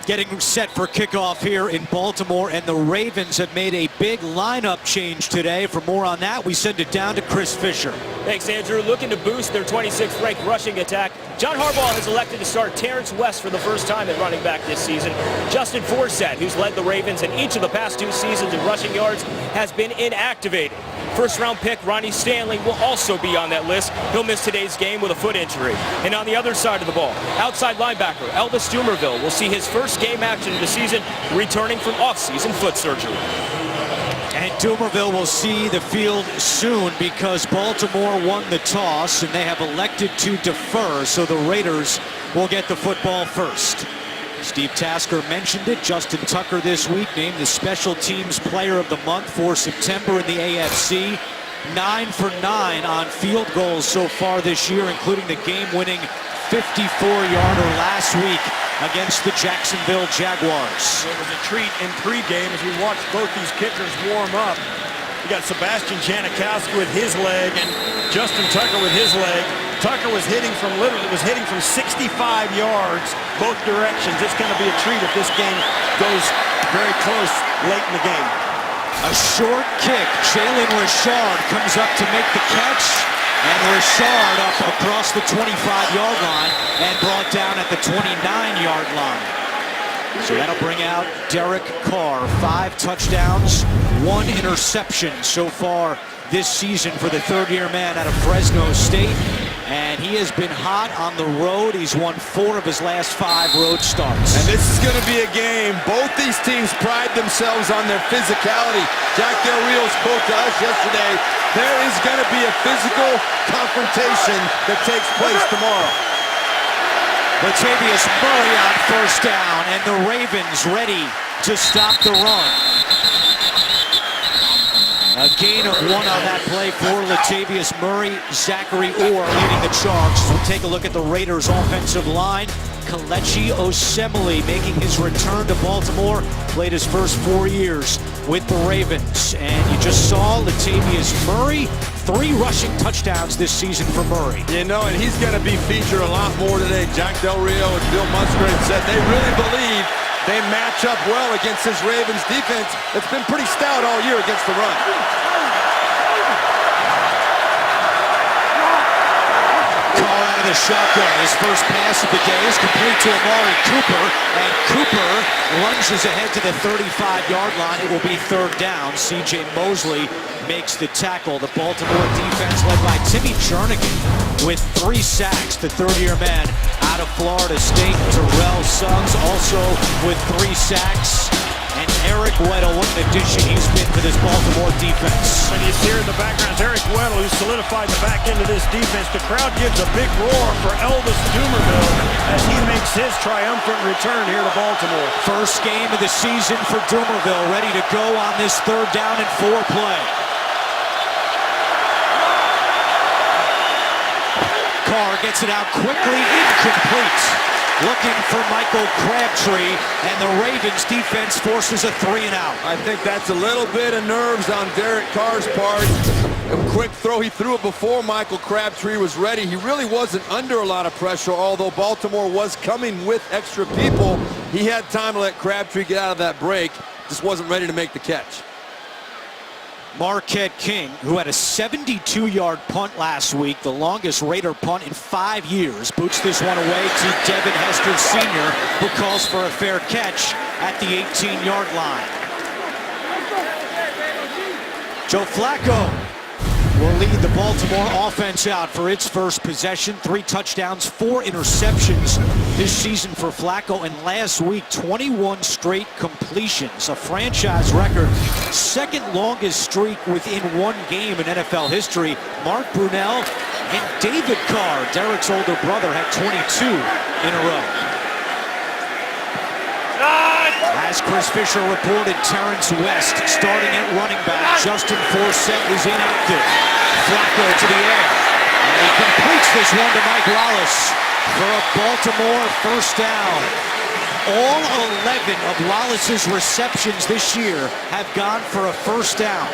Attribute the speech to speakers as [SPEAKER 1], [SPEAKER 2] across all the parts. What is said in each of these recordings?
[SPEAKER 1] Getting set for kickoff here in Baltimore, and the Ravens have made a big lineup change today. For more on that, we send it down to Chris Fisher.
[SPEAKER 2] Thanks, Andrew. Looking to boost their 26th ranked rushing attack, John Harbaugh has elected to start Terrence West for the first time at running back this season. Justin Forsett, who's led the Ravens in each of the past 2 seasons in rushing yards, has been inactivated. First-round pick Ronnie Stanley will also be on that list. He'll miss today's game with a foot injury. And on the other side of the ball, outside linebacker Elvis Dumervil will see his first game action of the season, returning from off-season foot surgery.
[SPEAKER 1] And Dumervil will see the field soon because Baltimore won the toss and they have elected to defer, so the Raiders will get the football first. Steve Tasker mentioned it. Justin Tucker this week named the Special Teams Player of the Month for September in the AFC. 9 for 9 on field goals so far this year, including the game-winning 54-yarder last week against the Jacksonville Jaguars.
[SPEAKER 3] It was a treat in pregame as we watched both these kickers warm up. We got Sebastian Janikowski with his leg and Justin Tucker with his leg. Tucker was hitting from 65 yards both directions. It's going to be a treat if this game goes very close late in the game.
[SPEAKER 1] A short kick. Jalen Richard comes up to make the catch. And Richard up across the 25-yard line and brought down at the 29-yard line. So that'll bring out Derek Carr. 5 touchdowns, 1 interception so far this season for the third-year man out of Fresno State. And he has been hot on the road. He's won 4 of his last 5 road starts.
[SPEAKER 4] And this is going to be a game. Both these teams pride themselves on their physicality. Jack Del Rio spoke to us yesterday. There is going to be a physical confrontation that takes place tomorrow.
[SPEAKER 1] Latavius Murray on first down, and the Ravens ready to stop the run. A gain of 1 on that play for Latavius Murray. Zachary Orr leading the charge. So we'll take a look at the Raiders' offensive line. Kelechi Osemele making his return to Baltimore. Played his first 4 years with the Ravens. And you just saw Latavius Murray. 3 rushing touchdowns this season for Murray.
[SPEAKER 4] You know, and he's going to be featured a lot more today. Jack Del Rio and Bill Musgrave said they really believe they match up well against this Ravens defense that's been pretty stout all year against the run.
[SPEAKER 1] Carr out of the shotgun. His first pass of the day is complete to Amari Cooper, and Cooper lunges ahead to the 35-yard line. It will be 3rd down. C.J. Mosley makes the tackle. The Baltimore defense led by Timmy Jernigan with 3 sacks. The third-year man out of Florida State. Terrell Suggs also with 3 sacks. And Eric Weddle, what an addition he's been for this Baltimore defense.
[SPEAKER 3] And you hear in the background, Eric Weddle, who solidified the back end of this defense. The crowd gives a big roar for Elvis Dumervil as he makes his triumphant return here to Baltimore.
[SPEAKER 1] First game of the season for Dumervil, ready to go on this 3rd down and 4 play. Carr gets it out quickly, incomplete. Looking for Michael Crabtree, and the Ravens defense forces a 3-and-out.
[SPEAKER 4] I think that's a little bit of nerves on Derek Carr's part. A quick throw. He threw it before Michael Crabtree was ready. He really wasn't under a lot of pressure, although Baltimore was coming with extra people. He had time to let Crabtree get out of that break. Just wasn't ready to make the catch.
[SPEAKER 1] Marquette King, who had a 72-yard punt last week, the longest Raider punt in 5 years, boots this one away to Devin Hester Sr., who calls for a fair catch at the 18-yard line. Joe Flacco will lead the Baltimore offense out for its first possession. 3 touchdowns, 4 interceptions this season for Flacco, and last week 21 straight completions, a franchise record, 2nd longest streak within 1 game in NFL history. Mark Brunell and David Carr, Derek's older brother, had 22 in a row. As Chris Fisher reported, Terrence West starting at running back. Justin Forsett is inactive. Flacco to the air. And he completes this one to Mike Wallace for a Baltimore first down. All 11 of Wallace's receptions this year have gone for a first down.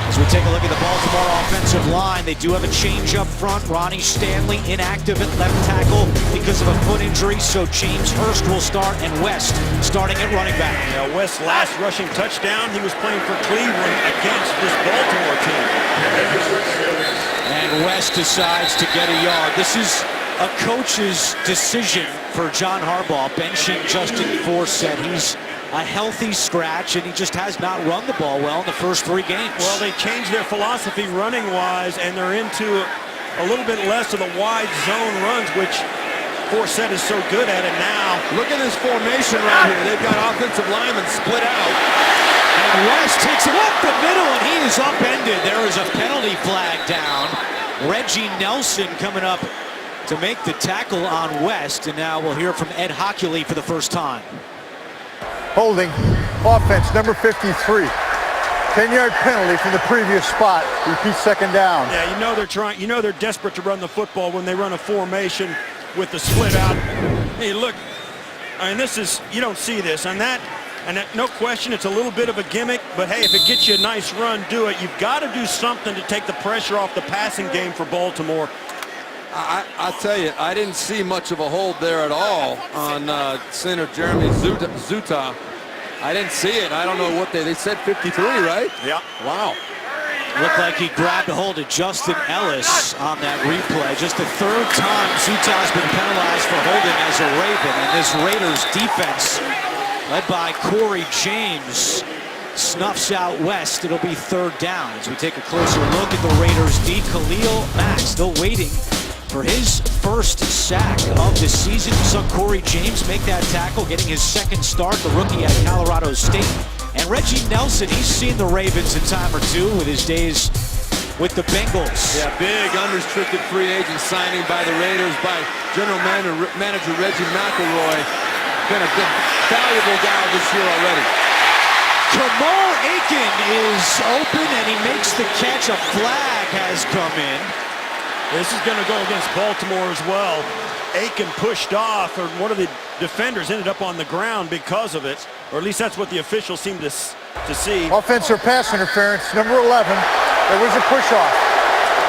[SPEAKER 1] As we take a look at the Baltimore offensive line, they do have a change up front. Ronnie Stanley inactive at left tackle because of a foot injury, so James Hurst will start and West starting at running back.
[SPEAKER 3] Yeah, West's last rushing touchdown, he was playing for Cleveland against this Baltimore team.
[SPEAKER 1] And West decides to get a yard. This is a coach's decision for John Harbaugh, benching Justin Forsett. He's a healthy scratch, and he just has not run the ball well in the first 3 games.
[SPEAKER 3] Well, they changed their philosophy running-wise, and they're into a little bit less of the wide zone runs, which Forsett is so good at it now.
[SPEAKER 4] Look at this formation right here. They've got offensive linemen split out.
[SPEAKER 1] And West takes it up the middle, and he is upended. There is a penalty flag down. Reggie Nelson coming up to make the tackle on West, and now we'll hear from Ed Hockley for the first time.
[SPEAKER 5] Holding, offense, number 53. 10-yard penalty from the previous spot. Repeat second down.
[SPEAKER 3] Yeah, you know they're trying. You know they're desperate to run the football when they run a formation with the split out. Hey, look, I mean, this is, you don't see this, and that, no question, it's a little bit of a gimmick. But hey, if it gets you a nice run, do it. You've got to do something to take the pressure off the passing game for Baltimore.
[SPEAKER 4] I tell you, I didn't see much of a hold there at all on center Jeremy Zuta. I didn't see it. I don't know what they said 53, right?
[SPEAKER 3] Yeah.
[SPEAKER 4] Wow.
[SPEAKER 1] Looked like he grabbed a hold of Justin Ellis on that replay. Just the 3rd time Zuta's been penalized for holding as a Raven. And this Raiders defense, led by Corey James, snuffs out West. It'll be 3rd down as we take a closer look at the Raiders D. Khalil Mack still waiting for his first sack of the season. We saw Corey James make that tackle, getting his 2nd start, the rookie out of Colorado State. And Reggie Nelson, he's seen the Ravens a time or two with his days with the Bengals.
[SPEAKER 4] Yeah, big unrestricted free agent signing by the Raiders by General Manager Reggie McElroy. Been a good, valuable guy this year already.
[SPEAKER 1] Kamal Aiken is open and he makes the catch. A flag has come in.
[SPEAKER 3] This is going to go against Baltimore as well. Aiken pushed off, or one of the defenders ended up on the ground because of it, or at least that's what the officials seem to see.
[SPEAKER 5] Offense or pass interference, number 11. There was a push-off.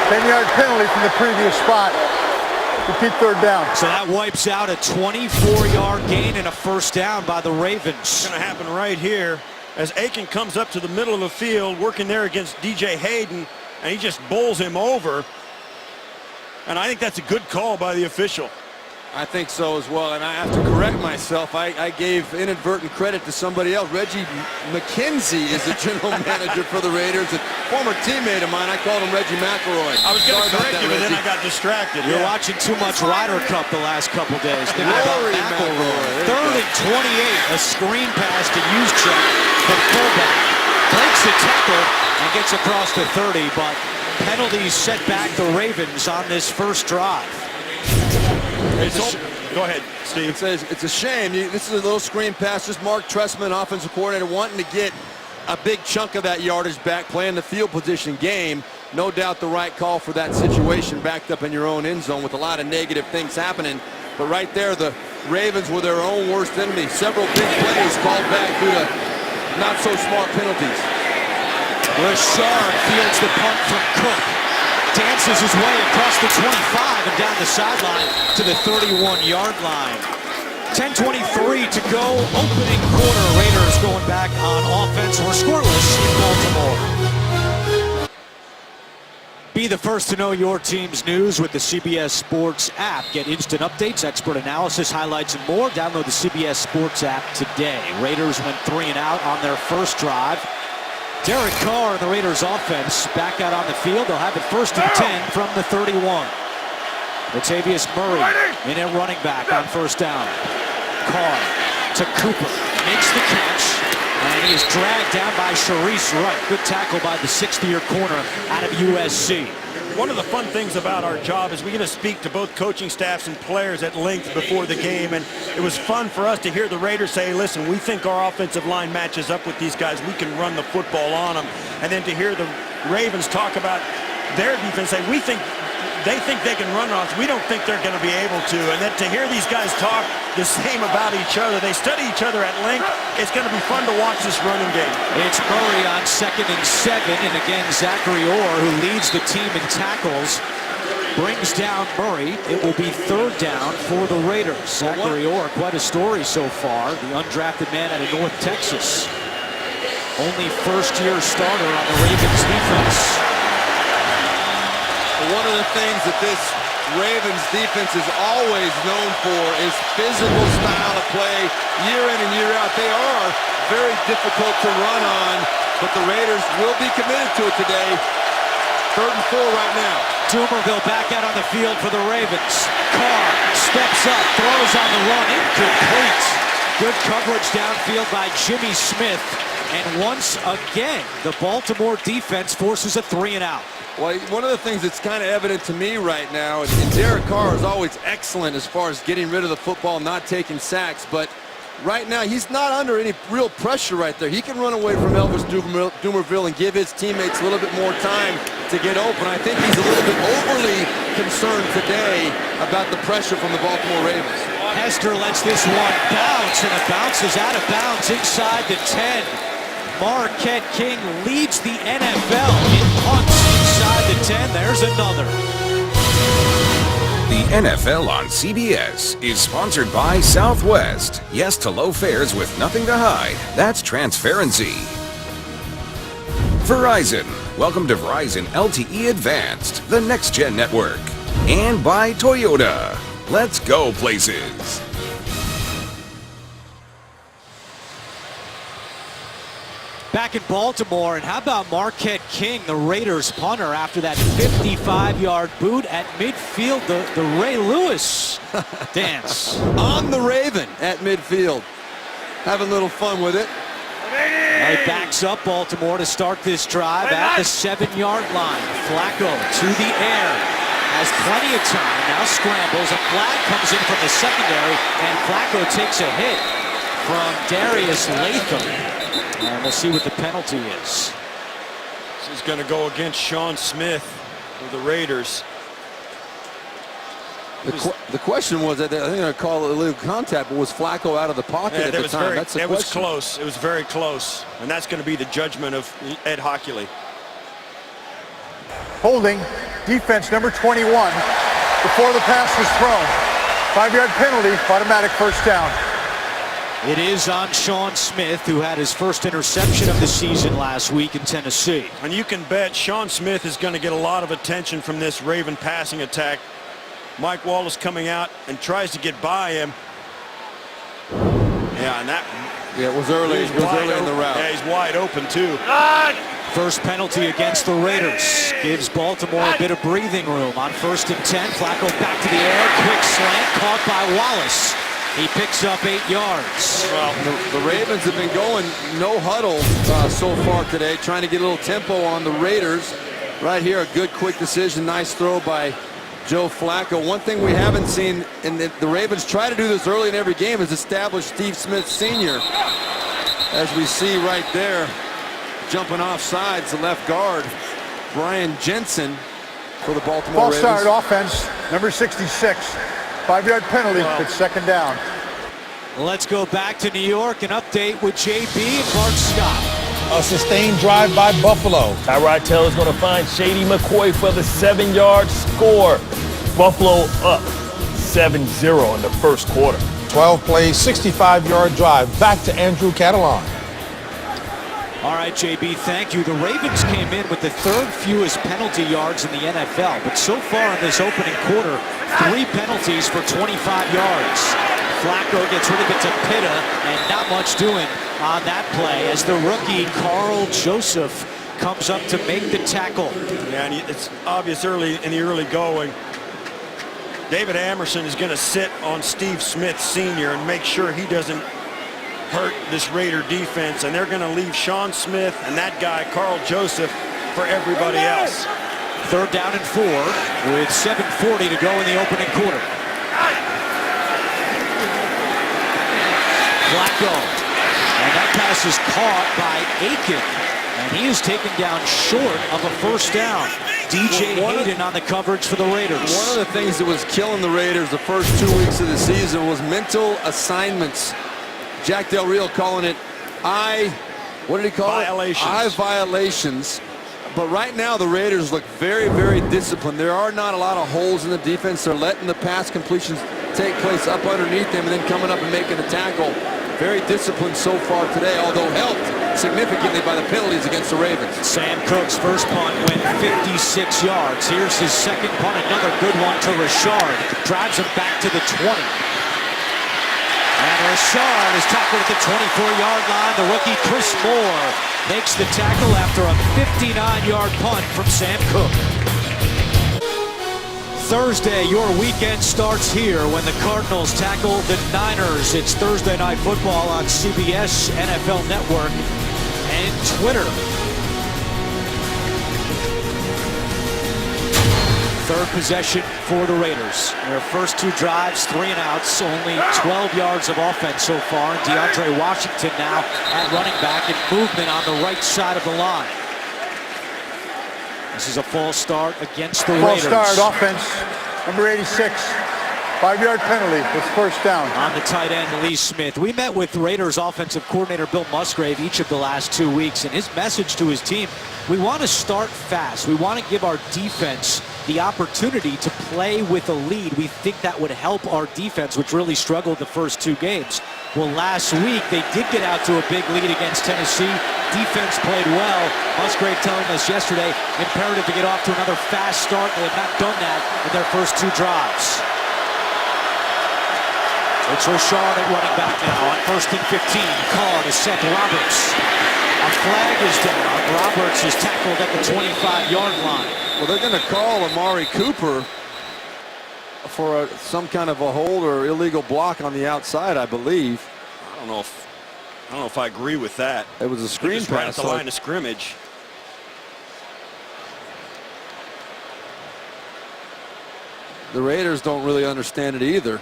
[SPEAKER 5] 10-yard penalty from the previous spot. Repeat 3rd down.
[SPEAKER 1] So that wipes out a 24-yard gain and a 1st down by the Ravens.
[SPEAKER 3] It's going to happen right here as Aiken comes up to the middle of the field, working there against DJ Hayden, and he just bowls him over. And I think that's a good call by the official.
[SPEAKER 4] I think so as well, and I have to correct myself. I gave inadvertent credit to somebody else. Reggie McKenzie is the general manager for the Raiders. A former teammate of mine, I called him Reggie McElroy.
[SPEAKER 3] I was going to correct you, but
[SPEAKER 4] Reggie.
[SPEAKER 3] then I got distracted.
[SPEAKER 1] You're watching too much Ryder Cup the last couple days. Thinking about McElroy. 3rd and 28, a screen pass to Juszczyk, the fullback. Breaks the tackle and gets across the 30, but penalties set back the Ravens on this first drive.
[SPEAKER 3] Go ahead, Steve.
[SPEAKER 4] It says it's a shame. This is a little screen pass. Just Mark Trestman, offensive coordinator, wanting to get a big chunk of that yardage back, playing the field position game. No doubt the right call for that situation, backed up in your own end zone with a lot of negative things happening. But right there, the Ravens were their own worst enemy. Several big plays called back due to not so smart penalties.
[SPEAKER 1] Richard fields the punt from Cook. Dances his way across the 25 and down the sideline to the 31-yard line. 10:23 to go, opening quarter. Raiders going back on offense. We're scoreless in Baltimore. Be the first to know your team's news with the CBS Sports app. Get instant updates, expert analysis, highlights, and more. Download the CBS Sports app today. Raiders went 3 and out on their first drive. Derek Carr and the Raiders offense back out on the field. They'll have it 1st and 10 from the 31. Latavius Murray in at running back on 1st down. Carr to Cooper, makes the catch, and he is dragged down by Sharice Wright. Good tackle by the 6th-year corner out of USC.
[SPEAKER 3] One of the fun things about our job is we get to speak to both coaching staffs and players at length before the game, and it was fun for us to hear the Raiders say, listen, we think our offensive line matches up with these guys. We can run the football on them. And then to hear the Ravens talk about their defense, say, we think they think they can run on us. We don't think they're going to be able to. And then to hear these guys talk the same about each other, they study each other at length. It's going to be fun to watch this running game.
[SPEAKER 1] It's Murray on 2nd and 7, and again, Zachary Orr, who leads the team in tackles, brings down Murray. It will be 3rd down for the Raiders. Zachary Orr, quite a story so far. The undrafted man out of North Texas. Only first-year starter on the Ravens defense.
[SPEAKER 4] One of the things that this Ravens defense is always known for is physical style of play year in and year out. They are very difficult to run on, but the Raiders will be committed to it today. 3rd and 4 right now.
[SPEAKER 1] Dumerville back out on the field for the Ravens. Carr steps up, throws on the run, incomplete. Good coverage downfield by Jimmy Smith. And once again, the Baltimore defense forces a 3-and-out.
[SPEAKER 4] Well, one of the things that's kind of evident to me right now, and Derek Carr is always excellent as far as getting rid of the football, not taking sacks, but right now he's not under any real pressure right there. He can run away from Elvis Dumerville and give his teammates a little bit more time to get open. I think he's a little bit overly concerned today about the pressure from the Baltimore Ravens.
[SPEAKER 1] Hester lets this one bounce, and it bounces out of bounds inside the 10. Marquette King leads the NFL in punts inside the 10. There's another.
[SPEAKER 6] The NFL on CBS is sponsored by Southwest. Yes to low fares with nothing to hide. That's transparency. Verizon. Welcome to Verizon LTE Advanced, the next-gen network. And by Toyota. Let's go places.
[SPEAKER 1] Back in Baltimore, and how about Marquette King, the Raiders punter, after that 55-yard boot at midfield, the Ray Lewis dance.
[SPEAKER 4] On the Raven at midfield. Having a little fun with it.
[SPEAKER 1] He backs up Baltimore to start this drive at the 7-yard line. Flacco to the air. Has plenty of time. Now scrambles. A flag comes in from the secondary, and Flacco takes a hit from Darius Latham. And we'll see what the penalty is.
[SPEAKER 3] This is going to go against Sean Smith for the Raiders.
[SPEAKER 4] The question was, I think they're going to call it illegal contact, but was Flacco out of the pocket at the time? That's the question.
[SPEAKER 3] It was close. It was very close. And that's going to be the judgment of Ed Hockley.
[SPEAKER 5] Holding defense number 21 before the pass was thrown. 5-yard penalty, automatic first down.
[SPEAKER 1] It is on Sean Smith, who had his first interception of the season last week in Tennessee.
[SPEAKER 3] And you can bet Sean Smith is going to get a lot of attention from this Raven passing attack. Mike Wallace coming out and tries to get by him. Yeah, and that...
[SPEAKER 4] Yeah, it was early. It was early in the route.
[SPEAKER 3] Yeah, he's wide open, too.
[SPEAKER 1] First penalty against the Raiders gives Baltimore a bit of breathing room. On 1st and 10, Flacco back to the air. Quick slant caught by Wallace. He picks up 8 yards.
[SPEAKER 4] Well, the Ravens have been going no huddle so far today, trying to get a little tempo on the Raiders. Right here, a good quick decision. Nice throw by Joe Flacco. One thing we haven't seen, and the Ravens try to do this early in every game, is establish Steve Smith Sr. As we see right there, jumping off sides, the left guard, Brian Jensen for the Baltimore Ravens.
[SPEAKER 5] Ball started offense, number 66. 5-yard penalty, it's 2nd down.
[SPEAKER 1] Let's go back to New York and update with JB and Mark Scott.
[SPEAKER 7] A sustained drive by Buffalo.
[SPEAKER 2] Tyrod Taylor's going to find Shady McCoy for the 7-yard score. Buffalo up 7-0 in the first quarter.
[SPEAKER 7] 12 plays, 65-yard drive. Back to Andrew Catalan.
[SPEAKER 1] All right, JB, thank you. The Ravens came in with the 3rd fewest penalty yards in the NFL, but so far in this opening quarter, 3 penalties for 25 yards. Flacco gets rid of it to Pitta, and not much doing on that play as the rookie Carl Joseph comes up to make the tackle.
[SPEAKER 3] Yeah, and it's obvious early in the early going. David Amerson is going to sit on Steve Smith Sr. and make sure he doesn't hurt this Raider defense, and they're going to leave Sean Smith and that guy, Carl Joseph, for everybody else.
[SPEAKER 1] 3rd down and 4 with 7:40 to go in the opening quarter. Flacco, and that pass is caught by Aiken, and he is taken down short of a first down. DJ Hayden on the coverage for the Raiders.
[SPEAKER 4] One of the things that was killing the Raiders the first 2 weeks of the season was mental assignments. Jack Del Rio calling it what did he call
[SPEAKER 3] violations.
[SPEAKER 4] it? Violations. But right now the Raiders look very, very disciplined. There are not a lot of holes in the defense. They're letting the pass completions take place up underneath them and then coming up and making a tackle. Very disciplined so far today, although helped significantly by the penalties against the Ravens.
[SPEAKER 1] Sam Cook's first punt went 56 yards. Here's his second punt, another good one to Richard. Drives him back to the 20. And Richard is tackled at the 24-yard line. The rookie Chris Moore makes the tackle after a 59-yard punt from Sam Cook. Thursday, your weekend starts here when the Cardinals tackle the Niners. It's Thursday Night Football on CBS, NFL Network, and Twitter. Third possession for the Raiders. Their first two drives, 3 and outs, only 12 yards of offense so far. And DeAndre Washington now at running back in movement on the right side of the line. This is a false start against the Raiders.
[SPEAKER 5] False start, offense, number 86. 5-yard penalty with first down.
[SPEAKER 1] On the tight end, Lee Smith. We met with Raiders offensive coordinator Bill Musgrave each of the last 2 weeks, and his message to his team, we want to start fast. We want to give our defense the opportunity to play with a lead. We think that would help our defense, which really struggled the first 2 games. Well, last week, they did get out to a big lead against Tennessee. Defense played well. Musgrave telling us yesterday, imperative to get off to another fast start. They have not done that in their first 2 drives. It's Richard at running back now on 1st and 15. Carr to Seth Roberts. A flag is down. Roberts is tackled at the 25-yard line.
[SPEAKER 4] Well, they're going to call Amari Cooper for some kind of a hold or illegal block on the outside, I believe.
[SPEAKER 3] I don't know if I agree with that.
[SPEAKER 4] It was a screen pass.
[SPEAKER 3] Right at the line of scrimmage.
[SPEAKER 4] The Raiders don't really understand it either.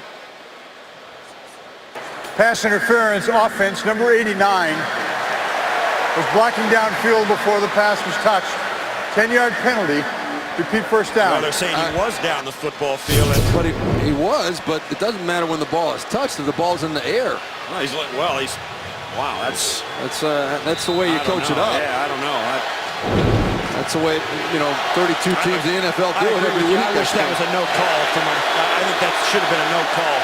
[SPEAKER 5] Pass interference, offense, number 89. Was blocking downfield before the pass was touched. 10-yard penalty. Repeat first down.
[SPEAKER 3] Well, they're saying he was down the football field.
[SPEAKER 4] But he was, but it doesn't matter when the ball is touched if the ball's in the air.
[SPEAKER 3] Well, wow, that's
[SPEAKER 4] the way you coach it up.
[SPEAKER 3] Yeah, I don't know.
[SPEAKER 4] That's the way, 32 teams in the NFL do it every week.
[SPEAKER 3] I wish that was a no call from I think that should have been a no call.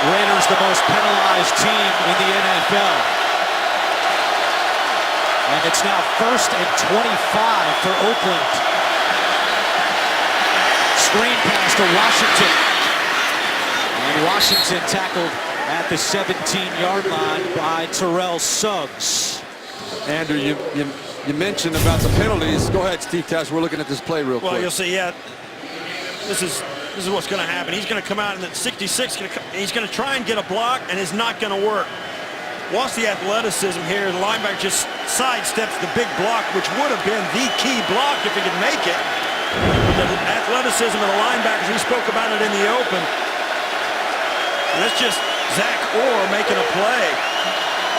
[SPEAKER 1] Raiders, the most penalized team in the NFL. And it's now 1st and 25 for Oakland. Screen pass to Washington. And Washington tackled at the 17-yard line by Terrell Suggs.
[SPEAKER 4] Andrew, you mentioned about the penalties. Go ahead, Steve Tash. We're looking at this play real quick.
[SPEAKER 3] Well, you'll see, yeah. This is what's going to happen. He's going to come out in the 66. He's going to try and get a block, and it's not going to work. Watch the athleticism here. The linebacker just sidesteps the big block, which would have been the key block if he could make it. The athleticism of the linebackers, we spoke about it in the open. And that's just Zach Orr making a play.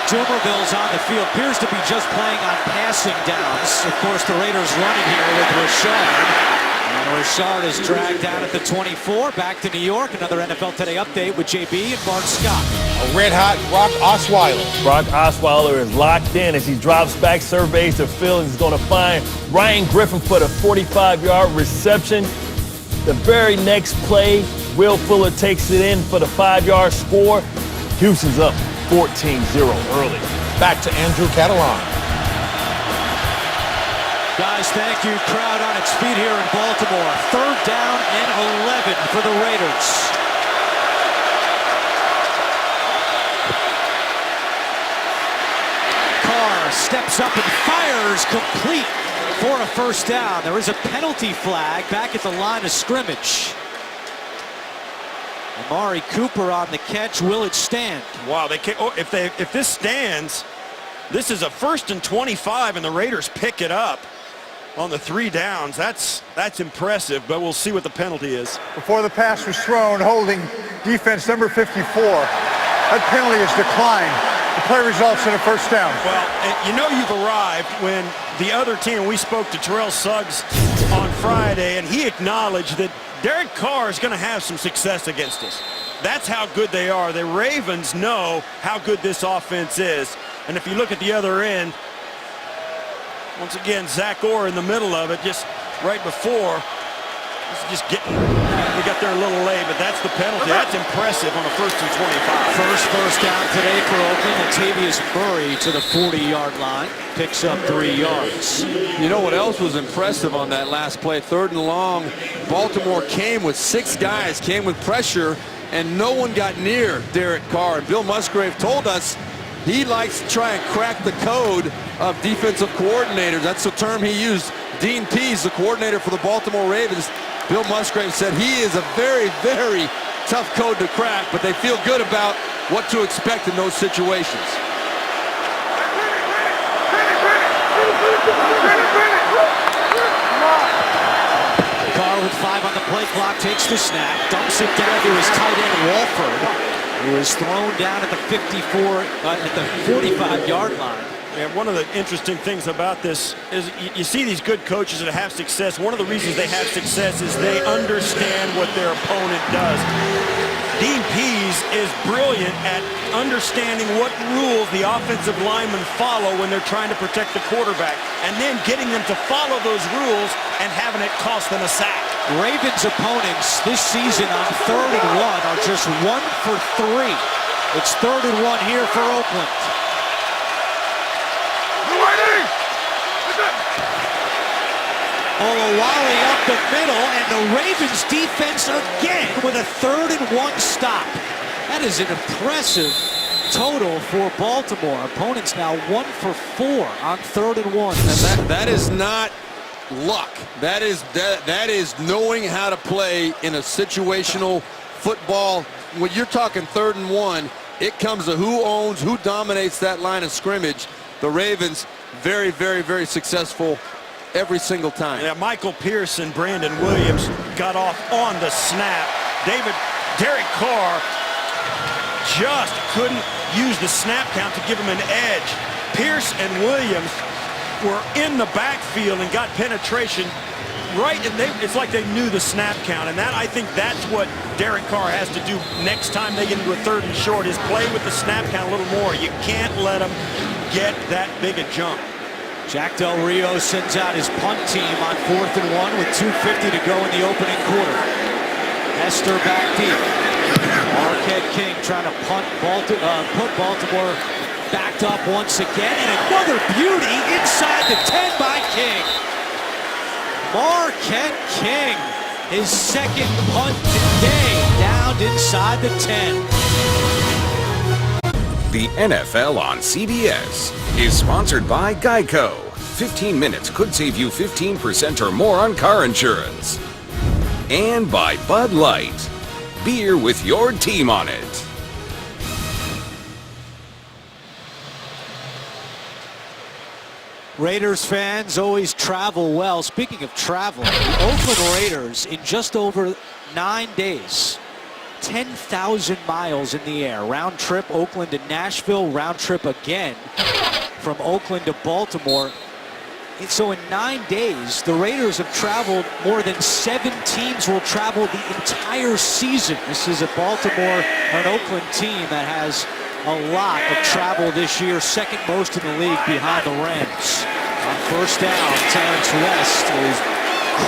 [SPEAKER 1] Dumerville's on the field, appears to be just playing on passing downs. Of course, the Raiders running here with Richard. And Richard is dragged down at the 24. Back to New York. Another NFL Today update with JB and Bart Scott.
[SPEAKER 7] A red-hot Brock Osweiler.
[SPEAKER 8] Brock Osweiler is locked in as he drops back, surveys the field, and is going to find Ryan Griffin for the 45-yard reception. The very next play, Will Fuller takes it in for the 5-yard score. Houston's up 14-0 early.
[SPEAKER 7] Back to Andrew Catalan.
[SPEAKER 1] Guys, thank you. Crowd on its feet here in Baltimore. 3rd down and 11 for the Raiders. Carr steps up and fires complete for a first down. There is a penalty flag back at the line of scrimmage. Amari Cooper on the catch. Will it stand?
[SPEAKER 3] Wow, they can't. Oh, if this stands, this is a 1st and 25, and the Raiders pick it up on the 3 downs. That's impressive, but we'll see what the penalty is.
[SPEAKER 5] Before the pass was thrown, holding defense number 54. That penalty is declined. The play results in a first down.
[SPEAKER 3] Well, you know you've arrived when the other team, we spoke to Terrell Suggs on Friday, and he acknowledged that Derek Carr is going to have some success against us. That's how good they are. The Ravens know how good this offense is. And if you look at the other end, once again, Zach Orr in the middle of it, just right before. Just getting, we got there a little late, but that's the penalty. That's impressive on a 1st and 25.
[SPEAKER 1] First down today for Oakland. Latavius Murray to the 40-yard line. Picks up 3 yards.
[SPEAKER 4] You know what else was impressive on that last play? 3rd and long. Baltimore came with 6 guys, came with pressure, and no one got near Derek Carr. And Bill Musgrave told us he likes to try and crack the code of defensive coordinators. That's the term he used. Dean Pease, the coordinator for the Baltimore Ravens, Bill Musgrave said he is a very, very tough code to crack, but they feel good about what to expect in those situations.
[SPEAKER 1] Carr with 5 on the play clock takes the snap, dumps it down to his tight end Walford, who is thrown down at the 45-yard line.
[SPEAKER 3] And one of the interesting things about this is you see these good coaches that have success. One of the reasons they have success is they understand what their opponent does. Dean Pease is brilliant at understanding what rules the offensive linemen follow when they're trying to protect the quarterback, and then getting them to follow those rules and having it cost them a sack.
[SPEAKER 1] Ravens opponents this season on 3rd and 1 are just 1 for 3. It's 3rd and 1 here for Oakland. Olawale up the middle, and the Ravens defense again with a 3rd and 1 stop. That is an impressive total for Baltimore. Opponents now 1 for 4 on 3rd and 1.
[SPEAKER 4] And that is not luck. That is knowing how to play in a situational football. When you're talking 3rd and 1, it comes to who owns, who dominates that line of scrimmage. The Ravens very, very, very successful every single time.
[SPEAKER 3] Yeah, Michael Pierce and Brandon Williams got off on the snap. Derek Carr just couldn't use the snap count to give him an edge. Pierce and Williams were in the backfield and got penetration right, and it's like they knew the snap count, and I think that's what Derek Carr has to do next time they get into a 3rd and short, is play with the snap count a little more. You can't let them get that big a jump.
[SPEAKER 1] Jack Del Rio sends out his punt team on 4th and 1 with 2:50 to go in the opening quarter. Hester back deep. Marquette King trying to put Baltimore backed up once again, and another beauty inside the 10 by King. Marquette King, his 2nd punt today, down inside the 10.
[SPEAKER 6] The NFL on CBS is sponsored by Geico. 15 minutes could save you 15% or more on car insurance. And by Bud Light. Beer with your team on it.
[SPEAKER 1] Raiders fans always travel well. Speaking of traveling, the Oakland Raiders in just over 9 days, 10,000 miles in the air. Round trip Oakland to Nashville, round trip again from Oakland to Baltimore. And so in 9 days, the Raiders have traveled more than 7 teams will travel the entire season. This is a Baltimore, an Oakland team that has a lot of travel this year, 2nd most in the league behind the Rams. On 1st down, Terrence West is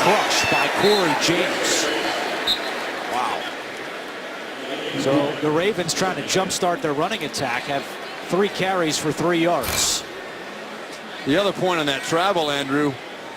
[SPEAKER 1] crushed by Corey James. Wow. So the Ravens trying to jumpstart their running attack have 3 carries for 3 yards.
[SPEAKER 4] The other point on that travel, Andrew,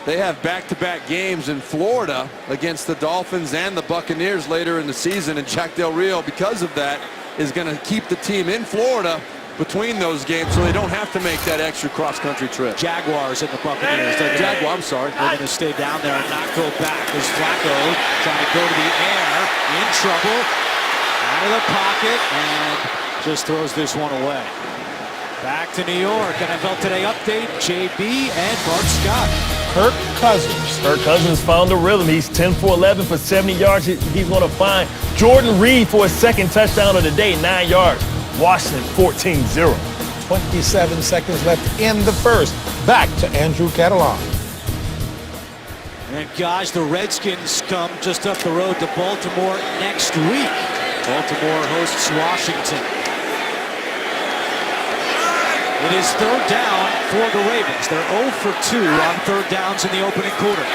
[SPEAKER 4] they have back-to-back games in Florida against the Dolphins and the Buccaneers later in the season, and Jack Del Rio, because of that, is going to keep the team in Florida between those games so they don't have to make that extra cross-country trip.
[SPEAKER 1] Jaguars and the Buccaneers. They're going to stay down there and not go back as Flacco trying to go to the air, in trouble, out of the pocket, and just throws this one away. Back to New York. NFL Today update, JB and Bart Scott.
[SPEAKER 7] Kirk Cousins.
[SPEAKER 8] Kirk Cousins found the rhythm. He's 10 for 11 for 70 yards. He's going to find Jordan Reed for his 2nd touchdown of the day, 9 yards. Washington 14-0.
[SPEAKER 7] 27 seconds left in the first. Back to Andrew Catalan.
[SPEAKER 1] And guys, the Redskins come just up the road to Baltimore next week. Baltimore hosts Washington. It is third down for the Ravens. They're 0 for 2 on third downs in the opening quarter.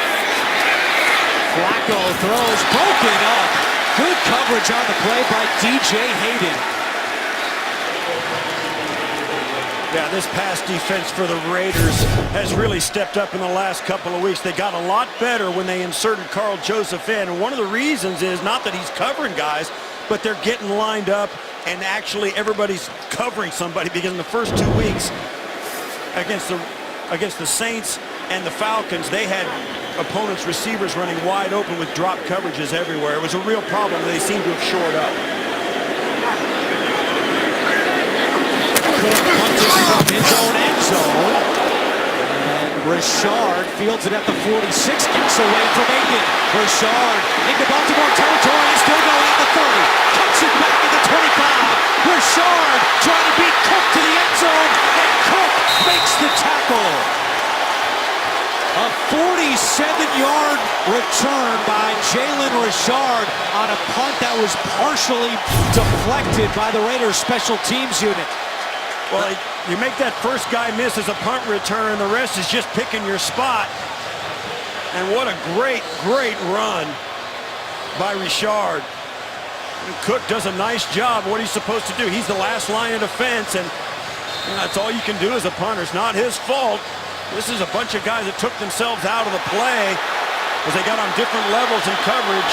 [SPEAKER 1] Flacco throws, broken up. Good coverage on the play by DJ Hayden.
[SPEAKER 3] Yeah, this pass defense for the Raiders has really stepped up in the last couple of weeks. They got a lot better when they inserted Carl Joseph in. And one of the reasons is not that he's covering guys, but they're getting lined up and actually everybody's covering somebody, because in the first 2 weeks against the Saints and the Falcons, they had opponents' receivers running wide open with drop coverages everywhere. It was a real problem they seem to have shored up.
[SPEAKER 1] Punches from his own end zone. And Richard fields it at the 46, gets away from Aiken. Richard into Baltimore territory, and still going at the 30. Cuts it back at the 25. Richard trying to beat Cook to the end zone, and Cook makes the tackle. A 47-yard return by Jalen Richard on a punt that was partially deflected by the Raiders special teams unit.
[SPEAKER 3] Well, you make that first guy miss as a punt return, the rest is just picking your spot. And what a great, great run by Richard. And Cook does a nice job. What he's supposed to do, he's the last line of defense, and that's all you can do as a punter. It's not his fault. This is a bunch of guys that took themselves out of the play because they got on different levels in coverage.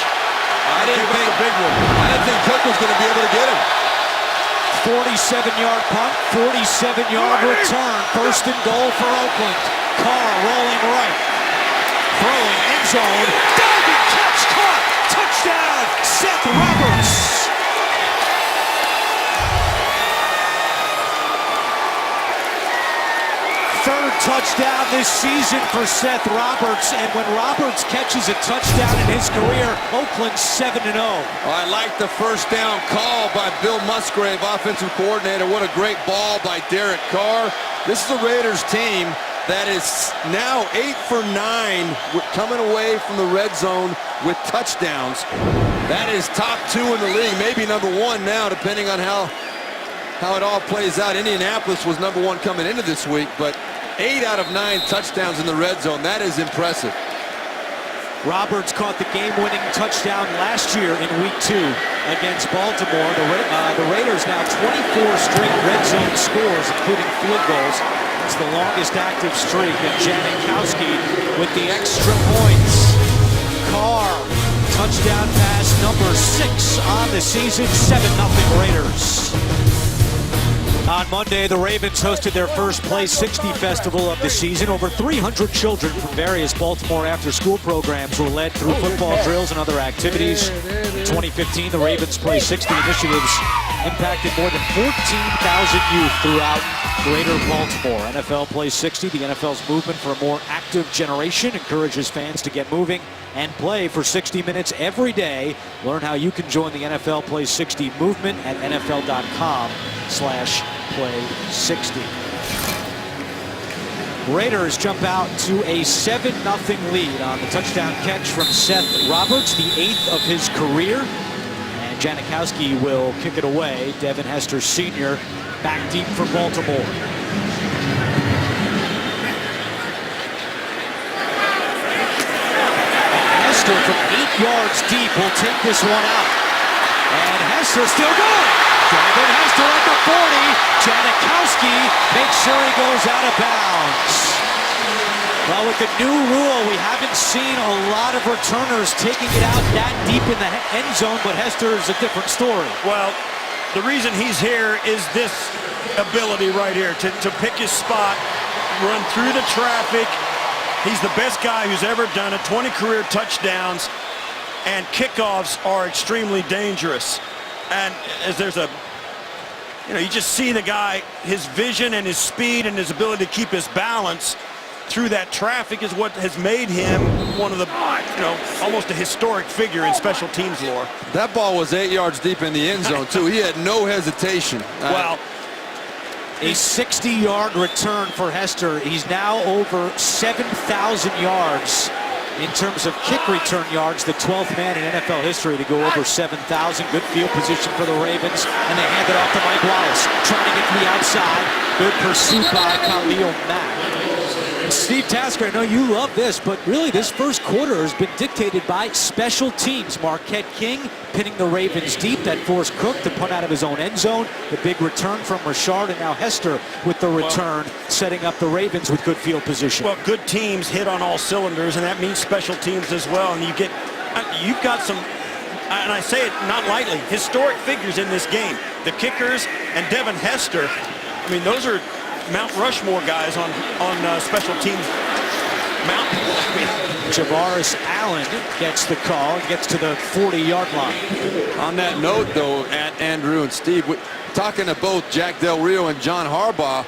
[SPEAKER 4] I didn't think Cook was going to be able to get him.
[SPEAKER 1] 47-yard punt, 47-yard return. First and goal for Oakland. Carr rolling right. Throwing end zone. Diving catch caught. Touchdown, Seth Roberts. Third touchdown this season for Seth Roberts, and when Roberts catches a touchdown in his career, Oakland's 7-0.
[SPEAKER 4] I like the first down call by Bill Musgrave, offensive coordinator. What a great ball by Derek Carr. This is a Raiders team that is now 8 for 9 coming away from the red zone with touchdowns. That is top 2 in the league, maybe number 1 now, depending on how it all plays out. Indianapolis was number 1 coming into this week, but 8 out of 9 touchdowns in the red zone. That is impressive.
[SPEAKER 1] Roberts caught the game-winning touchdown last year in Week 2 against Baltimore. The Raiders now 24 straight red zone scores, including field goals. It's the longest active streak, and Janikowski with the extra points. Carr, touchdown pass number 6 on the season, 7-0 Raiders. On Monday, the Ravens hosted their first Play 60 festival of the season. Over 300 children from various Baltimore after-school programs were led through football drills and other activities. In 2015, the Ravens Play 60 initiatives impacted more than 14,000 youth throughout Greater Baltimore. NFL Play 60, the NFL's movement for a more active generation, encourages fans to get moving and play for 60 minutes every day. Learn how you can join the NFL Play 60 movement at NFL.com/Play60. Raiders jump out to a 7-0 lead on the touchdown catch from Seth Roberts, the 8th of his career. And Janikowski will kick it away. Devin Hester Sr. back deep for Baltimore. Hester from 8 yards deep will take this one out. And Hester still going. Devin Hester at the 40. Janikowski makes sure he goes out of bounds. Well, with the new rule, we haven't seen a lot of returners taking it out that deep in the end zone, but Hester is a different story.
[SPEAKER 3] Well, the reason he's here is this ability right here, to pick his spot, run through the traffic. He's the best guy who's ever done it, 20 career touchdowns, and kickoffs are extremely dangerous. And as there's a, you just see the guy, his vision and his speed and his ability to keep his balance through that traffic is what has made him one of the, almost a historic figure in special teams lore.
[SPEAKER 4] That ball was 8 yards deep in the end zone, too. He had no hesitation.
[SPEAKER 3] Well,
[SPEAKER 1] A 60-yard return for Hester. He's now over 7,000 yards in terms of kick return yards, the 12th man in NFL history to go over 7,000. Good field position for the Ravens, and they hand it off to Mike Wallace, trying to get to the outside. Good pursuit by Khalil Mack. Steve Tasker, I know you love this, but really this first quarter has been dictated by special teams. Marquette King pinning the Ravens deep. That forced Cook to punt out of his own end zone. The big return from Richard, and now Hester with the return, setting up the Ravens with good field position.
[SPEAKER 3] Well, good teams hit on all cylinders, and that means special teams as well. And you've got some, and I say it not lightly, historic figures in this game. The kickers and Devin Hester. I mean, those are Mount Rushmore guys on special teams.
[SPEAKER 1] Javaris Allen gets the call, gets to the 40-yard line.
[SPEAKER 4] On that note, though, at Andrew and Steve, talking to both Jack Del Rio and John Harbaugh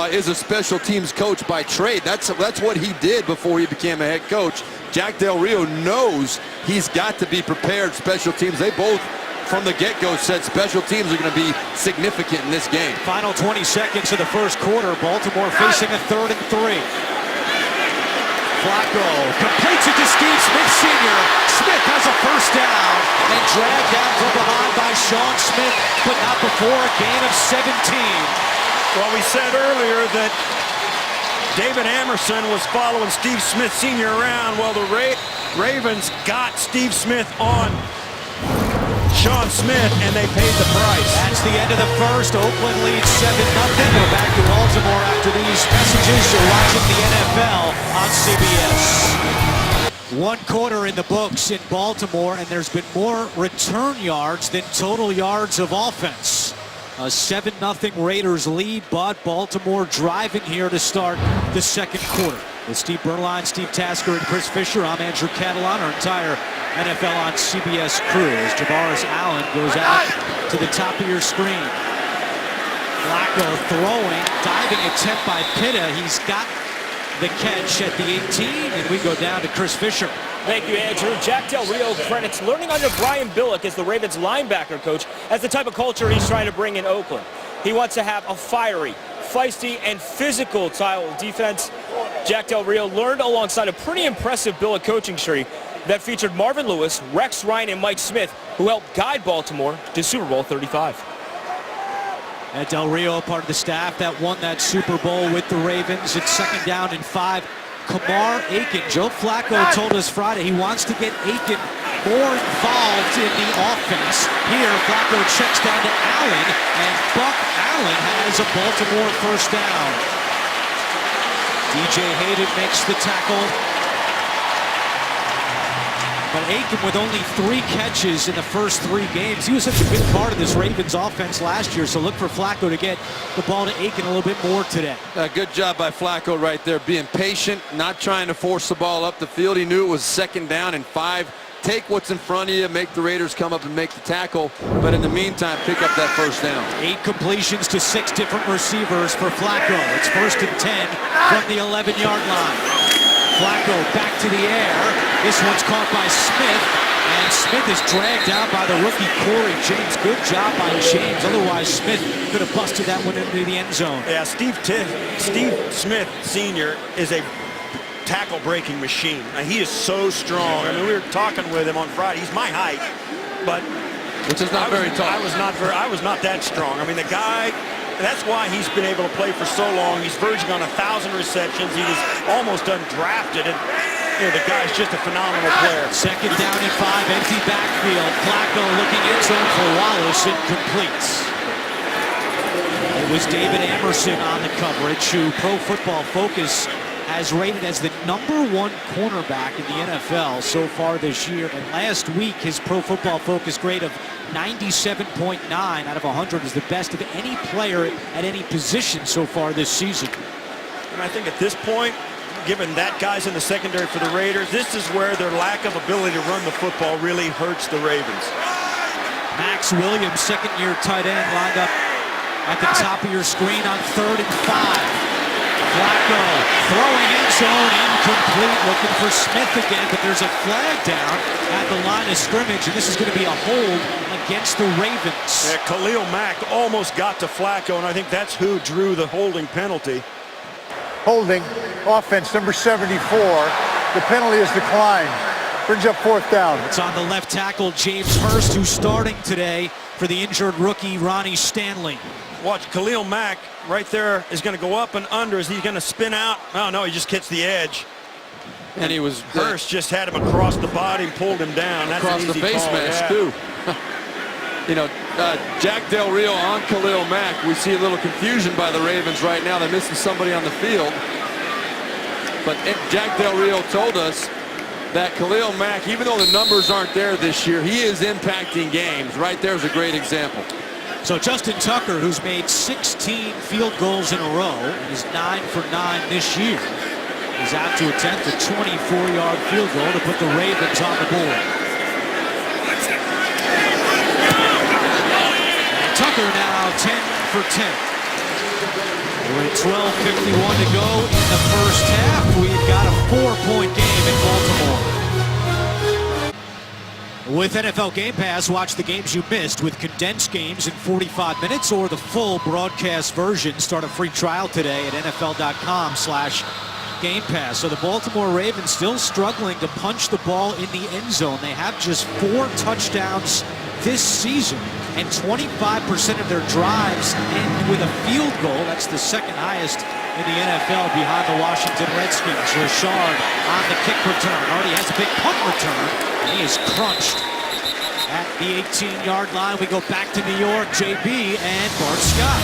[SPEAKER 4] is a special teams coach by trade. That's what he did before he became a head coach. Jack Del Rio knows he's got to be prepared special teams. They both, from the get-go, said special teams are going to be significant in this game.
[SPEAKER 1] Final 20 seconds of the first quarter. Baltimore facing a 3rd and 3. Flacco completes it to Steve Smith Sr. Smith has a first down and dragged down from behind by Sean Smith, but not before a gain of 17.
[SPEAKER 3] Well, we said earlier that David Amerson was following Steve Smith Sr. around. Well, the Ravens got Steve Smith on Sean Smith, and they paid the price.
[SPEAKER 1] That's the end of the first. Oakland leads 7-0. We're back to Baltimore after these messages. You're watching the NFL on CBS. One quarter in the books in Baltimore, and there's been more return yards than total yards of offense. A 7-0 Raiders lead, but Baltimore driving here to start the second quarter. With Steve Berline, Steve Tasker, and Chris Fisher, I'm Andrew Catalon. Our entire NFL on CBS crew as Javaris Allen goes out to the top of your screen. Flacco throwing, diving attempt by Pitta. He's got the catch at the 18, and we go down to Chris Fisher.
[SPEAKER 2] Thank you, Andrew. Jack Del Rio credits learning under Brian Billick as the Ravens linebacker coach as the type of culture he's trying to bring in Oakland. He wants to have a fiery, feisty, and physical style of defense. Jack Del Rio learned alongside a pretty impressive Billick coaching tree that featured Marvin Lewis, Rex Ryan, and Mike Smith, who helped guide Baltimore to Super Bowl 35.
[SPEAKER 1] And Del Rio, part of the staff that won that Super Bowl with the Ravens. It's 2nd down and 5. Kamar Aiken. Joe Flacco told us Friday he wants to get Aiken more involved in the offense. Here, Flacco checks down to Allen, and Buck Allen has a Baltimore first down. DJ Hayden makes the tackle. But Aiken with only 3 catches in the first 3 games. He was such a big part of this Ravens offense last year, so look for Flacco to get the ball to Aiken a little bit more today.
[SPEAKER 4] Good job by Flacco right there, being patient, not trying to force the ball up the field. He knew it was 2nd down and 5. Take what's in front of you, make the Raiders come up and make the tackle, but in the meantime, pick up that first down.
[SPEAKER 1] 8 completions to 6 different receivers for Flacco. It's 1st and 10 from the 11-yard line. Flacco back to the air. This one's caught by Smith, and Smith is dragged out by the rookie Corey James. Good job by James. Otherwise, Smith could have busted that one into the end zone.
[SPEAKER 3] Yeah, Steve Smith Sr. is a tackle-breaking machine. He is so strong. I mean, we were talking with him on Friday. He's my height, but
[SPEAKER 4] which is not very tall.
[SPEAKER 3] I was not that strong. I mean, the guy. That's why he's been able to play for so long. He's verging on 1,000 receptions. He was almost undrafted, and the guy's just a phenomenal player.
[SPEAKER 1] 2nd down and 5, empty backfield. Flacco looking end zone for Wallace, incomplete. It was David Amerson on the coverage, who Pro Football Focus has rated as the #1 cornerback in the NFL so far this year. And last week, his Pro Football Focus grade of 97.9 out of 100 is the best of any player at any position so far this season.
[SPEAKER 3] And I think at this point, given that guy's in the secondary for the Raiders, this is where their lack of ability to run the football really hurts the Ravens.
[SPEAKER 1] Max Williams, 2nd-year tight end, lined up at the top of your screen on 3rd and 5. Flacco throwing end zone, incomplete, looking for Smith again, but there's a flag down at the line of scrimmage, and this is going to be a hold against the Ravens.
[SPEAKER 3] Yeah, Khalil Mack almost got to Flacco, and I think that's who drew the holding penalty.
[SPEAKER 5] Holding, offense number 74. The penalty is declined. Brings up 4th down.
[SPEAKER 1] It's on the left tackle, James Hurst, who's starting today for the injured rookie, Ronnie Stanley.
[SPEAKER 3] Watch, Khalil Mack right there is going to go up and under. Is he going to spin out? Oh, no, he just hits the edge.
[SPEAKER 4] And he was
[SPEAKER 3] Hurst just had him across the body and pulled him down. That's
[SPEAKER 4] across
[SPEAKER 3] an
[SPEAKER 4] the
[SPEAKER 3] easy
[SPEAKER 4] face
[SPEAKER 3] call,
[SPEAKER 4] mask,
[SPEAKER 3] yeah.
[SPEAKER 4] too. You know, Jack Del Rio on Khalil Mack. We see a little confusion by the Ravens right now. They're missing somebody on the field. But Jack Del Rio told us that Khalil Mack, even though the numbers aren't there this year, he is impacting games. Right there's a great example.
[SPEAKER 1] So Justin Tucker, who's made 16 field goals in a row, is 9 for 9 this year, is out to attempt a 24-yard field goal to put the Ravens on the board. And Tucker now 10 for 10. With 12:51 to go in the first half, we've got a 4-point game in Baltimore. With NFL Game Pass, watch the games you missed with condensed games in 45 minutes or the full broadcast version. Start a free trial today at NFL.com/Game Pass. So the Baltimore Ravens still struggling to punch the ball in the end zone. They have just 4 touchdowns this season, and 25% of their drives end with a field goal. That's the second highest in the NFL behind the Washington Redskins. Richard on the kick return. Already has a big punt return. He is crunched at the 18-yard line. We go back to New York. JB and Bart Scott.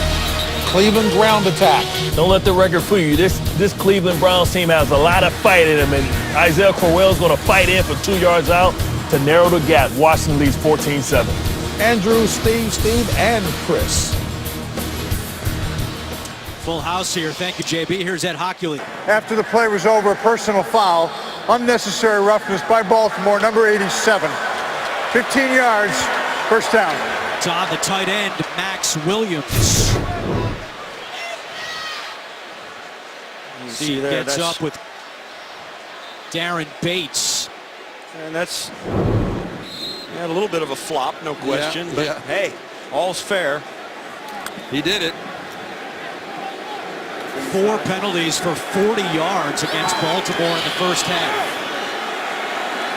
[SPEAKER 7] Cleveland ground attack.
[SPEAKER 8] Don't let the record fool you. This Cleveland Browns team has a lot of fight in them, and Isaiah Crowell's going to fight in for 2 yards out to narrow the gap. Washington leads 14-7.
[SPEAKER 7] Andrew, Steve, and Chris.
[SPEAKER 1] Full house here. Thank you, JB. Here's Ed Hockley.
[SPEAKER 5] After the play was over, a personal foul. Unnecessary roughness by Baltimore, number 87. 15 yards, first down.
[SPEAKER 1] It's on the tight end, Max Williams.
[SPEAKER 3] You see there,
[SPEAKER 1] gets up with Darren Bates.
[SPEAKER 3] And that's a little bit of a flop, no question. But hey, all's fair.
[SPEAKER 4] He did it.
[SPEAKER 1] 4 penalties for 40 yards against Baltimore in the first half.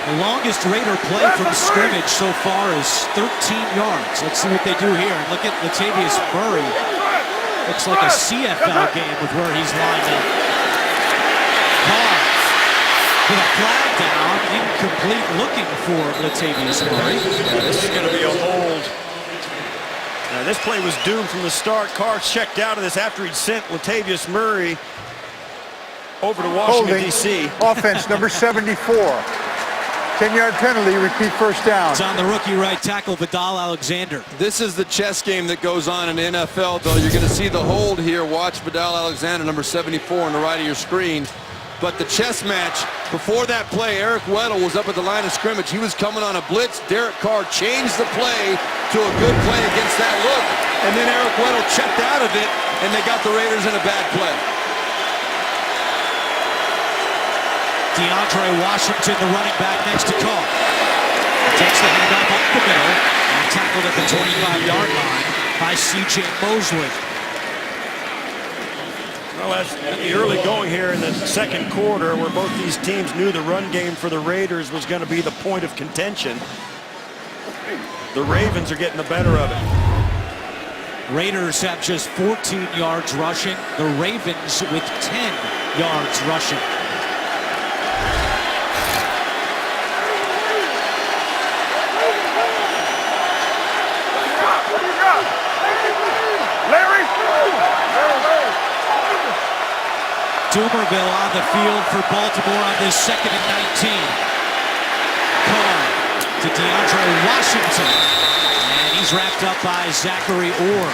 [SPEAKER 1] The longest Raider play from scrimmage so far is 13 yards. Let's see what they do here. And look at Latavius Murray. Looks like a CFL game with where he's lined up. Carr with a flag down, incomplete, looking for Latavius Murray.
[SPEAKER 3] This is going to be a hold. Now, this play was doomed from the start. Carr checked out of this after he'd sent Latavius Murray over to Washington, D.C.
[SPEAKER 5] Offense number 74. 10-yard penalty, repeat first down.
[SPEAKER 1] It's on the rookie right tackle, Vidal Alexander.
[SPEAKER 4] This is the chess game that goes on in the NFL, though. You're going to see the hold here. Watch Vidal Alexander, number 74, on the right of your screen. But the chess match, before that play, Eric Weddle was up at the line of scrimmage. He was coming on a blitz. Derek Carr changed the play to a good play against that look. And then Eric Weddle checked out of it, and they got the Raiders in a bad play.
[SPEAKER 1] DeAndre Washington, the running back next to Carr. Takes the handoff up the middle and tackled at the 25-yard line by C.J. Mosley.
[SPEAKER 3] Well, that's the early going here in the second quarter where both these teams knew the run game for the Raiders was going to be the point of contention. The Ravens are getting the better of it.
[SPEAKER 1] Raiders have just 14 yards rushing. The Ravens with 10 yards rushing. Dumerville on the field for Baltimore on this 2nd and 19. Carr to DeAndre Washington. And he's wrapped up by Zachary Orr.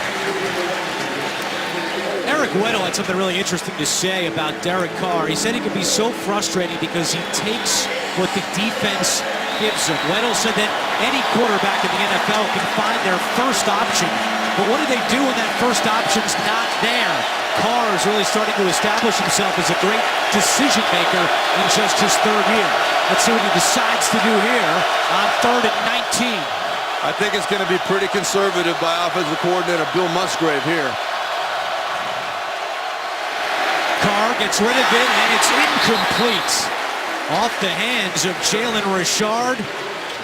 [SPEAKER 1] Eric Weddle had something really interesting to say about Derek Carr. He said he can be so frustrating because he takes what the defense gives him. Weddle said that any quarterback in the NFL can find their first option. But what do they do when that first option's not there? Carr is really starting to establish himself as a great decision maker in just his 3rd year. Let's see what he decides to do here on 3rd and 19.
[SPEAKER 4] I think it's going to be pretty conservative by offensive coordinator Bill Musgrave here.
[SPEAKER 1] Carr gets rid of it, and it's incomplete. Off the hands of Jalen Richard,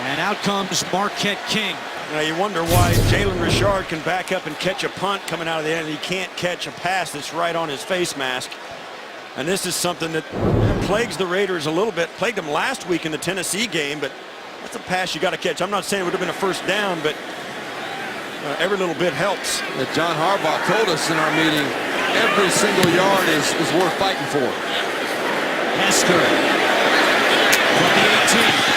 [SPEAKER 1] and out comes Marquette King.
[SPEAKER 3] Now you wonder why Jalen Richard can back up and catch a punt coming out of the end. He can't catch a pass that's right on his face mask. And this is something that plagues the Raiders a little bit. Plagued them last week in the Tennessee game, but that's a pass you got to catch. I'm not saying it would have been a first down, but every little bit helps.
[SPEAKER 4] John Harbaugh told us in our meeting, every single yard is worth fighting for.
[SPEAKER 1] Hester from the 18.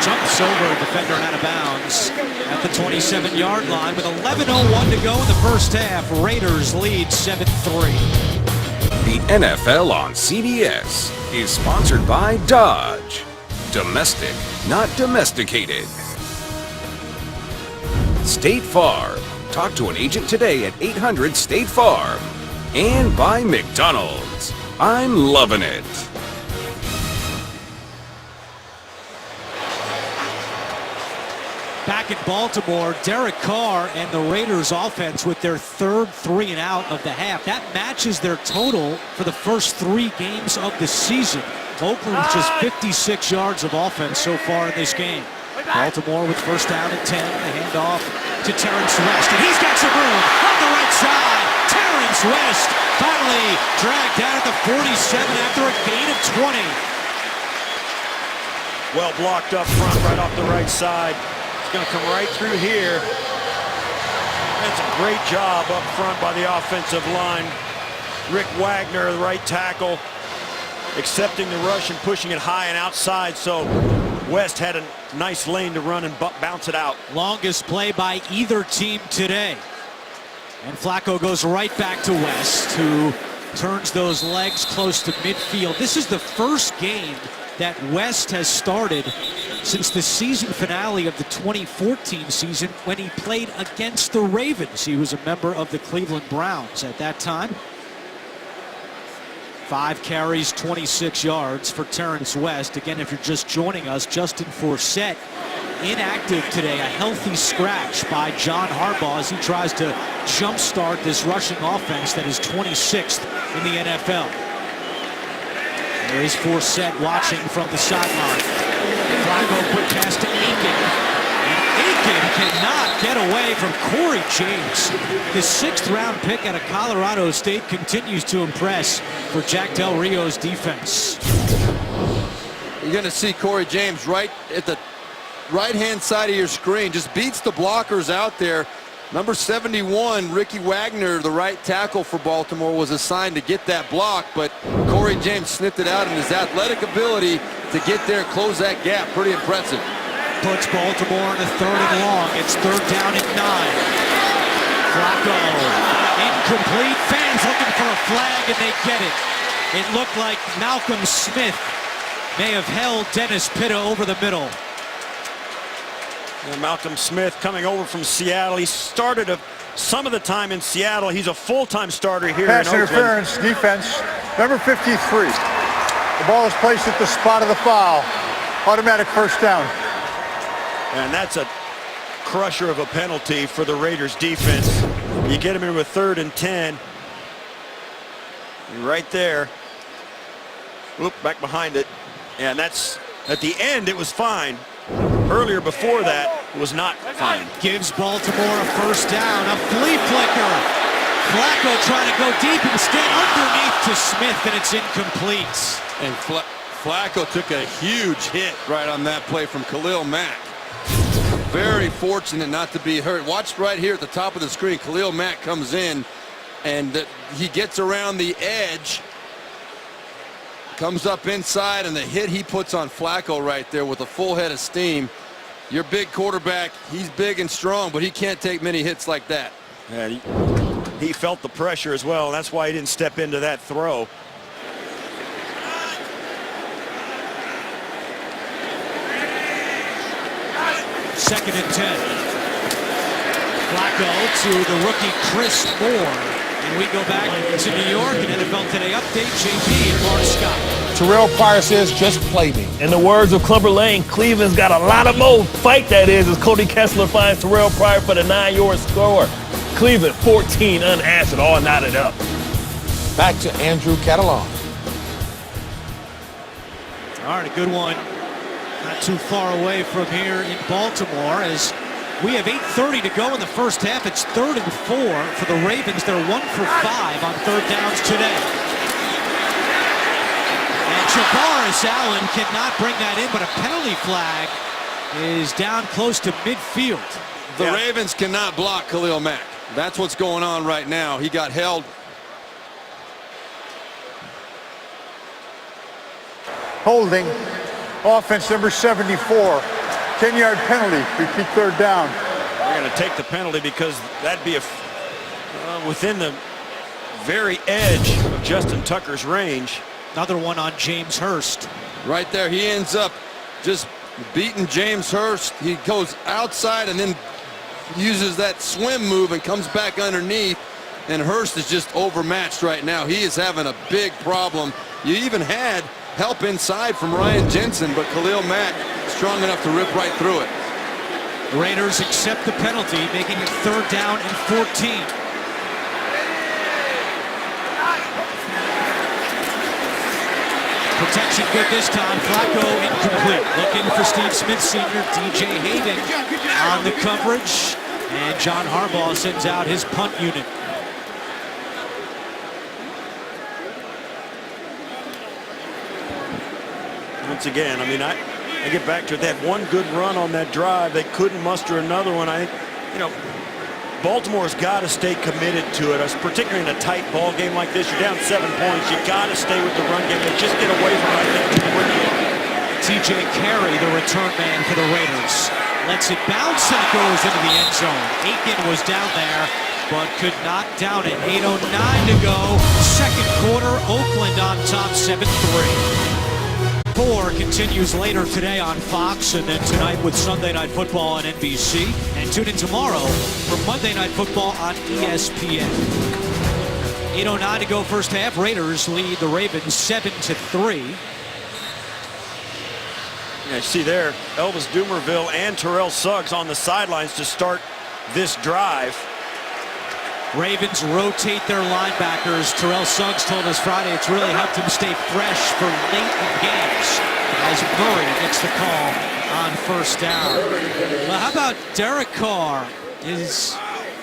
[SPEAKER 1] Jumps over a defender and out of bounds at the 27-yard line with 11:01 to go in the first half. Raiders lead 7-3.
[SPEAKER 6] The NFL on CBS is sponsored by Dodge. Domestic, not domesticated. State Farm. Talk to an agent today at 800-STATE-FARM. And by McDonald's. I'm loving it.
[SPEAKER 1] Back in Baltimore, Derek Carr and the Raiders offense with their third 3-and-out of the half. That matches their total for the first 3 games of the season. Oakland with just 56 yards of offense so far in this game. Baltimore with first down and 10. The handoff to Terrence West. And he's got some room on the right side. Terrence West finally dragged down at the 47 after a gain of 20.
[SPEAKER 3] Well blocked up front right off the right side. Going to come right through here. That's a great job up front by the offensive line. Rick Wagner, the right tackle, accepting the rush and pushing it high and outside, so West had a nice lane to run and bounce it out.
[SPEAKER 1] Longest play by either team today. And Flacco goes right back to West, who turns those legs close to midfield. This is the first game that West has started since the season finale of the 2014 season when he played against the Ravens. He was a member of the Cleveland Browns at that time. 5 carries, 26 yards for Terrence West. Again, if you're just joining us, Justin Forsett inactive today. A healthy scratch by John Harbaugh as he tries to jumpstart this rushing offense that is 26th in the NFL. There is Forsett watching from the sideline. Flacco quick pass to Aiken. And Aiken cannot get away from Corey James. The 6th round pick out of Colorado State continues to impress for Jack Del Rio's defense.
[SPEAKER 4] You're going to see Corey James right at the right-hand side of your screen. Just beats the blockers out there. Number 71, Ricky Wagner, the right tackle for Baltimore, was assigned to get that block, but Corey James sniffed it out, and his athletic ability to get there and close that gap, pretty impressive.
[SPEAKER 1] Puts Baltimore in a 3rd and long. It's 3rd down at 9. Flacco, incomplete. Fans looking for a flag, and they get it. It looked like Malcolm Smith may have held Dennis Pitta over the middle.
[SPEAKER 3] And Malcolm Smith coming over from Seattle. He started some of the time in Seattle. He's a full-time starter here in Oakland.
[SPEAKER 5] Pass interference, defense, number 53. The ball is placed at the spot of the foul. Automatic first down.
[SPEAKER 3] And that's a crusher of a penalty for the Raiders defense. You get him in with 3rd and 10. Right there. Whoop, back behind it. And that's, at the end, it was fine. Earlier before that was not fine.
[SPEAKER 1] Gives Baltimore a first down. A flea flicker. Flacco trying to go deep, instead underneath to Smith, and it's incomplete.
[SPEAKER 4] And Flacco took a huge hit right on that play from Khalil Mack. Very fortunate not to be hurt. Watch right here at the top of the screen. Khalil Mack comes in, and he gets around the edge, comes up inside, and the hit he puts on Flacco right there with a full head of steam. Your big quarterback, he's big and strong, but he can't take many hits like that.
[SPEAKER 3] And he felt the pressure as well, and that's why he didn't step into that throw.
[SPEAKER 1] Second and 10. Flacco to the rookie Chris Moore. And we go back to New York, an NFL Today update. JP and Mark Scott.
[SPEAKER 7] Terrell Pryor says, just play me.
[SPEAKER 8] In the words of Clubber Lane, Cleveland's got a lot of more fight, that is, as Cody Kessler finds Terrell Pryor for the 9-yard score. Cleveland 14 unanswered, all knotted up.
[SPEAKER 7] Back to Andrew Catalon.
[SPEAKER 1] All right, a good one. Not too far away from here in Baltimore as we have 8:30 to go in the first half. It's 3rd and 4 for the Ravens. They're 1 for 5 on 3rd downs today. And Javaris Allen cannot bring that in, but a penalty flag is down close to midfield.
[SPEAKER 4] The Ravens cannot block Khalil Mack. That's what's going on right now. He got held.
[SPEAKER 5] Holding. Offense number 74. 10-yard penalty. Repeat 3rd down.
[SPEAKER 3] They're going to take the penalty because that'd be within the very edge of Justin Tucker's range.
[SPEAKER 1] Another one on James Hurst.
[SPEAKER 4] Right there, he ends up just beating James Hurst. He goes outside and then uses that swim move and comes back underneath. And Hurst is just overmatched right now. He is having a big problem. You even had help inside from Ryan Jensen, but Khalil Mack strong enough to rip right through it.
[SPEAKER 1] The Raiders accept the penalty, making it 3rd down and 14. Protection good this time. Flacco incomplete. Looking for Steve Smith Sr. DJ Hayden on the coverage. And John Harbaugh sends out his punt unit.
[SPEAKER 3] Once again, I mean, I get back to it. They had one good run on that drive. They couldn't muster another one. I think, you know, Baltimore's got to stay committed to it, particularly in a tight ball game like this. You're down 7 points. You got to stay with the run game. They just get away from it, I think, too quickly.
[SPEAKER 1] TJ Carey, the return man for the Raiders, lets it bounce and it goes into the end zone. Aiken was down there, but could not down it. 8:09 to go. Second quarter, Oakland on top, 7-3. 4 continues later today on Fox, and then tonight with Sunday Night Football on NBC. And tune in tomorrow for Monday Night Football on ESPN. 8:09 to go first half. Raiders lead the Ravens 7-3.
[SPEAKER 3] Yeah, you see there, Elvis Dumerville and Terrell Suggs on the sidelines to start this drive.
[SPEAKER 1] Ravens rotate their linebackers. Terrell Suggs told us Friday it's really helped him stay fresh for late in games as Murray gets the call on 1st down. Well, how about Derek Carr? His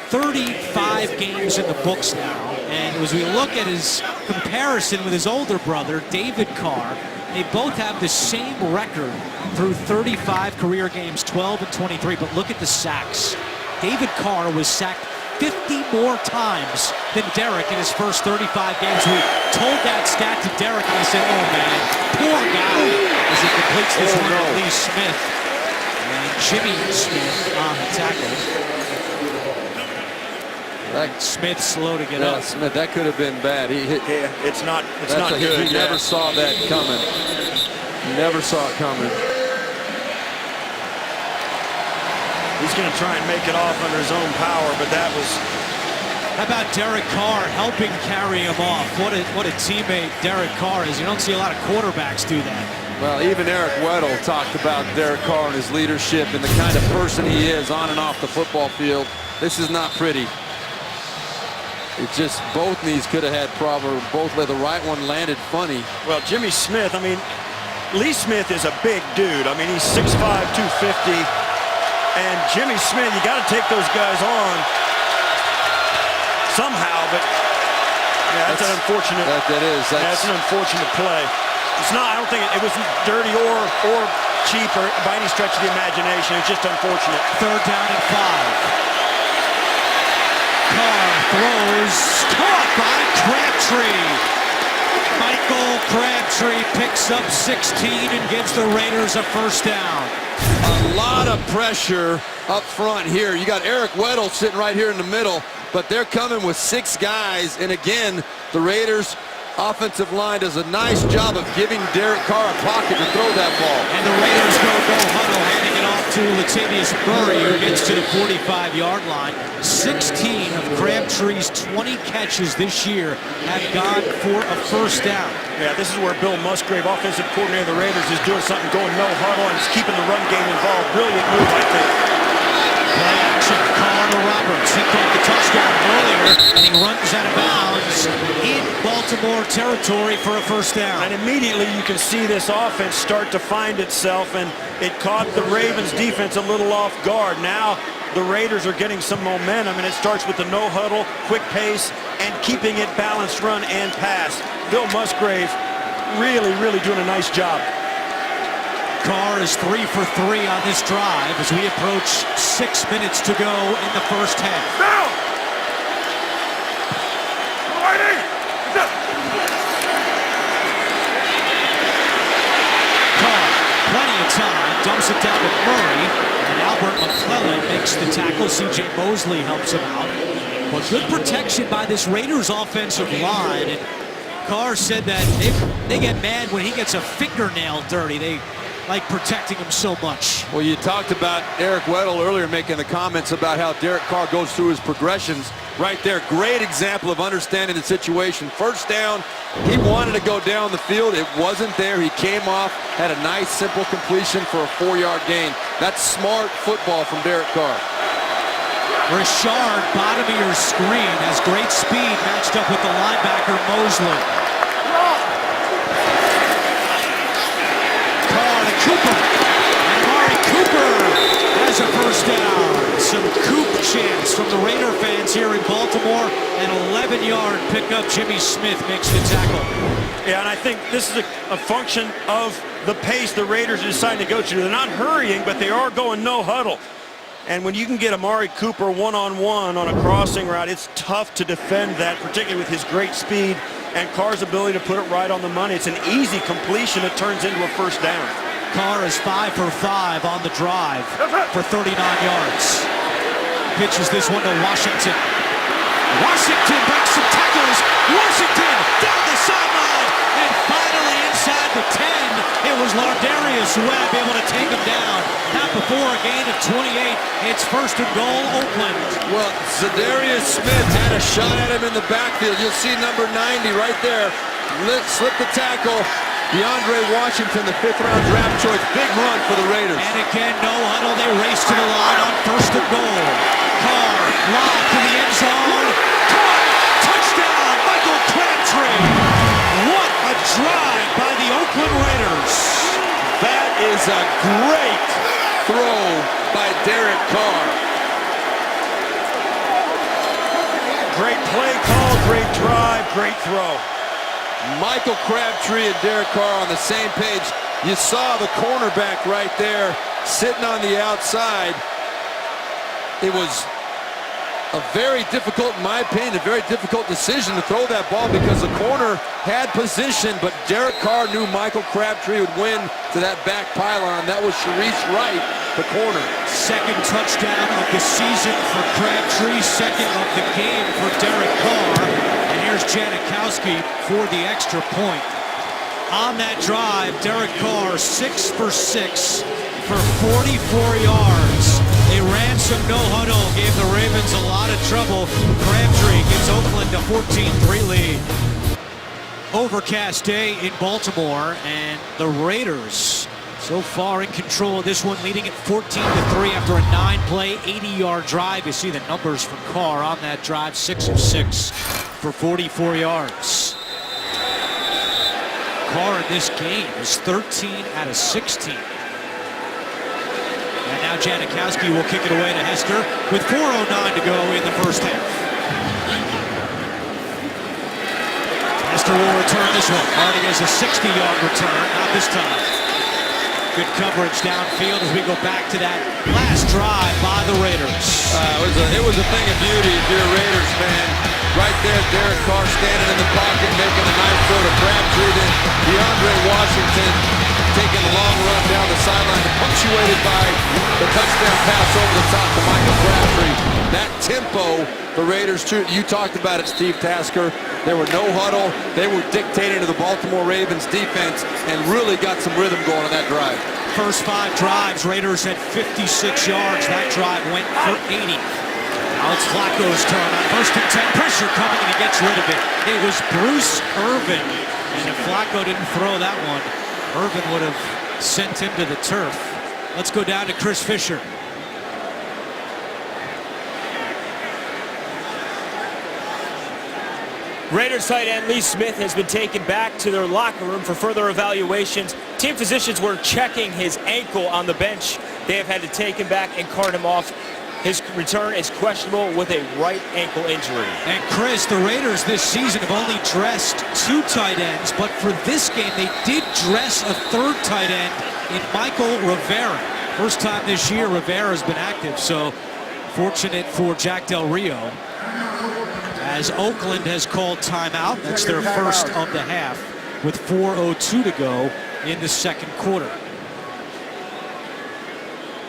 [SPEAKER 1] 35 games in the books now. And as we look at his comparison with his older brother, David Carr, they both have the same record through 35 career games, 12 and 23. But look at the sacks. David Carr was sacked 50 more times than Derek in his first 35 games. We told that stat to Derek, and he said, oh, man, poor guy, as he completes this one to Lee Smith. And Jimmy Smith on the tackle. Smith slow to get up.
[SPEAKER 4] Smith, that could have been bad. He hit.
[SPEAKER 3] Yeah, it's not good.
[SPEAKER 4] He never saw that coming. He never saw it coming.
[SPEAKER 3] He's going to try and make it off under his own power, but that was...
[SPEAKER 1] How about Derek Carr helping carry him off? What a teammate Derek Carr is. You don't see a lot of quarterbacks do that.
[SPEAKER 4] Well, even Eric Weddle talked about Derek Carr and his leadership and the kind of person he is on and off the football field. This is not pretty. It's just both knees could have had problems. Both, the right one landed funny.
[SPEAKER 3] Well, Jimmy Smith, I mean, Lee Smith is a big dude. I mean, he's 6'5", 250. And Jimmy Smith, you got to take those guys on somehow, but yeah, that's an unfortunate. That's an unfortunate play. It's not. I don't think it was dirty or cheap or by any stretch of the imagination. It's just unfortunate.
[SPEAKER 1] 3rd down and 5. Carr throws, caught by Crabtree. Michael Crabtree picks up 16 and gives the Raiders a 1st down.
[SPEAKER 4] A lot of pressure up front here. You got Eric Weddle sitting right here in the middle, but they're coming with 6 guys. And again, the Raiders offensive line does a nice job of giving Derek Carr a pocket to throw that ball.
[SPEAKER 1] And the Raiders go no huddle, handing it off to Latavius Murray, who gets to the 45-yard line. 16 of Crabtree's 20 catches this year have gone for a first down.
[SPEAKER 3] Yeah, this is where Bill Musgrave, offensive coordinator of the Raiders, is doing something, going no huddle, and is keeping the run game involved. Brilliant move, I think.
[SPEAKER 1] Play action, Carr to Roberts. He caught the touchdown earlier, and he runs out of bounds in Baltimore territory for a first down.
[SPEAKER 3] And immediately you can see this offense start to find itself, and it caught the Ravens defense a little off guard. Now the Raiders are getting some momentum, and it starts with the no huddle, quick pace, and keeping it balanced run and pass. Bill Musgrave really doing a nice job.
[SPEAKER 1] Carr is 3 for 3 on this drive as we approach 6 minutes to go in the first half.
[SPEAKER 3] Down!
[SPEAKER 1] Carr, plenty of time, dumps it down to Murray, and Albert McClellan makes the tackle. C.J. Mosley helps him out. But good protection by this Raiders offensive line. And Carr said that they get mad when he gets a fingernail dirty. They like protecting him so much.
[SPEAKER 4] Well, you talked about Eric Weddle earlier making the comments about how Derek Carr goes through his progressions. Right there, great example of understanding the situation. First down, he wanted to go down the field. It wasn't there. He came off, had a nice, simple completion for a 4-yard gain. That's smart football from Derek Carr.
[SPEAKER 1] Richard, bottom of your screen, has great speed matched up with the linebacker Mosley. Carr to Cooper, and Amari Cooper has a first down. Some Coop chants from the Raider fans here in Baltimore. An 11-yard pickup. Jimmy Smith makes the tackle.
[SPEAKER 3] Yeah, and I think this is a function of the pace the Raiders are deciding to go to. They're not hurrying, but they are going no huddle. And when you can get Amari Cooper one-on-one on a crossing route, it's tough to defend that, particularly with his great speed and Carr's ability to put it right on the money. It's an easy completion. It turns into a first down.
[SPEAKER 1] Carr is 5 for 5 on the drive for 39 yards. Pitches this one to Washington. Washington breaks some tackles. Washington down the sideline, and finally inside the 10. It was Lardarius Webb able to take him down. Not before a gain of 28. It's first and goal, Oakland.
[SPEAKER 4] Well, Zadarius Smith had a shot at him in the backfield. You'll see number 90 right there. Slip the tackle. DeAndre Washington, the 5th-round draft choice. Big run for the Raiders.
[SPEAKER 1] And again, no huddle. They race to the line on first and goal. Carr, lob to the end zone. Caught! Touchdown, Michael Crabtree. What a drive by the Oakland Raiders.
[SPEAKER 4] That is a great throw by Derek Carr.
[SPEAKER 3] Great play call, great drive, great throw.
[SPEAKER 4] Michael Crabtree and Derek Carr on the same page. You saw the cornerback right there sitting on the outside. It was a very difficult, in my opinion, a very difficult decision to throw that ball because the corner had position, but Derek Carr knew Michael Crabtree would win to that back pylon. That was Sharice Wright, the corner.
[SPEAKER 1] Second touchdown of the season for Crabtree, second of the game for Derek Carr. And here's Janikowski for the extra point. On that drive, Derek Carr 6 for 6 for 44 yards. They ran some no huddle, gave the Ravens a lot of trouble. Crabtree gives Oakland a 14-3 lead. Overcast day in Baltimore, and the Raiders so far in control of this one, leading at 14-3 after a 9-play, 80-yard drive. You see the numbers from Carr on that drive, 6 of 6 for 44 yards. Carr in this game is 13 out of 16. And now Janikowski will kick it away to Hester with 4:09 to go in the first half. Hester will return this one. Hardy has a 60-yard return, not this time. Good coverage downfield as we go back to that last drive by the Raiders.
[SPEAKER 4] It was a thing of beauty if you're a Raiders fan. Right there, Derek Carr standing in the pocket, making a nice throw to Crabtree. Then DeAndre Washington taking a long run down the sideline, punctuated by the touchdown pass over the top to Michael Crabtree. That tempo, the Raiders, you talked about it, Steve Tasker. There were no huddle. They were dictating to the Baltimore Ravens defense and really got some rhythm going on that drive.
[SPEAKER 1] First 5 drives, Raiders had 56 yards. That drive went for 80. Now it's Flacco's turn on 1st and 10. Pressure coming, and he gets rid of it. It was Bruce Irvin. And if Flacco didn't throw that one, Irvin would have sent him to the turf. Let's go down to Chris Fisher.
[SPEAKER 2] Raiders tight end Lee Smith has been taken back to their locker room for further evaluations. Team physicians were checking his ankle on the bench. They have had to take him back and cart him off. His return is questionable with a right ankle injury.
[SPEAKER 1] And Chris, the Raiders this season have only dressed 2 tight ends, but for this game they did dress a 3rd tight end in Michael Rivera. First time this year Rivera has been active, so fortunate for Jack Del Rio. As Oakland has called timeout, that's their first of the half with 4:02 to go in the second quarter.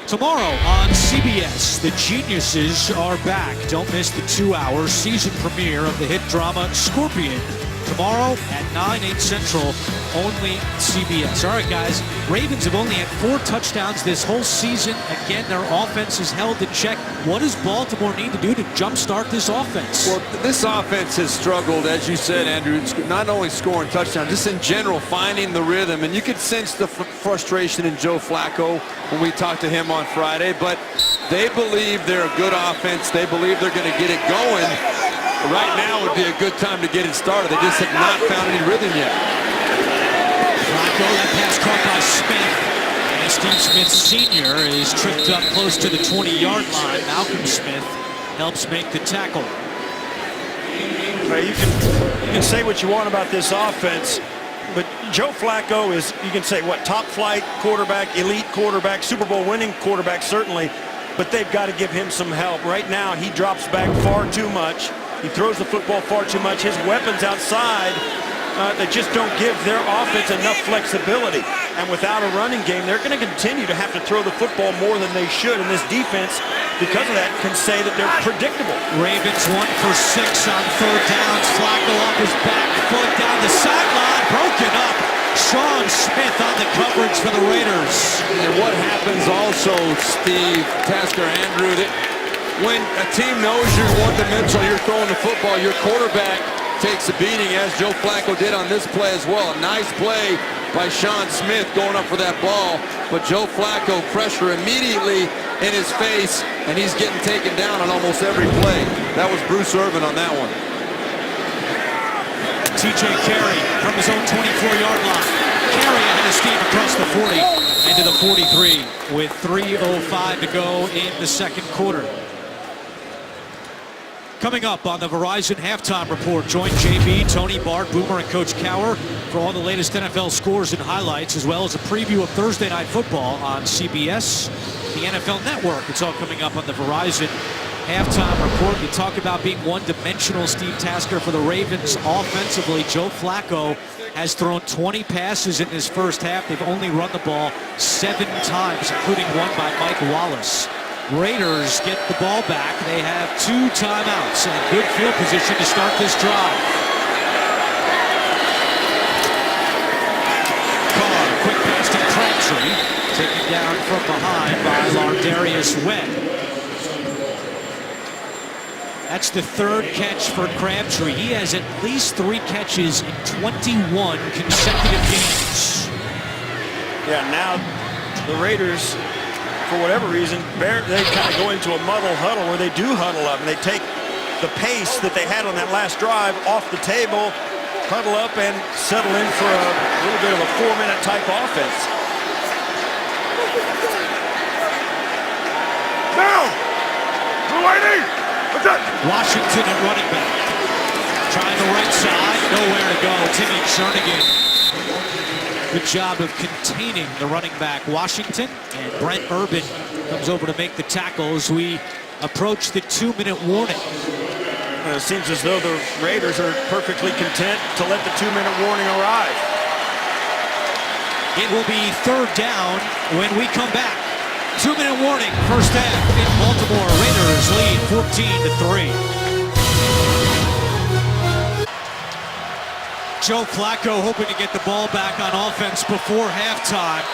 [SPEAKER 1] Tomorrow on CBS, the Geniuses are back. Don't miss the 2-hour season premiere of the hit drama Scorpion. Tomorrow at 9/8 Central, only CBS. All right, guys, Ravens have only had 4 touchdowns this whole season. Again, their offense is held in check. What does Baltimore need to do to jumpstart this offense?
[SPEAKER 4] Well, this offense has struggled, as you said, Andrew, not only scoring touchdowns, just in general finding the rhythm. And you could sense the frustration in Joe Flacco when we talked to him on Friday. But they believe they're a good offense. They believe they're going to get it going. Right now would be a good time to get it started. They just have not found any rhythm yet.
[SPEAKER 1] Flacco, that pass caught by Smith. And Steve Smith Sr. is tripped up close to the 20-yard line. Malcolm Smith helps make the tackle.
[SPEAKER 3] You can say what you want about this offense, but Joe Flacco is, you can say, what, top flight quarterback, elite quarterback, Super Bowl winning quarterback, certainly, but they've got to give him some help. Right now, he drops back far too much. He throws the football far too much. His weapons outside, they just don't give their offense enough flexibility. And without a running game, they're going to continue to have to throw the football more than they should. And this defense, because of that, can say that they're predictable.
[SPEAKER 1] Ravens 1 for 6 on 3rd downs. Flacco up his back foot down the sideline, broken up. Sean Smith on the coverage for the Raiders.
[SPEAKER 4] And what happens also, Steve, Tasker, Andrew, that when a team knows you're one-dimensional, you're throwing the football, your quarterback takes a beating, as Joe Flacco did on this play as well. A nice play by Sean Smith going up for that ball, but Joe Flacco pressure immediately in his face, and he's getting taken down on almost every play. That was Bruce Irvin on that one.
[SPEAKER 1] TJ Carey from his own 24-yard line. Carey ahead of Steve across the 40 into the 43 with 3:05 to go in the second quarter. Coming up on the Verizon Halftime Report, join JB, Tony, Bart, Boomer, and Coach Cower for all the latest NFL scores and highlights, as well as a preview of Thursday Night Football on CBS, the NFL Network. It's all coming up on the Verizon Halftime Report. You talk about being one-dimensional, Steve Tasker, for the Ravens offensively. Joe Flacco has thrown 20 passes in his first half. They've only run the ball 7 times, including one by Mike Wallace. Raiders get the ball back. They have 2 timeouts and good field position to start this drive. Carr, quick pass to Crabtree, taken down from behind by Lardarius Webb. That's the 3rd catch for Crabtree. He has at least 3 catches in 21 consecutive games.
[SPEAKER 3] Yeah, now the Raiders, for whatever reason, they kind of go into a muddle huddle where they do huddle up, and they take the pace that they had on that last drive off the table, huddle up, and settle in for a little bit of a 4-minute type offense.
[SPEAKER 5] Now!
[SPEAKER 1] Washington at running back. Trying the right side, nowhere to go. Timmy Jernigan. Good job of containing the running back, Washington. And Brent Urban comes over to make the tackle as we approach the 2-minute warning.
[SPEAKER 3] It seems as though the Raiders are perfectly content to let the 2-minute warning arrive.
[SPEAKER 1] It will be third down when we come back. 2-minute warning, first half in Baltimore. Raiders lead 14-3. Joe Flacco hoping to get the ball back on offense before halftime.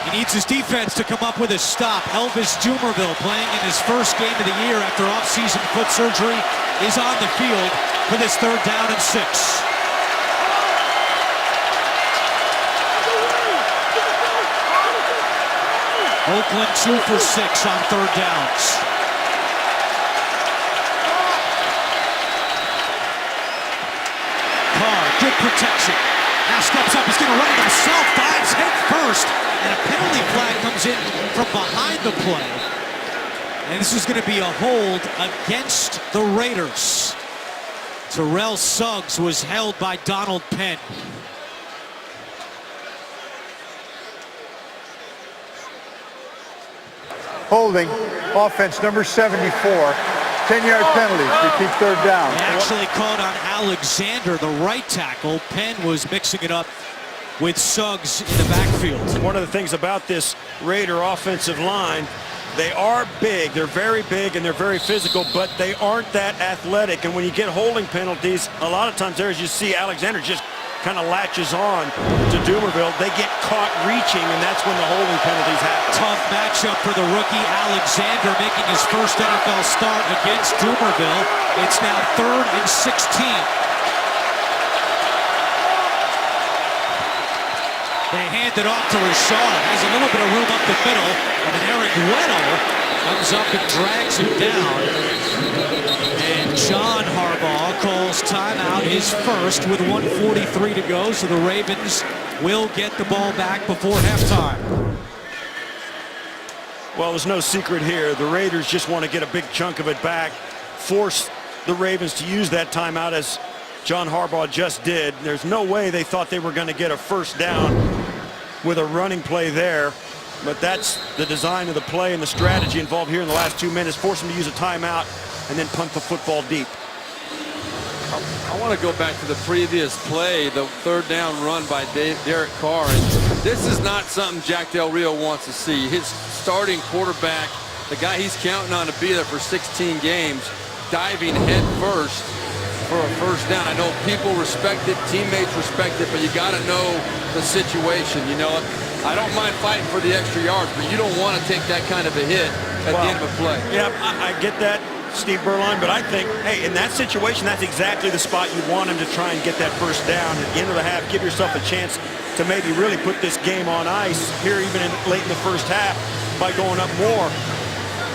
[SPEAKER 1] He needs his defense to come up with a stop. Elvis Dumervil, playing in his first game of the year after off-season foot surgery, is on the field for this third down and 6. Oakland 2 for 6 on third downs. Carr, good protection. Now steps up, he's going to run it himself, dives head first, and a penalty flag comes in from behind the play. And this is going to be a hold against the Raiders. Terrell Suggs was held by Donald Penn.
[SPEAKER 5] Holding, offense number 74. 10-yard penalty, repeat third down.
[SPEAKER 1] They actually called on Alexander, the right tackle. Penn was mixing it up with Suggs in the backfield.
[SPEAKER 3] One of the things about this Raider offensive line, they are big, they're very big, and they're very physical, but they aren't that athletic. And when you get holding penalties, a lot of times there, as you see, Alexander just kind of latches on to Dumervil. They get caught reaching, and that's when the holding penalties happen.
[SPEAKER 1] Tough matchup for the rookie Alexander, making his first NFL start against Dumervil. It's now 3rd and 16. They hand it off to Rashad. Has a little bit of room up the middle, and then Eric Weddle comes up and drags him down. And John Harbaugh calls timeout, his first, with 1:43 to go, so the Ravens will get the ball back before halftime.
[SPEAKER 3] Well, there's no secret here. The Raiders just want to get a big chunk of it back, force the Ravens to use that timeout as John Harbaugh just did. There's no way they thought they were going to get a first down with a running play there, but that's the design of the play and the strategy involved here in the last 2 minutes. Force them to use a timeout and then punt the football deep.
[SPEAKER 4] I want to go back to the previous play, the third down run by Derek Carr. And this is not something Jack Del Rio wants to see. His starting quarterback, the guy he's counting on to be there for 16 games, diving head first for a first down. I know people respect it, teammates respect it, but you got to know the situation. You know, I don't mind fighting for the extra yards, but you don't want to take that kind of a hit at the end of a play.
[SPEAKER 3] Yeah, I get that, Steve Berline, but I think, hey, in that situation, that's exactly the spot you want him to try and get that first down. At the end of the half, give yourself a chance to maybe really put this game on ice here even late in the first half by going up more.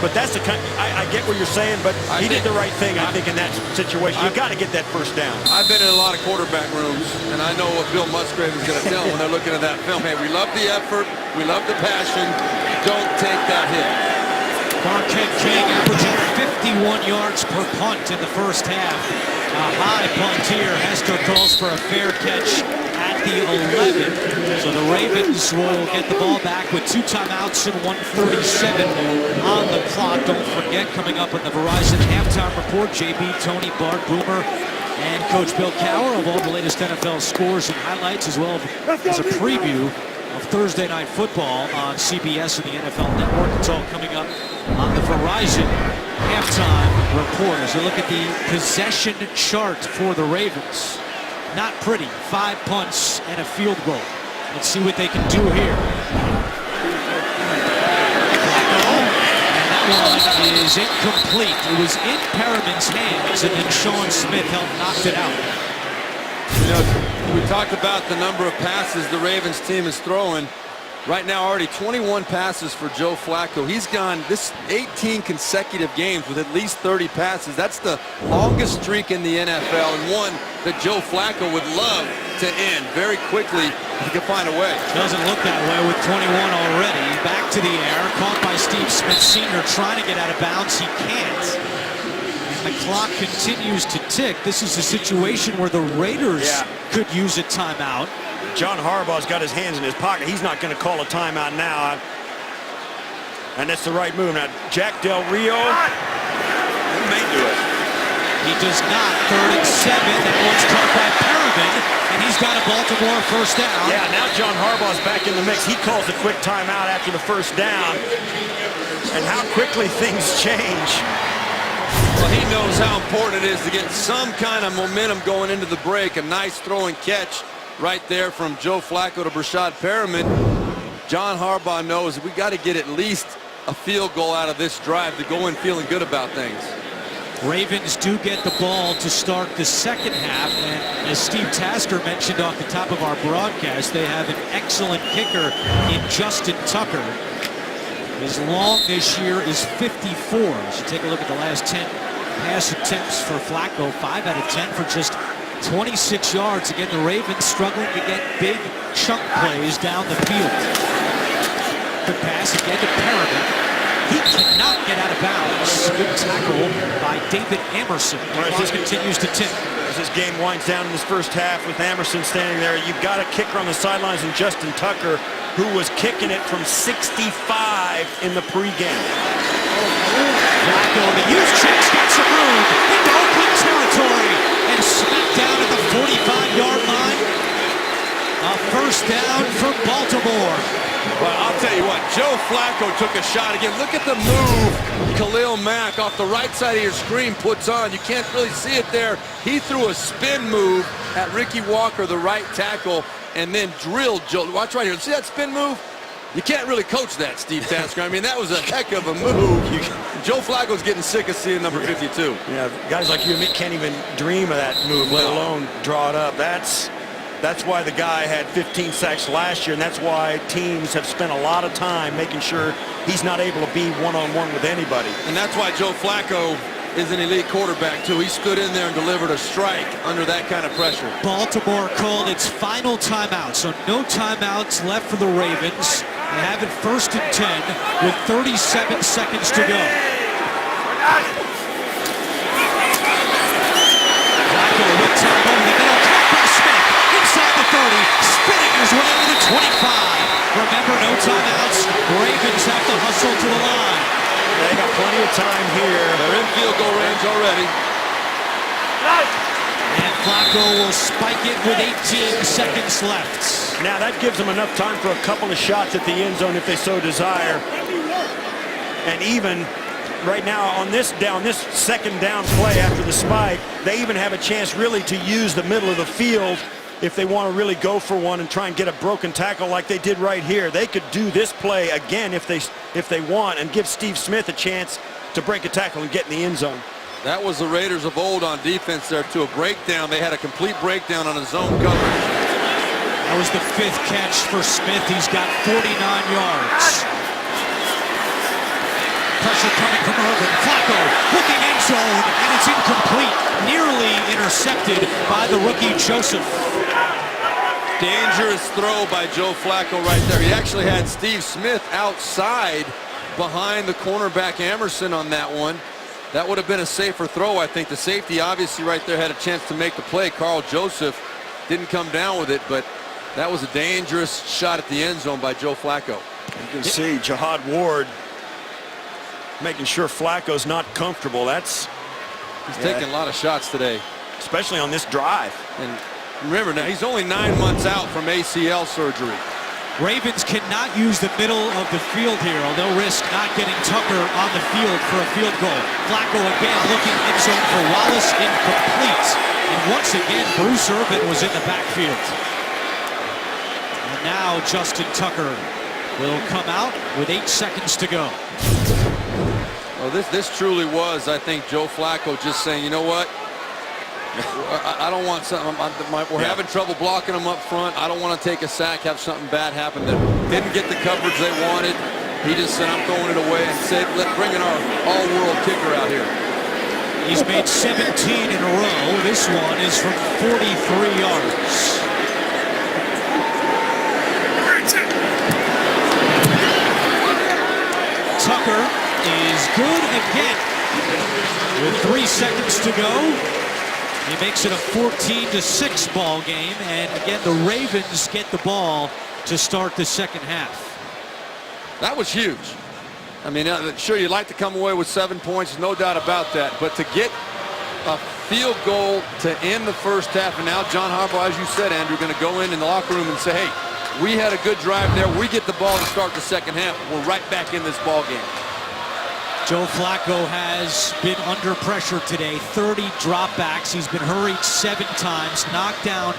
[SPEAKER 3] But that's the kind, I get what you're saying, but he did the right thing, I think, in that situation. You got to get that first down.
[SPEAKER 4] I've been in a lot of quarterback rooms, and I know what Bill Musgrave is going to tell them when they're looking at that film. Hey, we love the effort, we love the passion, don't take that hit.
[SPEAKER 1] Marquette King averaging 51 yards per punt in the first half. A high punt here. Hester calls for a fair catch at the 11. So the Ravens will get the ball back with 2 timeouts and 1:37 on the clock. Don't forget, coming up on the Verizon halftime report, JB, Tony, Bart, Boomer, and Coach Bill Cowher of all the latest NFL scores and highlights, as well as a preview of Thursday Night Football on CBS and the NFL Network. It's all coming up on the Verizon halftime report. As you look at the possession chart for the Ravens, not pretty. 5 punts and a field goal. Let's see what they can do here. And that one is incomplete. It was in Perriman's hands, and then Sean Smith knocked it out.
[SPEAKER 4] You know, we talked about the number of passes the Ravens team is throwing. Right now, already 21 passes for Joe Flacco. He's gone this 18 consecutive games with at least 30 passes. That's the longest streak in the NFL, and one that Joe Flacco would love to end very quickly if he could find a way.
[SPEAKER 1] Doesn't look that way with 21 already. Back to the air, caught by Steve Smith Sr. trying to get out of bounds. He can't. And the clock continues to tick. This is a situation where the Raiders could use a timeout.
[SPEAKER 3] John Harbaugh's got his hands in his pocket. He's not going to call a timeout now. And that's the right move. Now, Jack Del Rio, he may do it.
[SPEAKER 1] He does not. 3rd and 7. That one's caught by Perriman. And he's got a Baltimore first down.
[SPEAKER 3] Yeah, now John Harbaugh's back in the mix. He calls a quick timeout after the first down. And how quickly things change.
[SPEAKER 4] Well, he knows how important it is to get some kind of momentum going into the break. A nice throw and catch right there from Joe Flacco to Brashad Perriman. John Harbaugh knows we got to get at least a field goal out of this drive to go in feeling good about things.
[SPEAKER 1] Ravens do get the ball to start the second half, and as Steve Tasker mentioned off the top of our broadcast, they have an excellent kicker in Justin Tucker. His long this year is 54. You should take a look at the last 10 pass attempts for Flacco. 5 out of 10 for just 26 yards. Again, the Ravens struggling to get big chunk plays down the field. Good pass again to Perriman. He cannot get out of bounds. Good tackle by David Amerson. This continues to tip.
[SPEAKER 3] As this game winds down in this first half with Amerson standing there, you've got a kicker on the sidelines in Justin Tucker, who was kicking it from 65 in the pregame.
[SPEAKER 1] Flacco, the use checks, got some room into Oakland territory and smacked down at the 45-yard line. A first down for Baltimore.
[SPEAKER 4] Well, I'll tell you what, Joe Flacco took a shot again. Look at the move Khalil Mack off the right side of your screen puts on. You can't really see it there. He threw a spin move at Ricky Walker, the right tackle, and then drilled Joe. Watch right here. See that spin move? You can't really coach that, Steve Tasker. I mean, that was a heck of a move. Joe Flacco's getting sick of seeing number 52.
[SPEAKER 3] Yeah, guys like you and me can't even dream of that move, let alone draw it up. That's why the guy had 15 sacks last year, and that's why teams have spent a lot of time making sure he's not able to be one-on-one with anybody.
[SPEAKER 4] And that's why Joe Flacco is an elite quarterback, too. He stood in there and delivered a strike under that kind of pressure.
[SPEAKER 1] Baltimore called its final timeout, so no timeouts left for the Ravens. They have it 1st and 10 with 37 seconds to go. Flacco with time over the middle, caught by Smith. Inside the 30, spinning his way to the 25. Remember, no timeouts. Ravens have to hustle to the line.
[SPEAKER 3] They got plenty of time here.
[SPEAKER 4] They're in field goal range already.
[SPEAKER 1] And Flacco will spike it with 18 seconds left.
[SPEAKER 3] Now that gives them enough time for a couple of shots at the end zone if they so desire. And even right now on this second down play after the spike, they even have a chance really to use the middle of the field if they want to really go for one and try and get a broken tackle like they did right here. They could do this play again if they want and give Steve Smith a chance to break a tackle and get in the end zone.
[SPEAKER 4] That was the Raiders of old on defense there, to a breakdown. They had a complete breakdown on a zone coverage.
[SPEAKER 1] That was the 5th catch for Smith. He's got 49 yards. Pressure coming from Urban. Flacco looking end zone, and it's incomplete. Nearly intercepted by the rookie Joseph.
[SPEAKER 4] Dangerous throw by Joe Flacco right there. He actually had Steve Smith outside behind the cornerback Amerson on that one. That would have been a safer throw, I think. The safety obviously right there had a chance to make the play. Carl Joseph didn't come down with it, but that was a dangerous shot at the end zone by Joe Flacco.
[SPEAKER 3] You can see Jihad Ward making sure Flacco's not comfortable. He's
[SPEAKER 4] taking a lot of shots today,
[SPEAKER 3] especially on this drive.
[SPEAKER 4] And remember, now he's only 9 months out from ACL surgery.
[SPEAKER 1] Ravens cannot use the middle of the field here, or they'll risk not getting Tucker on the field for a field goal. Flacco again looking end zone for Wallace, incomplete. And once again, Bruce Irvin was in the backfield. And now Justin Tucker will come out with 8 seconds to go.
[SPEAKER 4] Well, this truly was, I think, Joe Flacco just saying, you know what? I don't want something. We're having trouble blocking them up front. I don't want to take a sack, have something bad happen that didn't get the coverage they wanted. He just said, I'm throwing it away and said, bring in our all-world kicker out here.
[SPEAKER 1] He's made 17 in a row. This one is from 43 yards. Tucker is good again. With 3 seconds to go, he makes it a 14-6 ball game, and again the Ravens get the ball to start the second half.
[SPEAKER 4] That was huge. I mean, sure, you'd like to come away with 7 points, no doubt about that, but to get a field goal to end the first half, and now John Harbaugh, as you said, Andrew, going to go in the locker room and say, hey, we had a good drive there. We get the ball to start the second half. We're right back in this ball game.
[SPEAKER 1] Joe Flacco has been under pressure today. 30 dropbacks. He's been hurried 7 times, knocked down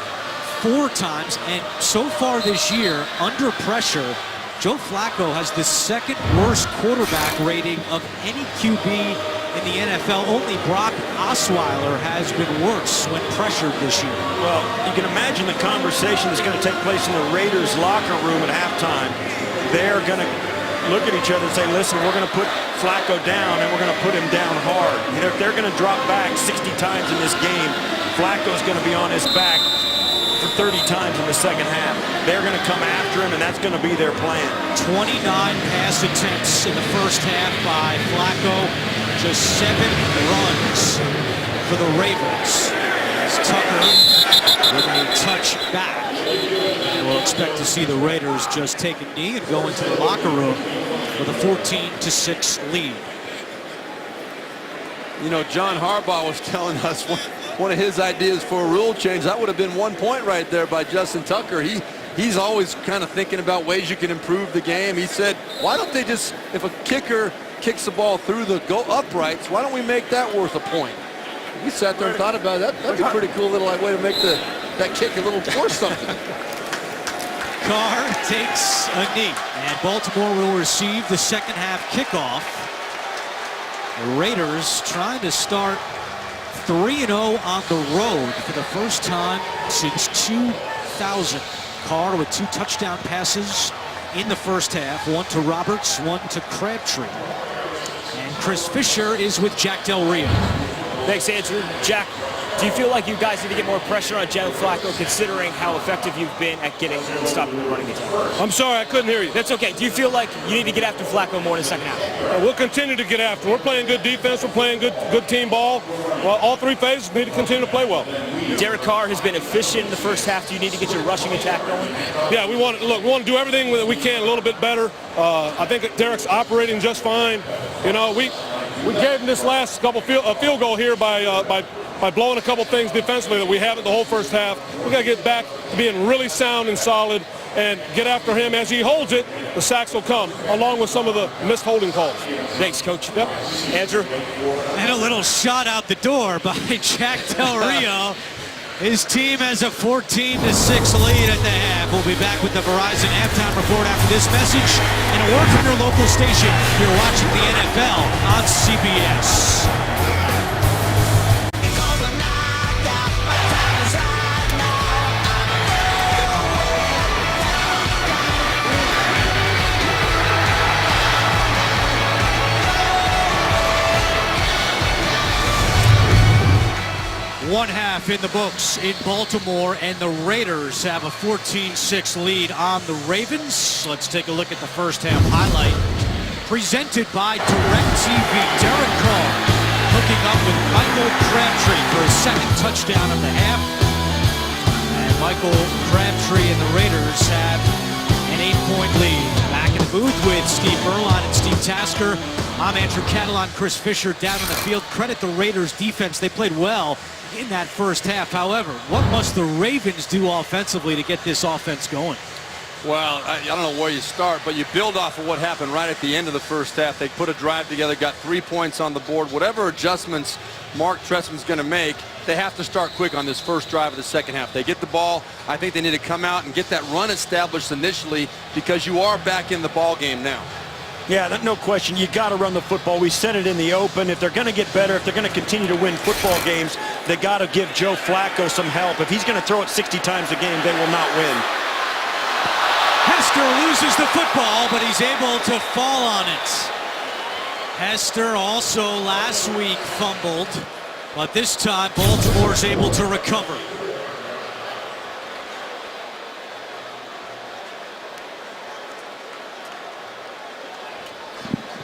[SPEAKER 1] 4 times, and so far this year, under pressure, Joe Flacco has the 2nd worst quarterback rating of any QB in the NFL. Only Brock Osweiler has been worse when pressured this year.
[SPEAKER 3] Well, you can imagine the conversation that's going to take place in the Raiders locker room at halftime. They're going to look at each other and say, listen, we're going to put Flacco down, and we're going to put him down hard. You know, if they're going to drop back 60 times in this game, Flacco's going to be on his back for 30 times in the second half. They're going to come after him, and that's going to be their plan.
[SPEAKER 1] 29 pass attempts in the first half by Flacco. Just 7 runs for the Ravens. As Tucker with a touch back. And we'll expect to see the Raiders just take a knee and go into the locker room with a 14-6 lead.
[SPEAKER 4] You know, John Harbaugh was telling us one of his ideas for a rule change. That would have been 1 point right there by Justin Tucker. He's always kind of thinking about ways you can improve the game. He said, why don't they just, if a kicker kicks the ball through the uprights, why don't we make that worth a point? We sat there and thought about it. That'd be a pretty cool little way to make that kick a little worth something.
[SPEAKER 1] Carr takes a knee, and Baltimore will receive the second half kickoff. The Raiders trying to start 3-0 on the road for the first time since 2000. Carr with 2 touchdown passes in the first half, 1 to Roberts, 1 to Crabtree. And Chris Fisher is with Jack Del Rio.
[SPEAKER 2] Thanks, Andrew. Jack, do you feel like you guys need to get more pressure on Joe Flacco, considering how effective you've been at getting and stopping the running attack?
[SPEAKER 9] I'm sorry, I couldn't hear you.
[SPEAKER 2] That's okay. Do you feel like you need to get after Flacco more in the second half?
[SPEAKER 9] We'll continue to get after him. We're playing good defense. We're playing good team ball. Well, all 3 phases need to continue to play well.
[SPEAKER 2] Derek Carr has been efficient in the first half. Do you need to get your rushing attack going?
[SPEAKER 9] Yeah, we want to do everything that we can a little bit better. I think Derek's operating just fine. You know, we gave him this last couple field goal here by blowing a couple things defensively that we haven't the whole first half. We got to get back to being really sound and solid and get after him. As he holds it, the sacks will come, along with some of the missed holding calls.
[SPEAKER 2] Thanks, Coach.
[SPEAKER 9] Yep.
[SPEAKER 2] Andrew?
[SPEAKER 1] And a little shot out the door by Jack Del Rio. His team has a 14-6 lead at the half. We'll be back with the Verizon halftime report after this message and a word from your local station. You're watching the NFL on CBS. One half in the books in Baltimore, and the Raiders have a 14-6 lead on the Ravens. Let's take a look at the first half highlight presented by DirecTV. Derek Carr hooking up with Michael Crabtree for his 2nd touchdown of the half. And Michael Crabtree and the Raiders have an 8-point lead. Back in the booth with Steve Berlon and Steve Tasker. I'm Andrew Catalon, Chris Fisher down on the field. Credit the Raiders defense. They played well in that first half. However, what must the Ravens do offensively to get this offense going?
[SPEAKER 4] Well, I don't know where you start, but you build off of what happened right at the end of the first half. They put a drive together, got 3 points on the board. Whatever adjustments Mark Trestman's going to make, they have to start quick on this first drive of the second half. They get the ball. I think they need to come out and get that run established initially, because you are back in the ball game now.
[SPEAKER 3] Yeah, no question. You got to run the football. We said it in the open. If they're going to get better, if they're going to continue to win football games, they got to give Joe Flacco some help. If he's going to throw it 60 times a game, they will not win.
[SPEAKER 1] Hester loses the football, but he's able to fall on it. Hester also last week fumbled, but this time Baltimore's able to recover.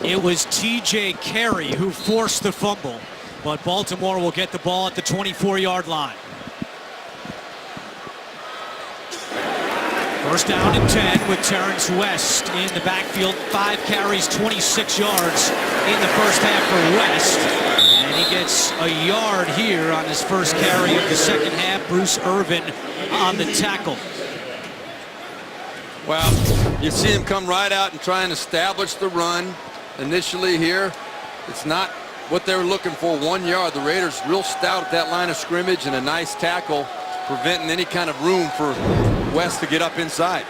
[SPEAKER 1] It was T.J. Carey who forced the fumble, but Baltimore will get the ball at the 24-yard line. First down and 10 with Terrence West in the backfield. 5 carries, 26 yards in the first half for West. And he gets a yard here on his first carry of the second half. Bruce Irvin on the tackle.
[SPEAKER 4] Well, you see him come right out and try and establish the run initially here. It's not what they were looking for, 1 yard. The Raiders real stout at that line of scrimmage, and a nice tackle preventing any kind of room for West to get up inside.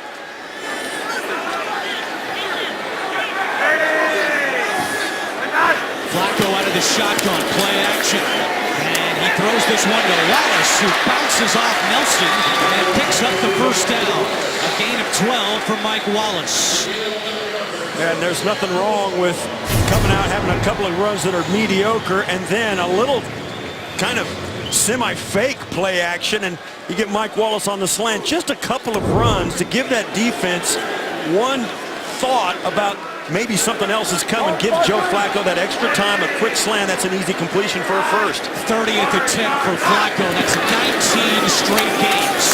[SPEAKER 1] Flacco out of the shotgun, play action. And he throws this one to Wallace, who bounces off Nelson and picks up the first down. A gain of 12 for Mike Wallace.
[SPEAKER 3] And there's nothing wrong with coming out, having a couple of runs that are mediocre, and then a little kind of semi-fake play action, and you get Mike Wallace on the slant. Just a couple of runs to give that defense one thought about maybe something else is coming. Give Joe Flacco that extra time, a quick slant. That's an easy completion for a first.
[SPEAKER 1] 30th attempt for Flacco. That's 19 straight games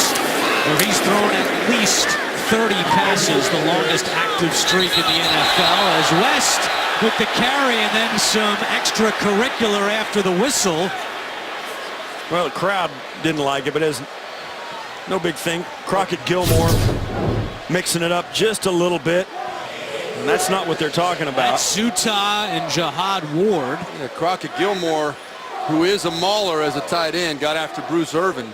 [SPEAKER 1] where he's thrown at least 30 passes, the longest active streak in the NFL, as West with the carry and then some extracurricular after the whistle.
[SPEAKER 3] Well, the crowd didn't like it, but it's no big thing. Crockett Gilmore mixing it up just a little bit. And that's not what they're talking about.
[SPEAKER 1] That's Suta and Jihad Ward.
[SPEAKER 4] Yeah, Crockett Gilmore, who is a mauler as a tight end, got after Bruce Irvin.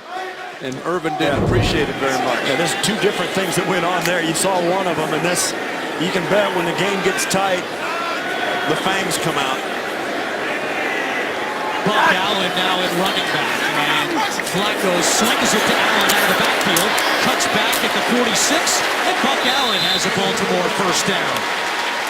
[SPEAKER 4] And Irvin didn't appreciate it very much.
[SPEAKER 3] Yeah, there's two different things that went on there. You saw one of them, and this, you can bet when the game gets tight, the fangs come out.
[SPEAKER 1] Buck Allen now at running back. And Flacco swings it to Allen out of the backfield, cuts back at the 46, and Buck Allen has a Baltimore first down.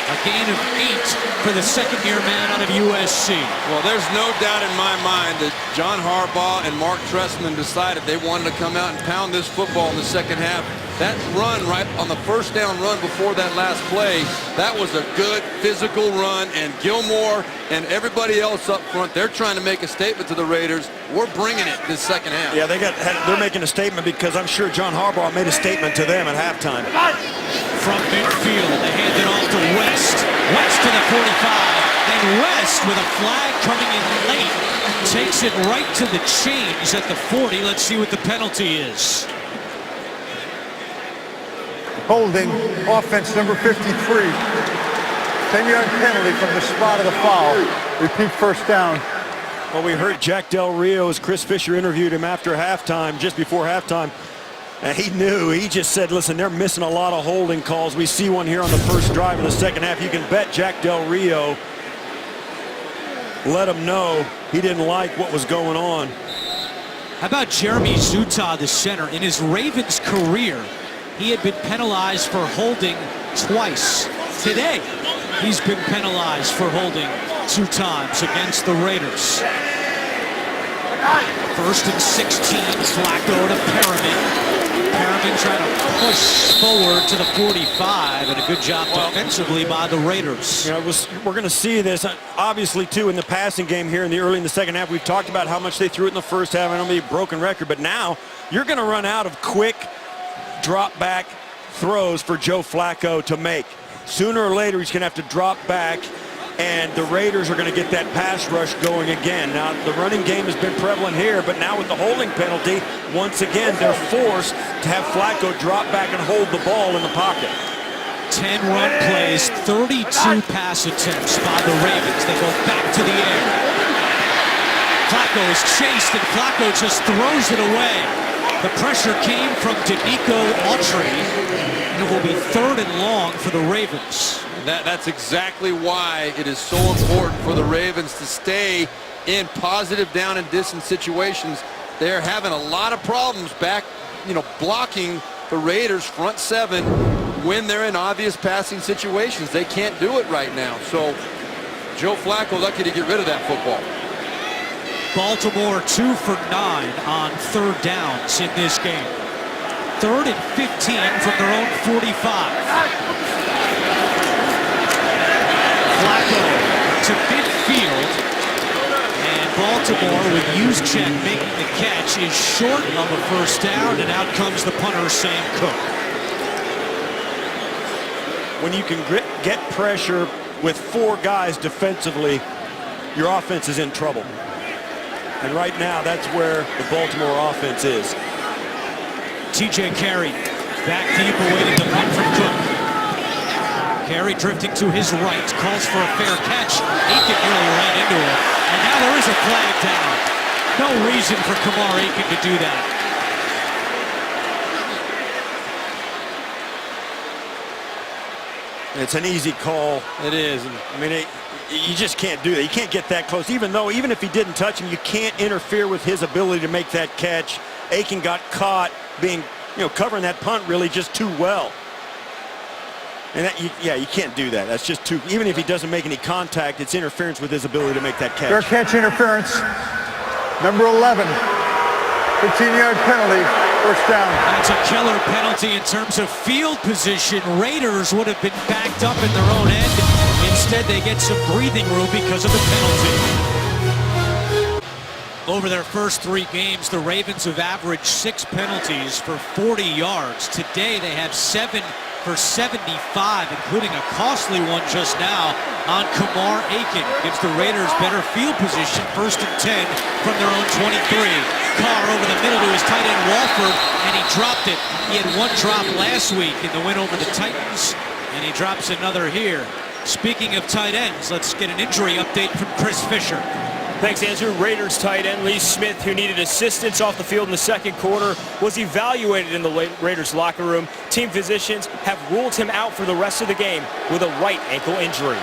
[SPEAKER 1] A gain of 8 for the second-year man out of USC.
[SPEAKER 4] Well, there's no doubt in my mind that John Harbaugh and Mark Trestman decided they wanted to come out and pound this football in the second half. That run right on the first down run before that last play, that was a good physical run, and Gilmore and everybody else up front, they're trying to make a statement to the Raiders. We're bringing it this second half.
[SPEAKER 3] Yeah, they're making a statement because I'm sure John Harbaugh made a statement to them at halftime.
[SPEAKER 1] From midfield, they hand it off to West. West to the 45, and West with a flag coming in late takes it right to the chains at the 40. Let's see what the penalty is.
[SPEAKER 5] Holding, offense number 53. 10-yard penalty from the spot of the foul. Repeat first down.
[SPEAKER 3] Well, we heard Jack Del Rio as Chris Fisher interviewed him after halftime, just before halftime. And he knew, he just said, listen, they're missing a lot of holding calls. We see one here on the first drive of the second half. You can bet Jack Del Rio let him know he didn't like what was going on.
[SPEAKER 1] How about Jeremy Zuttah, the center? In his Ravens career, he had been penalized for holding twice. Today, he's been penalized for holding 2 times against the Raiders. First and 16, Flacco to Perriman. Perriman trying to push forward to the 45, and a good job defensively by the Raiders.
[SPEAKER 3] You know, we're going to see this, obviously, too, in the passing game here in the second half. We've talked about how much they threw it in the first half. I don't mean a broken record, but now you're going to run out of quick drop-back throws for Joe Flacco to make. Sooner or later, he's going to have to drop back, and the Raiders are going to get that pass rush going again. Now, the running game has been prevalent here, but now with the holding penalty, once again, they're forced to have Flacco drop back and hold the ball in the pocket.
[SPEAKER 1] 10 run plays, 32 pass attempts by the Ravens. They go back to the air. Flacco is chased, and Flacco just throws it away. The pressure came from Danico Autry, and it will be 3rd and long for the Ravens.
[SPEAKER 4] That's exactly why it is so important for the Ravens to stay in positive down and distance situations. They're having a lot of problems back, blocking the Raiders front 7 when they're in obvious passing situations. They can't do it right now. So Joe Flacco lucky to get rid of that football.
[SPEAKER 1] Baltimore 2 for 9 on 3rd downs in this game. 3rd and 15 from their own 45. Flacco to midfield, and Baltimore with Juszczyk making the catch is short of a first down, and out comes the punter, Sam Cook.
[SPEAKER 3] When you can get pressure with 4 guys defensively, your offense is in trouble. And right now, that's where the Baltimore offense is.
[SPEAKER 1] TJ Carey back deep, awaiting the punt from Cook. Carey drifting to his right, calls for a fair catch. Aiken nearly ran into it. And now there is a flag down. No reason for Kamar Aiken to do that.
[SPEAKER 3] It's an easy call. It is. I mean, you just can't do that. You can't get that close. Even if he didn't touch him, you can't interfere with his ability to make that catch. Aiken got caught being, covering that punt really just too well. And you can't do that. That's just too. Even if he doesn't make any contact, it's interference with his ability to make that catch.
[SPEAKER 5] Fair catch interference. Number 11. 15-yard penalty. First down.
[SPEAKER 1] That's a killer penalty in terms of field position. Raiders would have been backed up in their own end. Instead, they get some breathing room because of the penalty. Over their first 3 games, the Ravens have averaged 6 penalties for 40 yards. Today, they have 7 for 75, including a costly one just now on Kamar Aiken. Gives the Raiders better field position, 1st and 10 from their own 23. Carr over the middle to his tight end Walford, and he dropped it. He had 1 drop last week in the win over the Titans, and he drops another here. Speaking of tight ends, let's get an injury update from Chris Fisher.
[SPEAKER 2] Thanks, Andrew. Raiders tight end Lee Smith, who needed assistance off the field in the second quarter, was evaluated in the Raiders locker room. Team physicians have ruled him out for the rest of the game with a right ankle injury.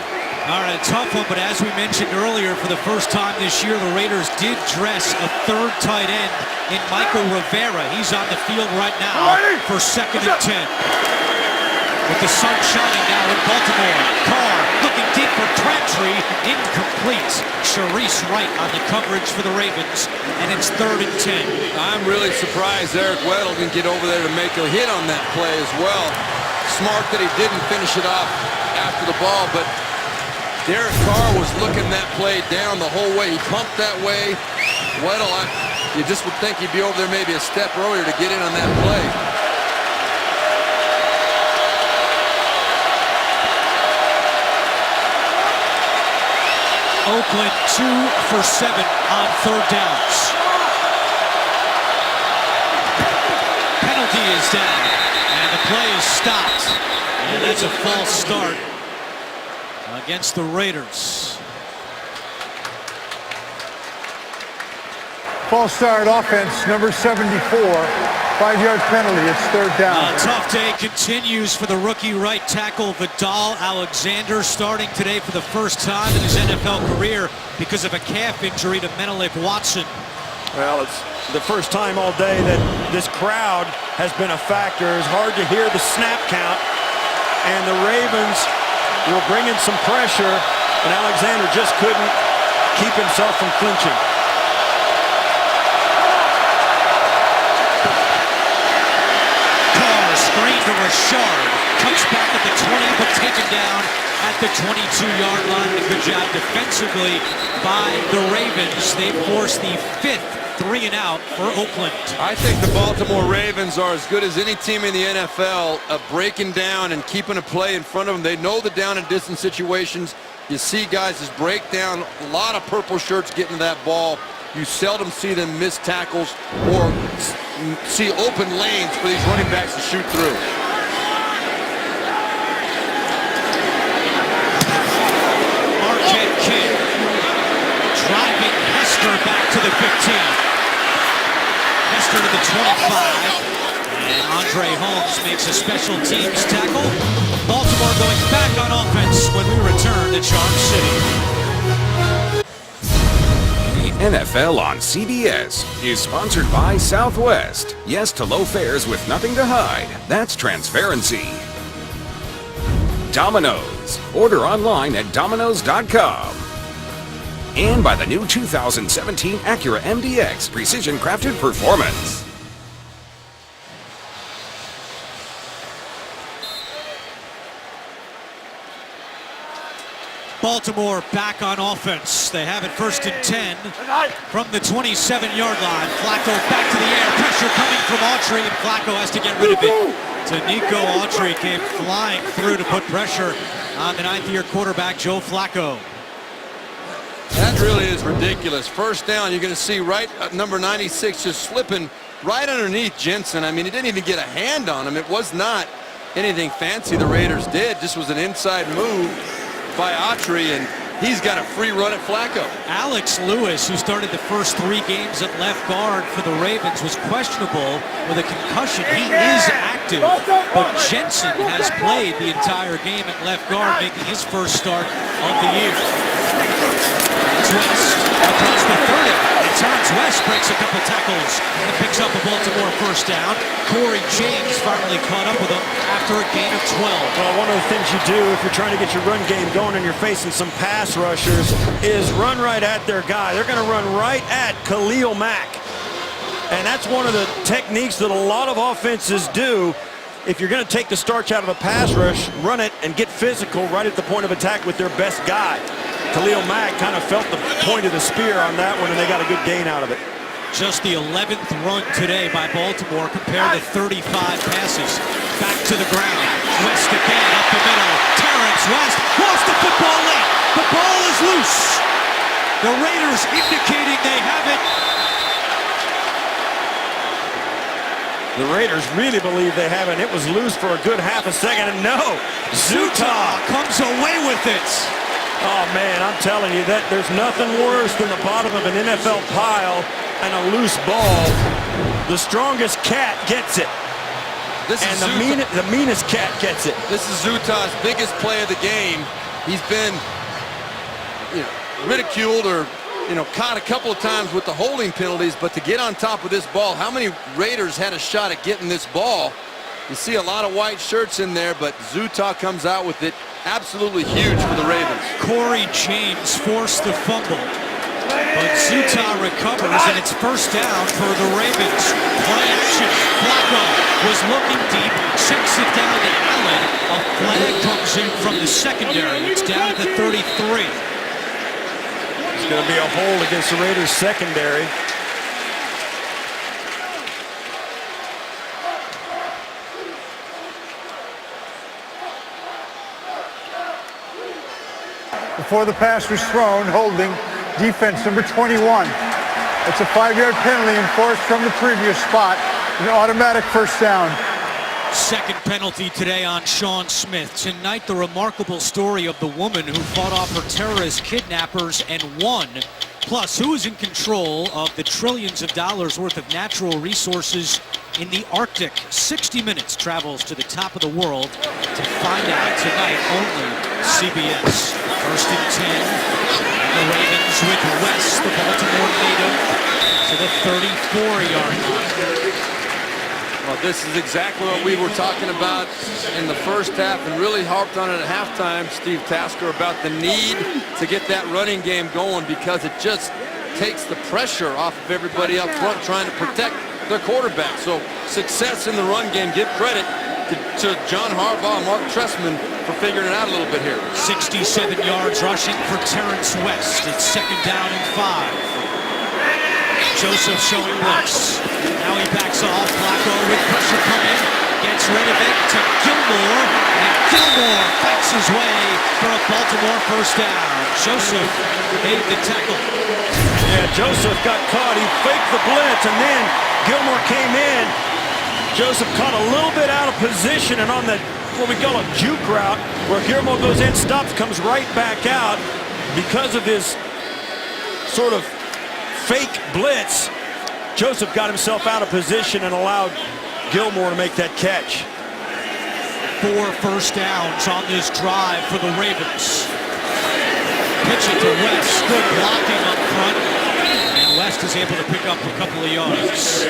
[SPEAKER 1] All right, a tough one, but as we mentioned earlier, for the first time this year, the Raiders did dress a 3rd tight end in Michael Rivera. He's on the field right now for 2nd and 10. With the sun shining now in Baltimore. Carr looking deep for Crabtree. Incomplete. Sharice Wright on the coverage for the Ravens, and it's 3rd and 10.
[SPEAKER 4] I'm really surprised Eric Weddle didn't get over there to make a hit on that play as well. Smart that he didn't finish it off after the ball, but Derek Carr was looking that play down the whole way. He pumped that way. Weddle, you just would think he'd be over there maybe a step earlier to get in on that play.
[SPEAKER 1] Oakland 2 for 7 on 3rd downs. Penalty is down, and the play is stopped. And that's a false start against the Raiders.
[SPEAKER 5] False start offense, number 74. 5-yard penalty. It's 3rd down.
[SPEAKER 1] A tough day continues for the rookie right tackle Vidal Alexander, starting today for the first time in his NFL career because of a calf injury to Menelik Watson.
[SPEAKER 3] Well, it's the first time all day that this crowd has been a factor. It's hard to hear the snap count, and the Ravens were bringing some pressure, and Alexander just couldn't keep himself from flinching.
[SPEAKER 1] Screen to Rashard, cuts back at the 20, but taken down at the 22-yard line. A good job defensively by the Ravens. They force the 5th 3-and-out for Oakland.
[SPEAKER 4] I think the Baltimore Ravens are as good as any team in the NFL of breaking down and keeping a play in front of them. They know the down and distance situations. You see guys just break down. A lot of purple shirts getting to that ball. You seldom see them miss tackles or see open lanes for these running backs to shoot through.
[SPEAKER 1] Marquette King driving Hester back to the 15. Hester to the 25. And Andre Holmes makes a special teams tackle. Baltimore going back on offense when we return to Charm City.
[SPEAKER 6] NFL on CBS is sponsored by Southwest. Yes to low fares with nothing to hide. That's transparency. Domino's. Order online at Domino's.com. And by the new 2017 Acura MDX Precision Crafted Performance.
[SPEAKER 1] Baltimore back on offense. They have it 1st and 10 from the 27-yard line. Flacco back to the air. Pressure coming from Autry, and Flacco has to get rid of it. Nico Autry came flying through to put pressure on the 9th-year quarterback, Joe Flacco.
[SPEAKER 4] That really is ridiculous. First down, you're going to see right number 96 just slipping right underneath Jensen. I mean, he didn't even get a hand on him. It was not anything fancy the Raiders did. This was an inside move by Autry, and he's got a free run at Flacco.
[SPEAKER 1] Alex Lewis, who started the first 3 games at left guard for the Ravens, was questionable with a concussion. He is active, but Jensen has played the entire game at left guard, making his first start of the year. It's West across the 30, and Terrence West breaks a couple tackles and picks up a Baltimore first down. Corey James finally caught up with him after a gain of 12.
[SPEAKER 3] Well, one of the things you do if you're trying to get your run game going and you're facing some pass rushers is run right at their guy. They're going to run right at Khalil Mack. And that's one of the techniques that a lot of offenses do. If you're going to take the starch out of a pass rush, run it and get physical right at the point of attack with their best guy. Khalil Mack kind of felt the point of the spear on that one, and they got a good gain out of it.
[SPEAKER 1] Just the 11th run today by Baltimore compared to 35 passes. Back to the ground. West again up the middle. Terrence West lost the football late. The ball is loose. The Raiders indicating they have it.
[SPEAKER 3] The Raiders really believe they have it. It was loose for a good half a second, and no,
[SPEAKER 1] Zutah comes away with it.
[SPEAKER 3] Oh, man, I'm telling you that there's nothing worse than the bottom of an NFL pile and a loose ball. The strongest cat gets it. And the meanest cat gets it.
[SPEAKER 4] This is Zutah's biggest play of the game. He's been ridiculed or caught a couple of times with the holding penalties, but to get on top of this ball, how many Raiders had a shot at getting this ball? You see a lot of white shirts in there, but Zutah comes out with it. Absolutely huge for the Ravens.
[SPEAKER 1] Corey James forced the fumble, but Zutah recovers, and it's first down for the Ravens. Play action. Flacco was looking deep, checks it down to Allen. A flag comes in from the secondary. It's down at the 33.
[SPEAKER 3] It's going to be a hold against the Raiders secondary.
[SPEAKER 5] Before the pass was thrown, holding defense number 21. It's a 5-yard penalty enforced from the previous spot. An automatic first down.
[SPEAKER 1] Second penalty today on Sean Smith. Tonight, the remarkable story of the woman who fought off her terrorist kidnappers and won. Plus, who is in control of the trillions of dollars worth of natural resources in the Arctic? 60 Minutes travels to the top of the world to find out tonight, only CBS. First and 10. And the Ravens with West, the Baltimore native, to the 34-yard line.
[SPEAKER 4] Well, this is exactly what we were talking about in the first half and really harped on it at halftime, Steve Tasker, about the need to get that running game going because it just takes the pressure off of everybody up front trying to protect their quarterback. So success in the run game, give credit to John Harbaugh and Mark Trestman for figuring it out a little bit here.
[SPEAKER 1] 67 yards rushing for Terrence West. It's second down and 5. Joseph showing blitz. Now he backs off. Flacco with pressure coming. Gets rid of it to Gilmore. And Gilmore fights his way for a Baltimore first down. Joseph made the tackle.
[SPEAKER 3] Yeah, Joseph got caught. He faked the blitz, and then Gilmore came in. Joseph caught a little bit out of position, and on the what we call a juke route, where Gilmore goes in, stops, comes right back out. Because of his sort of fake blitz, Joseph got himself out of position and allowed Gilmore to make that catch.
[SPEAKER 1] 4 first downs on this drive for the Ravens. Pitch it to West. Good blocking up front. And West is able to pick up a couple of yards.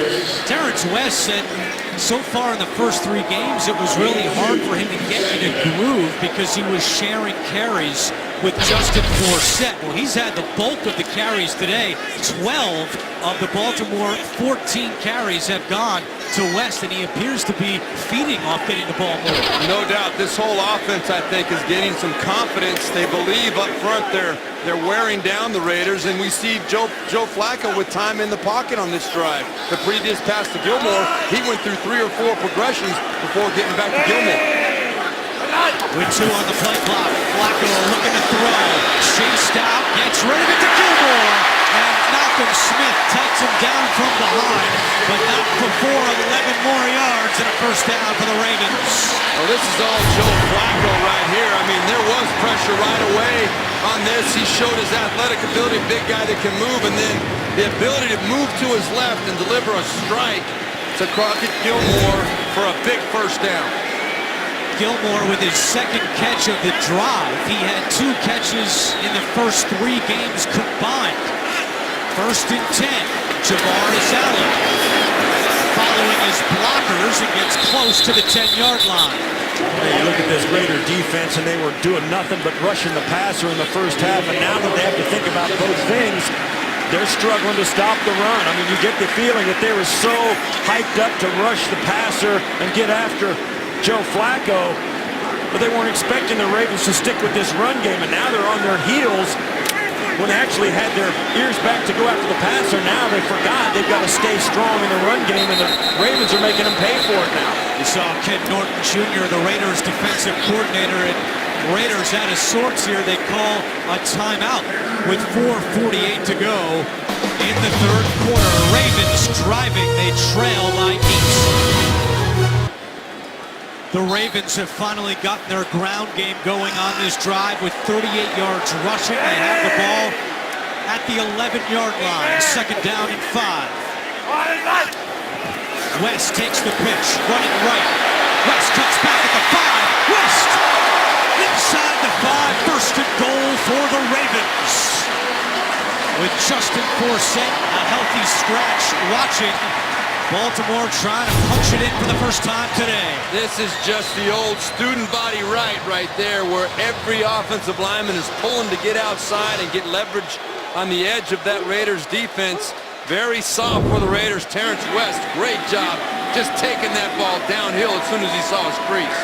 [SPEAKER 1] Terrence West said so far in the first 3 games it was really hard for him to get in a groove because he was sharing carries with Justin Forsett. Well, he's had the bulk of the carries today. 12 of the Baltimore 14 carries have gone to West, and he appears to be feeding off getting the ball more.
[SPEAKER 4] No doubt, this whole offense, I think, is getting some confidence. They believe up front they're wearing down the Raiders, and we see Joe Flacco with time in the pocket on this drive. The previous pass to Gilmore, he went through 3 or 4 progressions before getting back to Gilmore.
[SPEAKER 1] With 2 on the play clock, Flacco looking to throw. Chased out, gets rid of it to Gilmore. And Malcolm Smith takes him down from behind, but not before 11 more yards and a first down for the Ravens.
[SPEAKER 4] Well, this is all Joe Flacco right here. I mean, there was pressure right away on this. He showed his athletic ability, big guy that can move, and then the ability to move to his left and deliver a strike to Crockett Gilmore for a big first down.
[SPEAKER 1] Gilmore with his second catch of the drive. He had 2 catches in the first 3 games combined. First and 10, Jabbar Azali following his blockers and gets close to the 10-yard line.
[SPEAKER 3] Hey, you look at this Raider defense, and they were doing nothing but rushing the passer in the first half, and now that they have to think about both things, they're struggling to stop the run. I mean, you get the feeling that they were so hyped up to rush the passer and get after Joe Flacco, but they weren't expecting the Ravens to stick with this run game, and now they're on their heels when they actually had their ears back to go after the passer. Now they forgot they've got to stay strong in the run game, and the Ravens are making them pay for it now.
[SPEAKER 1] You saw Ken Norton Jr., the Raiders defensive coordinator, and Raiders out of sorts here. They call a timeout with 4:48 to go in the third quarter. Ravens driving, they trail by 8. The Ravens have finally gotten their ground game going on this drive with 38 yards rushing. They have the ball at the 11-yard line. Second down and 5. West takes the pitch, running right. West cuts back at the 5. West inside the 5. First and goal for the Ravens. With Justin Forsett, a healthy scratch, watching. Baltimore trying to punch it in for the first time today.
[SPEAKER 4] This is just the old student body right there, where every offensive lineman is pulling to get outside and get leverage on the edge of that Raiders defense. Very soft for the Raiders. Terrence West, great job just taking that ball downhill as soon as he saw his crease.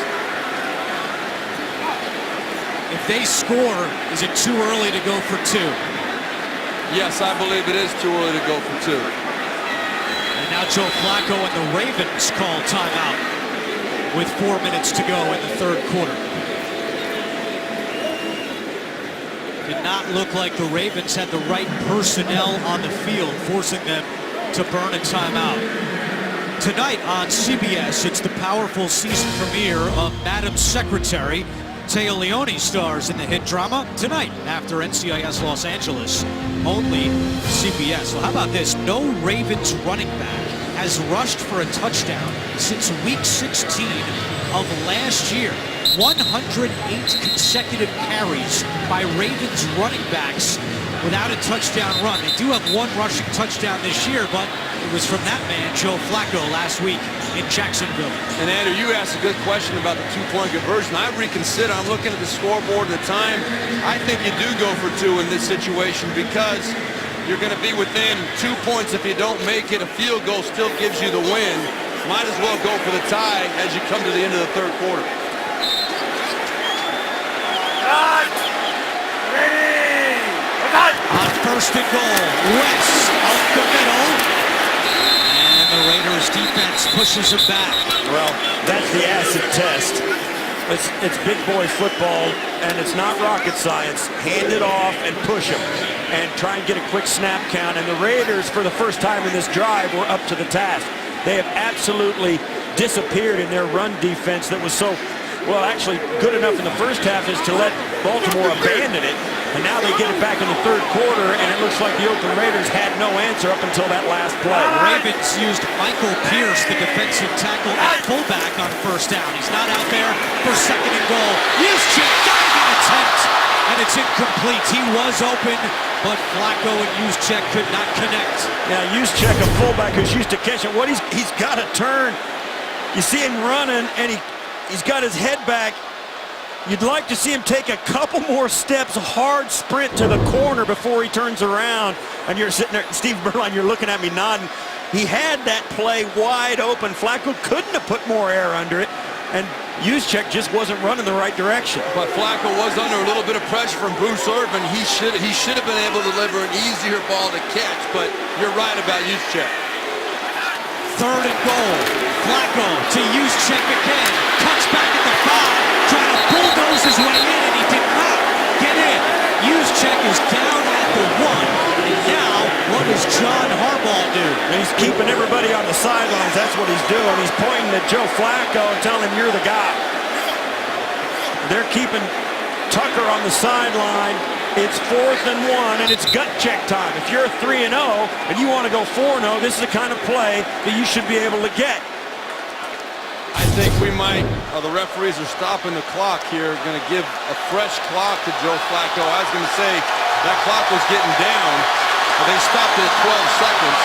[SPEAKER 1] If they score, is it too early to go for 2?
[SPEAKER 4] Yes, I believe it is too early to go for 2.
[SPEAKER 1] And now Joe Flacco and the Ravens call timeout with 4 minutes to go in the third quarter. Did not look like the Ravens had the right personnel on the field, forcing them to burn a timeout. Tonight on CBS, it's the powerful season premiere of Madam Secretary. Taya Leone stars in the hit drama tonight after NCIS Los Angeles. Only CBS. Well, how about this? No Ravens running back has rushed for a touchdown since week 16 of last year. 108 consecutive carries by Ravens running backs without a touchdown run. They do have 1 rushing touchdown this year, but it was from that man, Joe Flacco, last week in Jacksonville.
[SPEAKER 4] And Andrew, you asked a good question about the 2-point conversion. I reconsider. I'm looking at the scoreboard at the time. I think you do go for 2 in this situation because you're going to be within 2 points if you don't make it. A field goal still gives you the win. Might as well go for the tie as you come to the end of the third quarter.
[SPEAKER 1] On first and goal, West up the middle. And the Raiders defense pushes him back.
[SPEAKER 3] Well, that's the acid test. It's big boy football, and it's not rocket science. Hand it off and push him and try and get a quick snap count. And the Raiders, for the first time in this drive, were up to the task. They have absolutely disappeared in their run defense that was so, well, actually good enough in the first half is to let Baltimore abandon it. And now they get it back in the third quarter, and it looks like the Oakland Raiders had no answer up until that last play.
[SPEAKER 1] Ravens used Michael Pierce, the defensive tackle, at fullback on first down. He's not out there for second and goal. Juszczyk diving attempt, and it's incomplete. He was open, but Flacco and Juszczyk could not connect.
[SPEAKER 3] Now Juszczyk, a fullback who's used to catching, he's got to turn. You see him running, and he's got his head back. You'd like to see him take a couple more steps, a hard sprint to the corner before he turns around. And you're sitting there, Steve Berline, you're looking at me nodding. He had that play wide open. Flacco couldn't have put more air under it. And Juszczyk just wasn't running the right direction.
[SPEAKER 4] But Flacco was under a little bit of pressure from Bruce Irvin. He should have been able to deliver an easier ball to catch, but you're right about Juszczyk.
[SPEAKER 1] Third and goal. Flacco to Juszczyk again. Cuts back at the 5. trying to bulldoze his way in, and he did not get in. Juszczyk is down at the 1, and now what does John Harbaugh do?
[SPEAKER 3] And he's keeping everybody on the sidelines. That's what he's doing. He's pointing at Joe Flacco and telling him, you're the guy. They're keeping Tucker on the sideline. It's 4th and 1, and it's gut check time. If you're 3-0 and you want to go 4-0, this is the kind of play that you should be able to get.
[SPEAKER 4] I think we might, the referees are stopping the clock here, going to give a fresh clock to Joe Flacco. I was going to say that clock was getting down, but they stopped it at 12 seconds.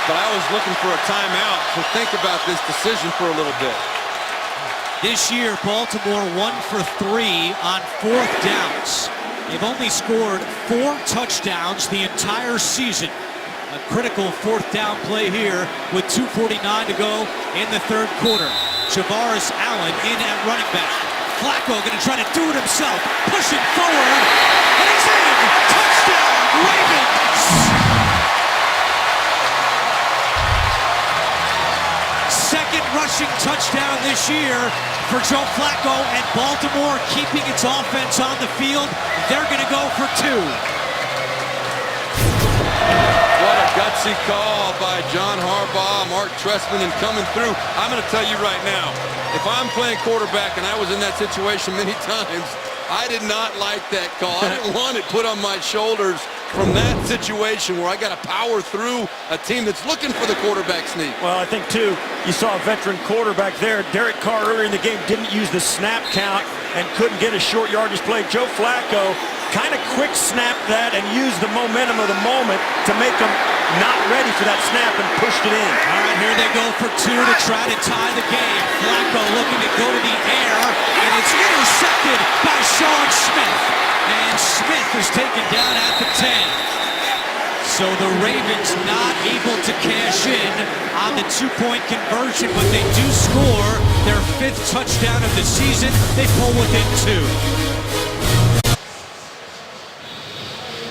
[SPEAKER 4] But I was looking for a timeout to think about this decision for a little bit.
[SPEAKER 1] This year, Baltimore 1 for 3 on 4th downs. They've only scored 4 touchdowns the entire season. A critical 4th down play here with 2:49 to go in the 3rd quarter. Javaris Allen in at running back. Flacco going to try to do it himself. Pushing forward. And he's in! Touchdown, Ravens! Second rushing touchdown this year for Joe Flacco, and Baltimore keeping its offense on the field. They're going to go for 2.
[SPEAKER 4] What a gutsy call by John Harbaugh, Mark Trestman, and coming through. I'm going to tell you right now, if I'm playing quarterback, and I was in that situation many times, I did not like that call. I didn't want it put on my shoulders from that situation where I got to power through a team that's looking for the quarterback sneak.
[SPEAKER 3] Well, I think, too, you saw a veteran quarterback there. Derek Carr earlier in the game didn't use the snap count and couldn't get a short yardage play. Joe Flacco kind of quick snapped that and used the momentum of the moment to make them not ready for that snap and pushed it in.
[SPEAKER 1] All right, here they go for 2 to try to tie the game. Flacco looking to go to the air, and it's intercepted by Sean Smith. And Smith is taken down at the 10. So the Ravens not able to cash in on the 2-point conversion, but they do score their 5th touchdown of the season. They pull within 2.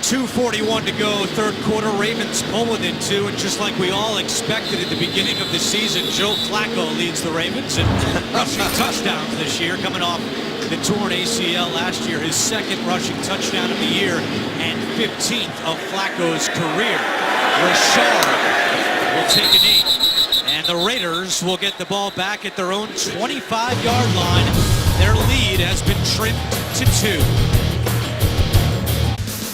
[SPEAKER 1] 2:41 to go, 3rd quarter. Ravens pull within 2, and just like we all expected at the beginning of the season, Joe Flacco leads the Ravens in rushing touchdowns this year, coming off the torn ACL last year, his 2nd rushing touchdown of the year and 15th of Flacco's career. Rashard will take a knee, and the Raiders will get the ball back at their own 25-yard line. Their lead has been trimmed to 2.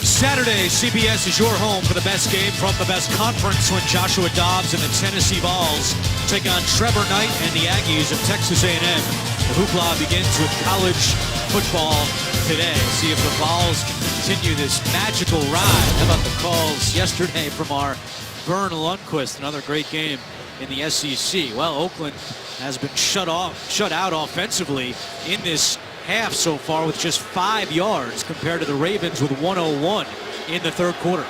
[SPEAKER 1] Saturday, CBS is your home for the best game from the best conference when Joshua Dobbs and the Tennessee Vols take on Trevor Knight and the Aggies of Texas A&M. The hoopla begins with college football today. See if the Vols can continue this magical ride. How about the calls yesterday from our Vern Lundquist, another great game in the SEC. Well, Oakland has been shut out offensively in this half so far with just 5 yards compared to the Ravens with 101 in the 3rd quarter.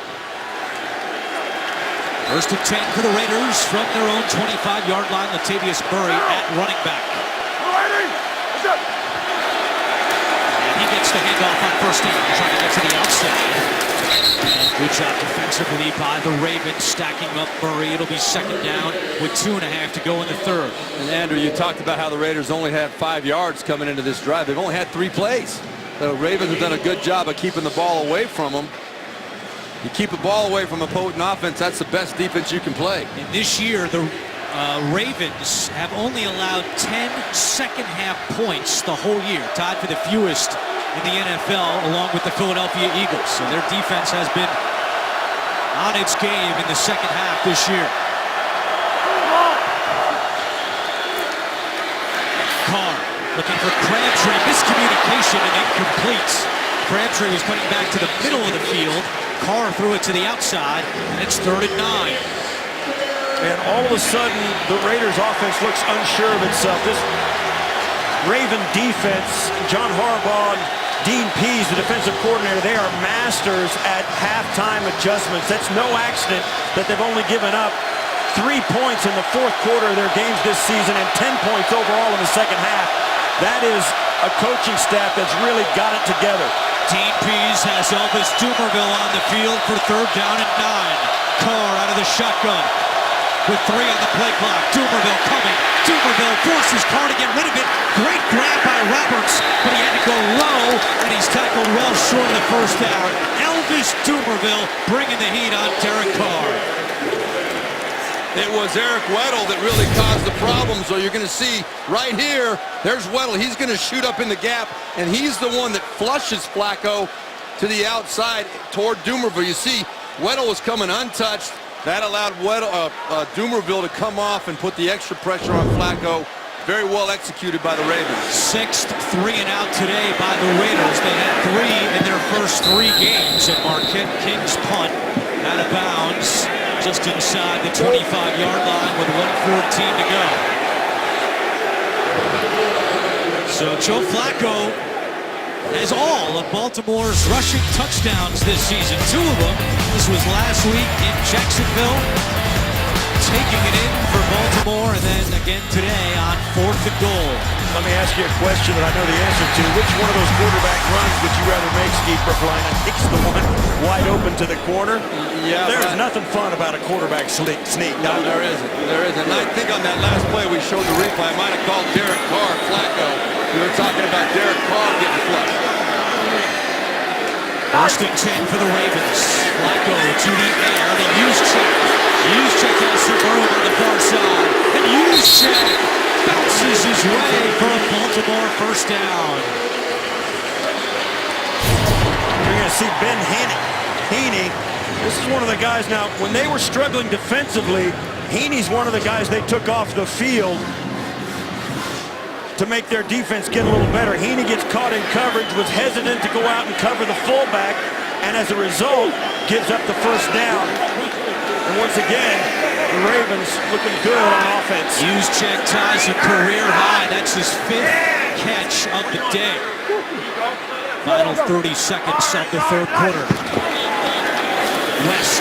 [SPEAKER 1] 1st and 10 for the Raiders from their own 25-yard line. Latavius Murray at running back. And he gets the handoff on 1st down, trying to get to the outside. And good job defensively by the Ravens, stacking up Murray. It'll be 2nd down with 2.5 to go in the 3rd.
[SPEAKER 4] And Andrew, you talked about how the Raiders only had 5 yards coming into this drive. They've only had 3 plays. The Ravens have done a good job of keeping the ball away from them. You keep the ball away from a potent offense, that's the best defense you can play.
[SPEAKER 1] And this year, the Ravens have only allowed 10 second-half points the whole year, tied for the fewest in the NFL, along with the Philadelphia Eagles. So their defense has been on its game in the 2nd half this year. Carr looking for Crabtree. Miscommunication and incomplete. Crabtree was putting back to the middle of the field. Carr threw it to the outside, and it's 3rd and 9.
[SPEAKER 3] And all of a sudden, the Raiders offense looks unsure of itself. This Raven defense, John Harbaugh and Dean Pease, the defensive coordinator, they are masters at halftime adjustments. That's no accident that they've only given up 3 points in the 4th quarter of their games this season and 10 points overall in the 2nd half. That is a coaching staff that's really got it together.
[SPEAKER 1] Dean Pease has Elvis Dumerville on the field for 3rd down and 9. Carr out of the shotgun with 3 on the play clock. Dumerville coming. Dumerville forces Carr to get rid of it. Great grab by Roberts, but he had to go low, and he's tackled well short of the first down. Elvis Dumerville bringing the heat on Derek Carr.
[SPEAKER 4] It was Eric Weddle that really caused the problem. So you're going to see right here, there's Weddle. He's going to shoot up in the gap, and he's the one that flushes Flacco to the outside toward Dumerville. You see, Weddle was coming untouched. That allowed Dumerville to come off and put the extra pressure on Flacco. Very well executed by the Ravens.
[SPEAKER 1] Sixth 3-and-out today by the Raiders. They had 3 in their first 3 games. And Marquette King's punt out of bounds just inside the 25-yard line with 1:14 to go. So Joe Flacco has all of Baltimore's rushing touchdowns this season. 2 of them. This was last week in Jacksonville, taking it in for Baltimore, and then again today on 4th and goal.
[SPEAKER 3] Let me ask you a question that I know the answer to. Which one of those quarterback runs would you rather make, Steve Brookline? I think it's the one wide open to the corner.
[SPEAKER 4] Yeah,
[SPEAKER 3] there's nothing fun about a quarterback sneak.
[SPEAKER 4] No, there isn't. There isn't. And I think on that last play we showed the replay, I might have called Derek Carr Flacco. We were talking about Derek Carr getting flushed.
[SPEAKER 1] First and 10 for the Ravens. Flacco to the air. The Juszczyk. Juszczyk has some room on the far side. And Juszczyk bounces his way for a Baltimore first down.
[SPEAKER 3] You're going to see Ben Heaney. This is one of the guys now, when they were struggling defensively, Heaney's one of the guys they took off the field to make their defense get a little better. Heaney gets caught in coverage, was hesitant to go out and cover the fullback, and as a result, gives up the first down. And once again, the Ravens looking good on offense.
[SPEAKER 1] Juszczyk ties a career high. That's his 5th catch of the day. Final 30 seconds of the 3rd quarter. West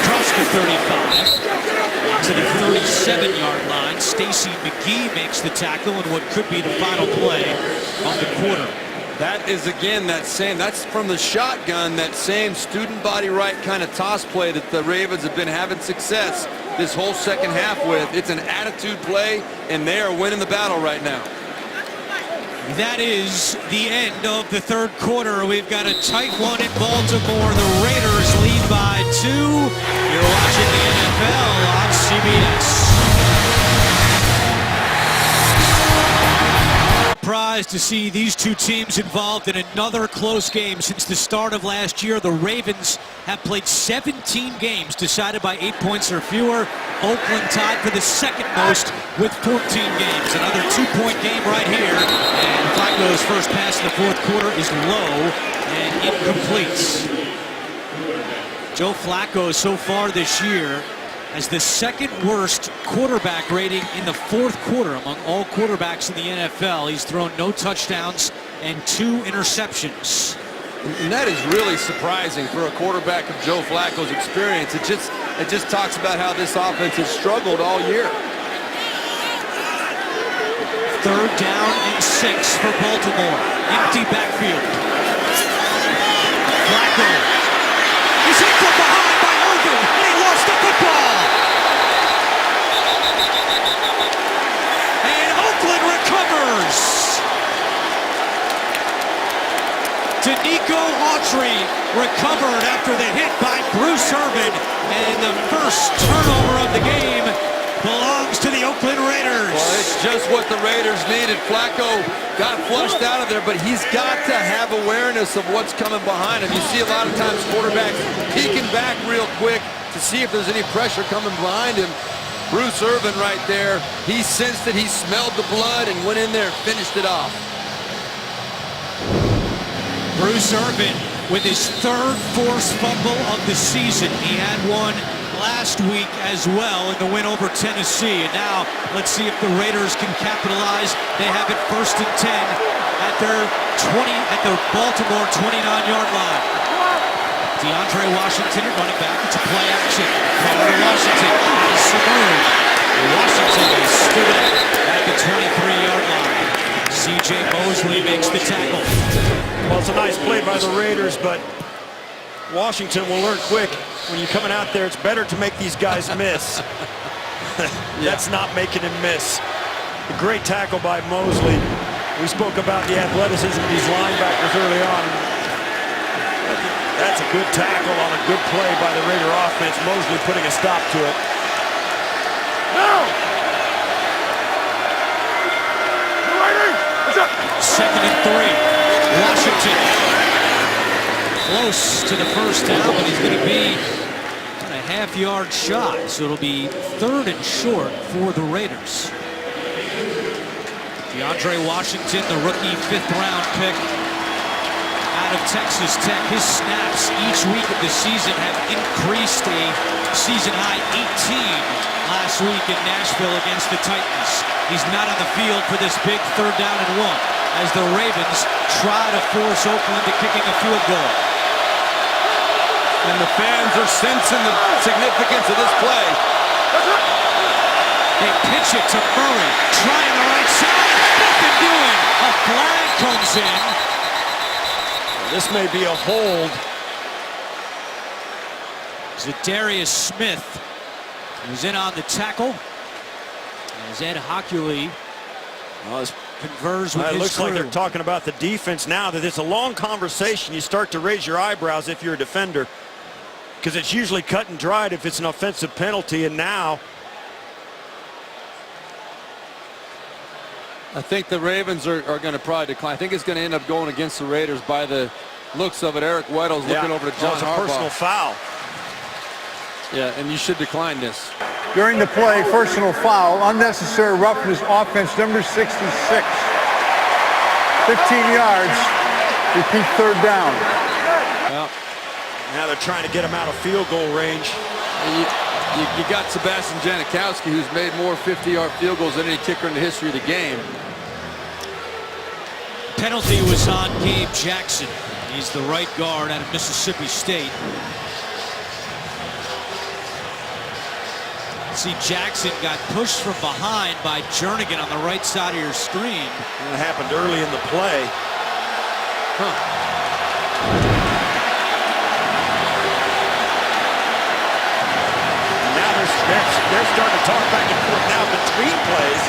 [SPEAKER 1] across the 35 to the 37-yard line. Stacy McGee makes the tackle in what could be the final play of the quarter.
[SPEAKER 4] That is, again, that's from the shotgun, that same student body right kind of toss play that the Ravens have been having success this whole second half with. It's an attitude play, and they are winning the battle right now.
[SPEAKER 1] That is the end of the 3rd quarter. We've got a tight one in Baltimore. The Raiders lead by 2. You're watching the NFL on CBS. Surprised to see these 2 teams involved in another close game since the start of last year. The Ravens have played 17 games decided by 8 points or fewer. Oakland tied for the 2nd most with 14 games. Another 2-point game right here. And Flacco's first pass in the 4th quarter is low and incomplete. Joe Flacco so far this year has the 2nd worst quarterback rating in the 4th quarter among all quarterbacks in the NFL. He's thrown no touchdowns and 2 interceptions.
[SPEAKER 4] And that is really surprising for a quarterback of Joe Flacco's experience. It just talks about how this offense has struggled all year.
[SPEAKER 1] 3rd down and 6 for Baltimore. Empty backfield. Flacco is hit from behind by Irvin, and he lost the football. And Oakland recovers. Danico Autry recovered after the hit by Bruce Irvin, and the first turnover of the game belongs to the Oakland Raiders.
[SPEAKER 4] Well, it's just what the Raiders needed. Flacco got flushed out of there, but he's got to have awareness of what's coming behind him. You see a lot of times quarterbacks peeking back real quick to see if there's any pressure coming behind him. Bruce Irvin right there, he sensed it, he smelled the blood and went in there and finished it off.
[SPEAKER 1] Bruce Irvin with his 3rd forced fumble of the season. He had one last week as well in the win over Tennessee. And now let's see if the Raiders can capitalize. They have it 1st and 10 at the Baltimore 29-yard line. DeAndre Washington running back. It's a play action. Carter Washington has some room. Washington is stood up at the 23-yard line. C.J. Mosley makes the tackle.
[SPEAKER 3] Well, it's a nice play by the Raiders, but Washington will learn quick. When you're coming out there, it's better to make these guys miss. That's not making him miss. A great tackle by Mosley. We spoke about the athleticism of these linebackers early on. That's a good tackle on a good play by the Raider offense. Mosley putting a stop to it.
[SPEAKER 1] Second and 3. Washington close to the first down, but he's going to be on a half-yard shot, so it'll be 3rd and short for the Raiders. DeAndre Washington, the rookie 5th-round pick out of Texas Tech. His snaps each week of the season have increased a season-high 18 last week in Nashville against the Titans. He's not on the field for this big 3rd down and 1 as the Ravens try to force Oakland to kicking a field goal.
[SPEAKER 4] And the fans are sensing the significance of this play.
[SPEAKER 1] They pitch it to Murray, trying the right side, nothing doing. A flag comes in.
[SPEAKER 3] This may be a hold.
[SPEAKER 1] Zadarius Smith was in on the tackle. As Ed Hockley converse with his
[SPEAKER 3] It looks
[SPEAKER 1] crew.
[SPEAKER 3] like they're talking about the defense now, that it's a long conversation. You start to raise your eyebrows if you're a defender, because it's usually cut and dried if it's an offensive penalty, and now
[SPEAKER 4] I think the Ravens are going to probably decline. I think it's going to end up going against the Raiders by the looks of it. Eric Weddle's looking over to John
[SPEAKER 3] it's a
[SPEAKER 4] Harbaugh.
[SPEAKER 3] personal foul.
[SPEAKER 4] Yeah, and you should decline this.
[SPEAKER 5] During the play, personal foul, unnecessary roughness, offense number 66. 15 yards, repeat 3rd down.
[SPEAKER 4] Well,
[SPEAKER 3] Now they're trying to get him out of field goal range.
[SPEAKER 4] you got Sebastian Janikowski, who's made more 50-yard field goals than any kicker in the history of the game.
[SPEAKER 1] Penalty was on Gabe Jackson. He's the right guard out of Mississippi State. See, Jackson got pushed from behind by Jernigan on the right side of your screen.
[SPEAKER 3] That happened early in the play. Now they're starting to talk back and forth now between plays.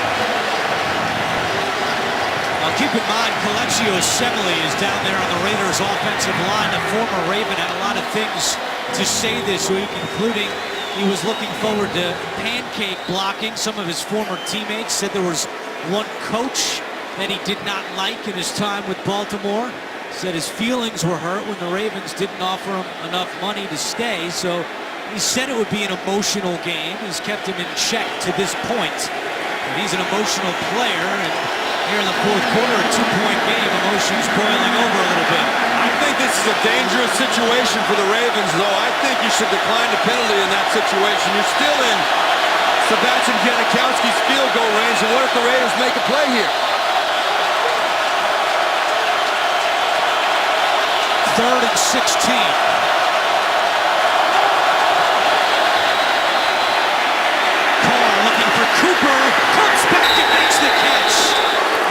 [SPEAKER 1] Now keep in mind, Coleccio Assembly is down there on the Raiders offensive line. The former Raven had a lot of things to say this week, including he was looking forward to pancake blocking. Some of his former teammates said there was one coach that he did not like in his time with Baltimore. Said his feelings were hurt when the Ravens didn't offer him enough money to stay. So he said it would be an emotional game. He's kept him in check to this point. But he's an emotional player, and here in the 4th quarter, a 2-point game, emotions boiling over a little bit.
[SPEAKER 4] I think this is a dangerous situation for the Ravens, though. I think you should decline the penalty in that situation. You're still in Sebastian Janikowski's field goal range, and what if the Raiders make a play here?
[SPEAKER 1] 3rd and 16. Carr looking for Cooper, comes back and makes the catch.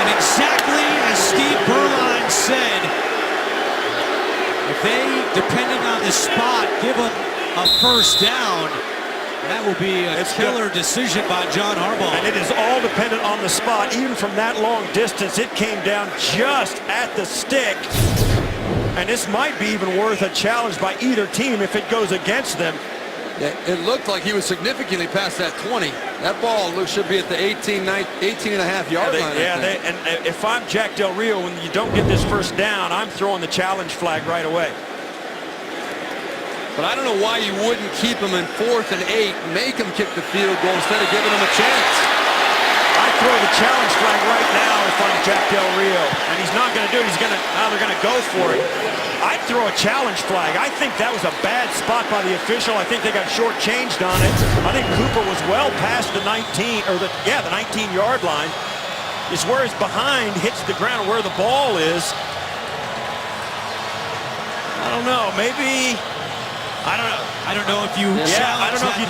[SPEAKER 1] And exactly as Steve Berline said, if they, depending on the spot, give them a 1st down, that will be a killer decision by John Harbaugh.
[SPEAKER 3] And it is all dependent on the spot. Even from that long distance, it came down just at the stick. And this might be even worth a challenge by either team if it goes against them.
[SPEAKER 4] Yeah, it looked like he was significantly past that 20. That ball should be at the 18.5-yard line.
[SPEAKER 3] And if I'm Jack Del Rio, when you don't get this 1st down, I'm throwing the challenge flag right away.
[SPEAKER 4] But I don't know why you wouldn't keep him in 4th and 8, make him kick the field goal instead of giving him a chance.
[SPEAKER 3] I throw the challenge flag right now if I'm Jack Del Rio, and he's not going to do it. Now they're going to go for it. I'd throw a challenge flag. I think that was a bad spot by the official. I think they got shortchanged on it. I think Cooper was well past the 19-yard line. It's where his behind hits the ground, where the ball is. I don't know. Maybe. I don't know if you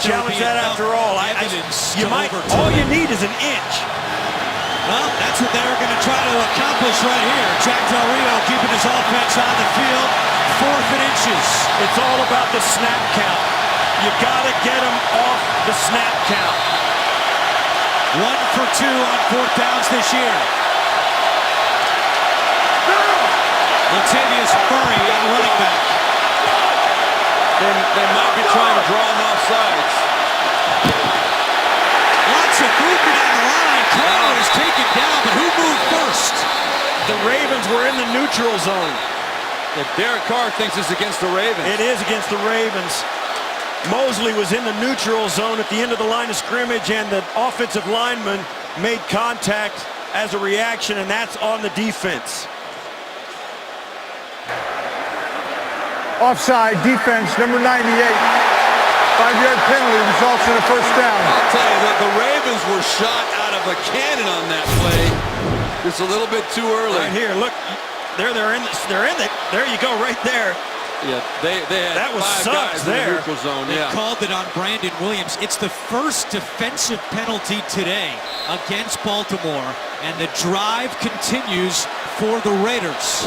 [SPEAKER 3] challenge that after all. All you need is an inch.
[SPEAKER 1] Well, that's what they're going to try to accomplish right here. Jack Del Rio keeping his offense on the field, 4th and inches.
[SPEAKER 3] It's all about the snap count. You got to get them off the snap count.
[SPEAKER 1] 1 for 2 on 4th downs this year. Latavius Murray at running back.
[SPEAKER 4] They might be trying to draw him off sides.
[SPEAKER 1] Lots of movement on the line. Carr is taken down, but who moved first?
[SPEAKER 3] The Ravens were in the neutral zone.
[SPEAKER 4] If Derek Carr thinks it's against the Ravens.
[SPEAKER 3] It is against the Ravens. Mosley was in the neutral zone at the end of the line of scrimmage, and the offensive lineman made contact as a reaction, and that's on the defense.
[SPEAKER 5] Offside, defense, number 98. 5-yard penalty results in a first down.
[SPEAKER 4] I'll tell you that the Ravens were shot out of a cannon on that play. Just a little bit too early.
[SPEAKER 3] Right here, look, there you go, right there.
[SPEAKER 4] Yeah, they had
[SPEAKER 3] that was
[SPEAKER 4] 5 guys
[SPEAKER 3] there.
[SPEAKER 4] in the neutral zone.
[SPEAKER 1] They
[SPEAKER 4] Yeah.
[SPEAKER 1] called it on Brandon Williams. It's the first defensive penalty today against Baltimore, and the drive continues for the Raiders.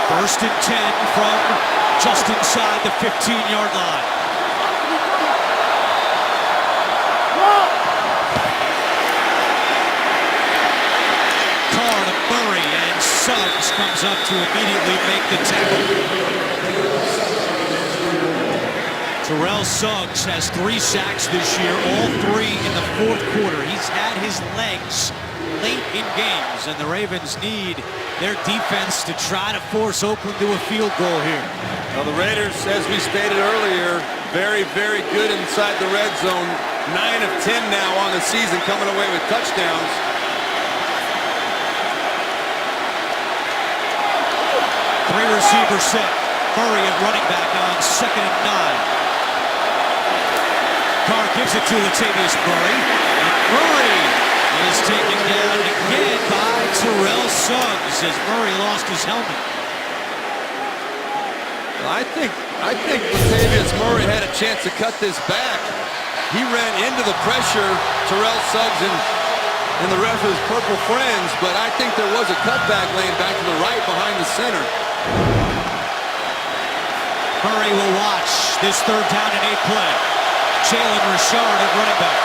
[SPEAKER 1] 1st and 10 from just inside the 15-yard line. Carr to Murray, and Suggs comes up to immediately make the tackle. Terrell Suggs has 3 sacks this year, all 3 in the 4th quarter. He's had his legs late in games, and the Ravens need their defense to try to force Oakland to a field goal here.
[SPEAKER 4] Well, the Raiders, as we stated earlier, very, very good inside the red zone. 9 of 10 now on the season, coming away with touchdowns.
[SPEAKER 1] Three receiver set. Murray at running back on 2nd and 9. Carr gives it to Latavius Murray. And Murray is taken down again by Terrell Suggs as Murray lost his helmet.
[SPEAKER 4] I think Latavius Murray had a chance to cut this back. He ran into the pressure, Terrell Suggs and the rest of his purple friends, but I think there was a cutback lane back to the right behind the center.
[SPEAKER 1] Murray will watch this 3rd down and 8 play. Jalen Richard at running back.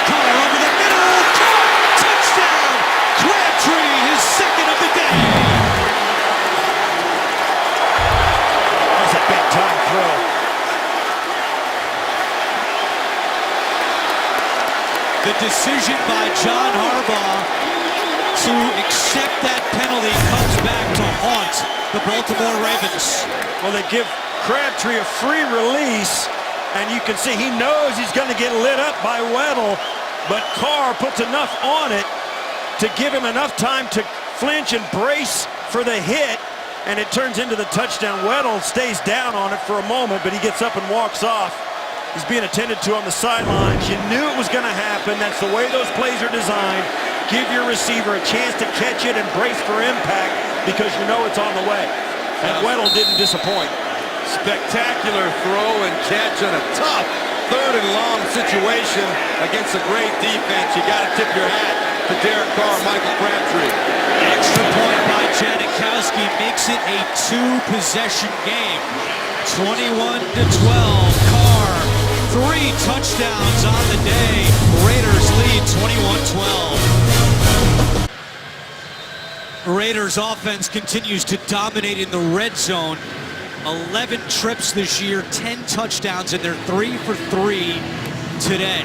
[SPEAKER 1] Carr over the middle. Touchdown! Crabtree, his 2nd of the day.
[SPEAKER 3] That's a big-time throw.
[SPEAKER 1] The decision by John Harbaugh to accept that penalty comes back to haunt the Baltimore Ravens.
[SPEAKER 3] Well, they give Crabtree a free release, and you can see he knows he's going to get lit up by Weddle, but Carr puts enough on it to give him enough time to flinch and brace for the hit, and it turns into the touchdown. Weddle stays down on it for a moment, but he gets up and walks off. He's being attended to on the sidelines. You knew it was going to happen. That's the way those plays are designed. Give your receiver a chance to catch it and brace for impact because you know it's on the way. And Weddle didn't disappoint.
[SPEAKER 4] Spectacular throw and catch on a tough 3rd and long situation against a great defense. You got to tip your hat to Derek Carr, Michael Crabtree.
[SPEAKER 1] Extra point by Janikowski makes it a 2-possession game. 21-12. Carr, 3 touchdowns on the day. Raiders lead 21-12. Raiders offense continues to dominate in the red zone. 11 trips this year, 10 touchdowns, and they're 3 for 3 today.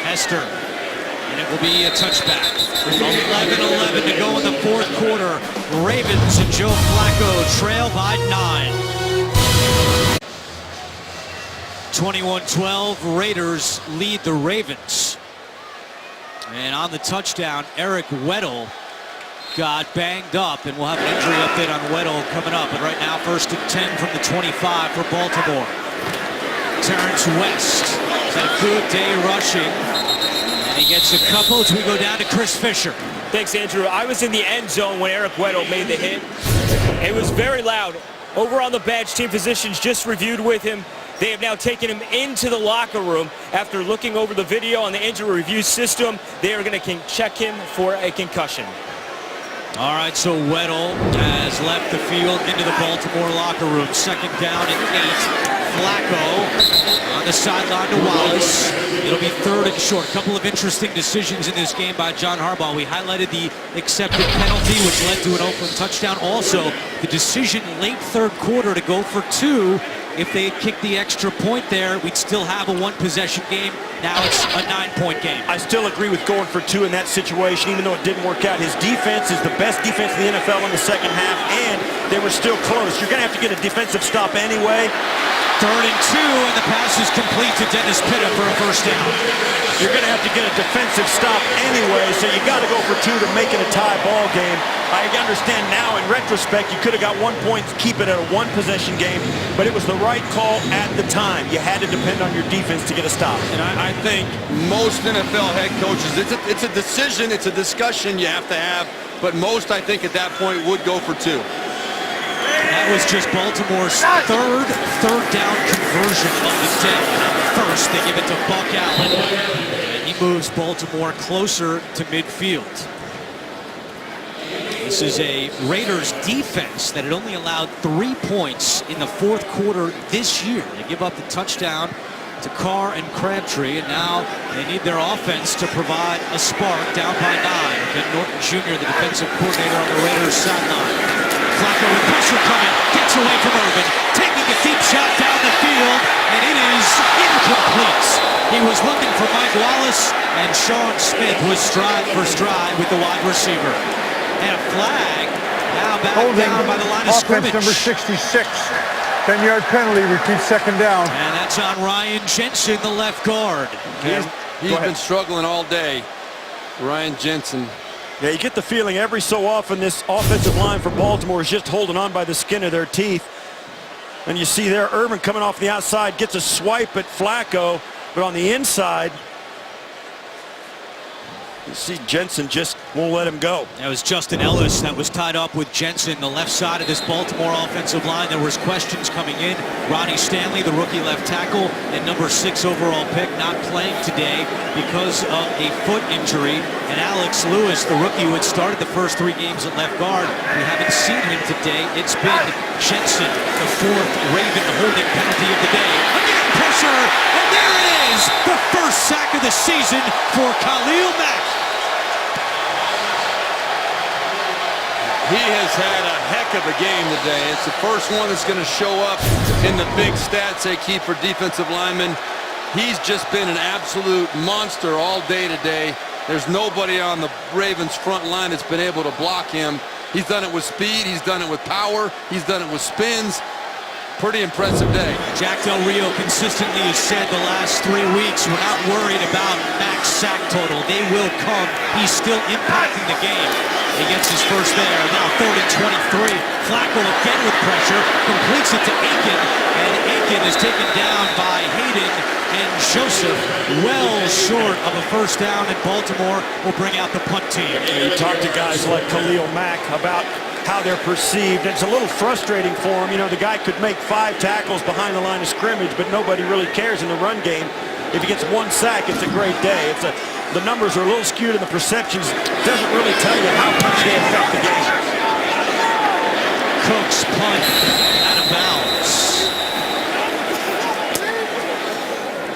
[SPEAKER 1] Hester, and it will be a touchback. 11-11 to go in the 4th quarter. Ravens and Joe Flacco trail by 9. 21-12, Raiders lead the Ravens. And on the touchdown, Eric Weddle got banged up, and we'll have an injury update on Weddle coming up. But right now, 1st and 10 from the 25 for Baltimore. Terrence West has had a good day rushing, and he gets a couple as we go down to Chris Fisher.
[SPEAKER 2] Thanks, Andrew. I was in the end zone when Eric Weddle made the hit. It was very loud Over on the bench, team physicians just reviewed with him. They have now taken him into the locker room. After looking over the video on the injury review system, they are going to check him for a concussion.
[SPEAKER 1] All right, so Weddle has left the field into the Baltimore locker room. Second down and 8. Flacco on the sideline to Wallace. It'll be third and short. A couple of interesting decisions in this game by John Harbaugh. We highlighted the accepted penalty, which led to an Oakland touchdown. Also, the decision late third quarter to go for 2. If they had kicked the extra point there, we'd still have a 1-possession game. Now it's a 9-point game.
[SPEAKER 3] I still agree with going for 2 in that situation, even though it didn't work out. His defense is the best defense in the NFL in the second half, and they were still close. You're going to have to get a defensive stop anyway.
[SPEAKER 1] Third and 2, and the pass is complete to Dennis Pitta for a first down.
[SPEAKER 3] You're going to have to get a defensive stop anyway, so you got to go for 2 to make it a tie ball game. I understand now, in retrospect, you could have got 1 point to keep it at a 1-possession game, but it was the right call at the time. You had to depend on your defense to get a stop.
[SPEAKER 4] And I think most NFL head coaches, it's a decision, it's a discussion you have to have, but most, I think, at that point would go for 2.
[SPEAKER 1] That was just Baltimore's third down conversion of the day. First, they give it to Buck Allen, and he moves Baltimore closer to midfield. This is a Raiders defense that had only allowed 3 points in the fourth quarter this year. They give up the touchdown to Carr and Crabtree, and now they need their offense to provide a spark down by 9. Ken Norton Jr., the defensive coordinator on the Raiders sideline. Flacco with pressure coming, gets away from Urban, taking a deep shot down the field, and it is incomplete. He was looking for Mike Wallace, and Sean Smith was stride for stride with the wide receiver. And a flag now back down by the line of scrimmage.
[SPEAKER 5] Offense number 66. 10-yard penalty, repeat second down.
[SPEAKER 1] And that's on Ryan Jensen, the left guard.
[SPEAKER 4] He's been struggling all day, Ryan Jensen.
[SPEAKER 3] Yeah, you get the feeling every so often this offensive line for Baltimore is just holding on by the skin of their teeth. And you see there, Urban coming off the outside, gets a swipe at Flacco, but on the inside, you see Jensen just won't let him go.
[SPEAKER 1] That was Justin Ellis that was tied up with Jensen, the left side of this Baltimore offensive line. There was questions coming in. Ronnie Stanley, the rookie left tackle, and number 6 overall pick, not playing today because of a foot injury. And Alex Lewis, the rookie who had started the first 3 games at left guard, we haven't seen him today. It's been Jensen, the 4th Raven holding penalty of the day. Again, pressure, and there it is, the first sack of the season for Khalil Mack.
[SPEAKER 4] He has had a heck of a game today. It's the first one that's going to show up in the big stats they keep for defensive linemen. He's just been an absolute monster all day today. There's nobody on the Ravens front line that's been able to block him. He's done it with speed. He's done it with power. He's done it with spins. Pretty impressive day.
[SPEAKER 1] Jack Del Rio consistently has said the last 3 weeks, we're not worried about max sack total. They will come. He's still impacting the game. He gets his first there. Now 3rd and 23. Flacco again with pressure. Completes it to Aiken. And Aiken is taken down by Hayden and Joseph. Well short of a first down. And Baltimore will bring out the punt team.
[SPEAKER 3] You talk to guys like Khalil Mack about how they're perceived. It's a little frustrating for him. You know, the guy could make 5 tackles behind the line of scrimmage, but nobody really cares in the run game. If he gets 1 sack, it's a great day. The numbers are a little skewed, and the perceptions doesn't really tell you how much they affect the game.
[SPEAKER 1] Cooks punt out of bounds.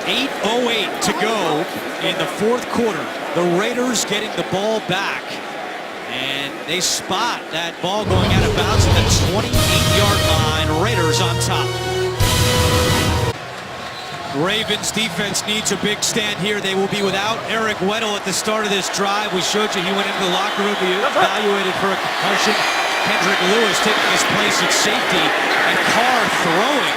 [SPEAKER 1] 8:08 to go in the fourth quarter. The Raiders getting the ball back. And they spot that ball going out of bounds at the 28-yard line. Raiders on top. Ravens defense needs a big stand here. They will be without Eric Weddle at the start of this drive. We showed you he went into the locker room, he evaluated for a concussion. Kendrick Lewis taking his place at safety, and Carr throwing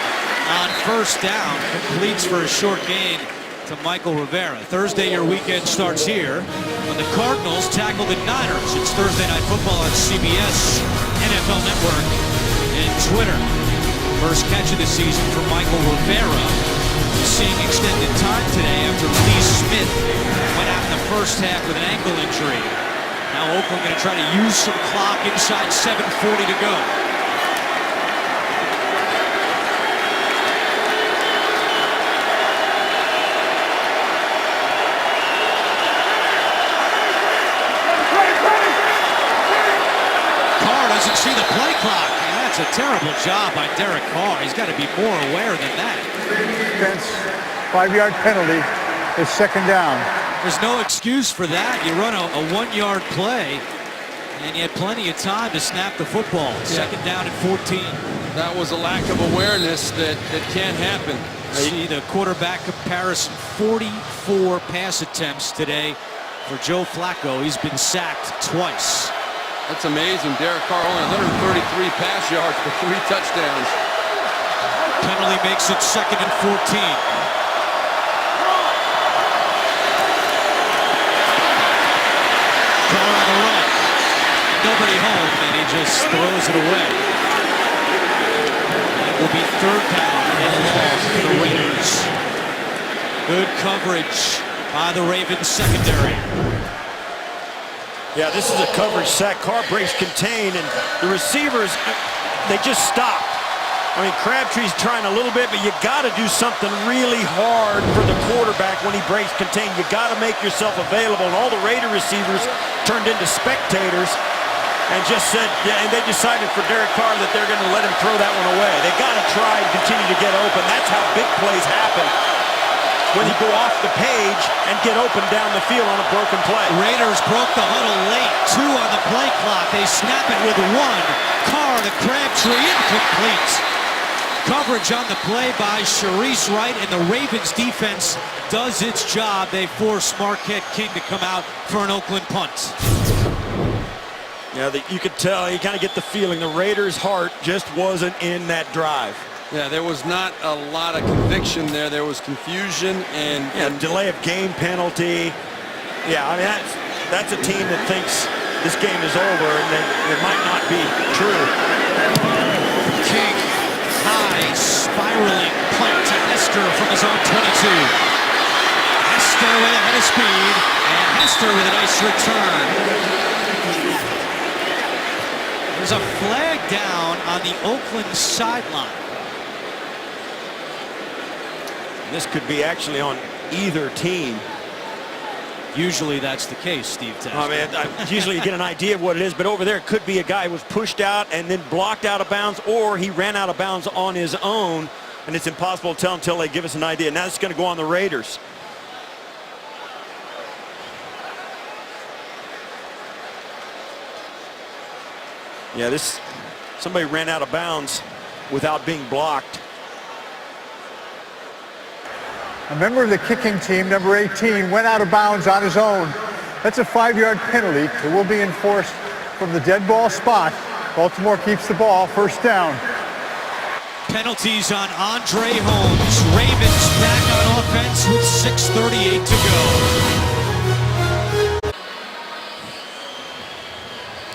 [SPEAKER 1] on first down. Completes for a short gain to Michael Rivera. Thursday, your weekend starts here when the Cardinals tackle the Niners. It's Thursday Night Football on CBS, NFL Network, and Twitter. First catch of the season for Michael Rivera. Seeing extended time today after Lee Smith went out in the first half with an ankle injury. Now Oakland going to try to use some clock inside 7:40 to go. It's a terrible job by Derek Carr. He's got to be more aware than that.
[SPEAKER 5] Defense, 5-yard penalty. It's second down.
[SPEAKER 1] There's no excuse for that. You run a 1-yard play, and you had plenty of time to snap the football. Second down at 14.
[SPEAKER 4] That was a lack of awareness that can't happen.
[SPEAKER 1] See the quarterback comparison. 44 pass attempts today for Joe Flacco. He's been sacked twice.
[SPEAKER 4] That's amazing. Derek Carr only 133 pass yards for 3 touchdowns.
[SPEAKER 1] Penalty makes it second and 14. Carr on the run. Nobody home, and he just throws it away. It will be third down and long for the Raiders. Good coverage by the Ravens secondary.
[SPEAKER 3] Yeah, this is a coverage sack. Carr breaks contain, and the receivers, they just stop. I mean, Crabtree's trying a little bit, but you got to do something really hard for the quarterback when he breaks contain. You got to make yourself available, and all the Raider receivers turned into spectators and just said, yeah, and they decided for Derek Carr that they're going to let him throw that one away. They got to try and continue to get open. That's how big plays happen, when you go off the page and get open down the field on a broken play.
[SPEAKER 1] Raiders broke the huddle late. 2 on the play clock. They snap it with 1. Carr to Crabtree, incomplete. Coverage on the play by Sharice Wright, and the Ravens defense does its job. They force Marquette King to come out for an Oakland punt.
[SPEAKER 3] Yeah, you could tell, you kind of get the feeling the Raiders' heart just wasn't in that drive.
[SPEAKER 4] Yeah, there was not a lot of conviction there. There was confusion and
[SPEAKER 3] delay of game penalty. Yeah, I mean, that's a team that thinks this game is over, and it might not be true.
[SPEAKER 1] King, high, spiraling punt to Hester from his own 22. Hester with a head of speed, and Hester with a nice return. There's a flag down on the Oakland sideline.
[SPEAKER 3] This could be actually on either team.
[SPEAKER 1] Usually that's the case, Steve Tasker.
[SPEAKER 3] I mean, usually you get an idea of what it is, but over there it could be a guy who was pushed out and then blocked out of bounds, or he ran out of bounds on his own, and it's impossible to tell until they give us an idea. Now it's going to go on the Raiders. Yeah, somebody ran out of bounds without being blocked.
[SPEAKER 5] A member of the kicking team, number 18, went out of bounds on his own. That's a 5-yard penalty. It will be enforced from the dead ball spot. Baltimore keeps the ball, first down.
[SPEAKER 1] Penalties on Andre Holmes. Ravens back on offense with 6:38 to go.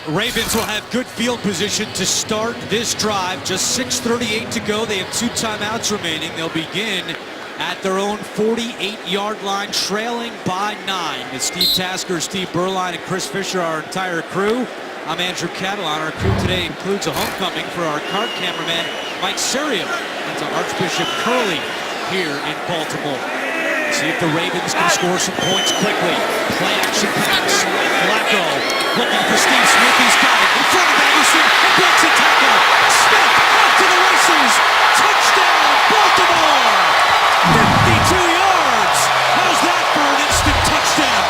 [SPEAKER 1] Ravens will have good field position to start this drive. Just 6:38 to go. They have 2 timeouts remaining. They'll begin at their own 48-yard line, trailing by 9. With Steve Tasker, Steve Berline, and Chris Fisher, our entire crew. I'm Andrew Catalon. Our crew today includes a homecoming for our card cameraman, Mike Serio, and to Archbishop Curley here in Baltimore. See if the Ravens can score some points quickly. Play action pass. Flacco looking for Steve Smith. He's got it in front of Anderson. Breaks a tackle. Smith off to the races. Touchdown, Baltimore! 52 yards. How's that for an instant touchdown?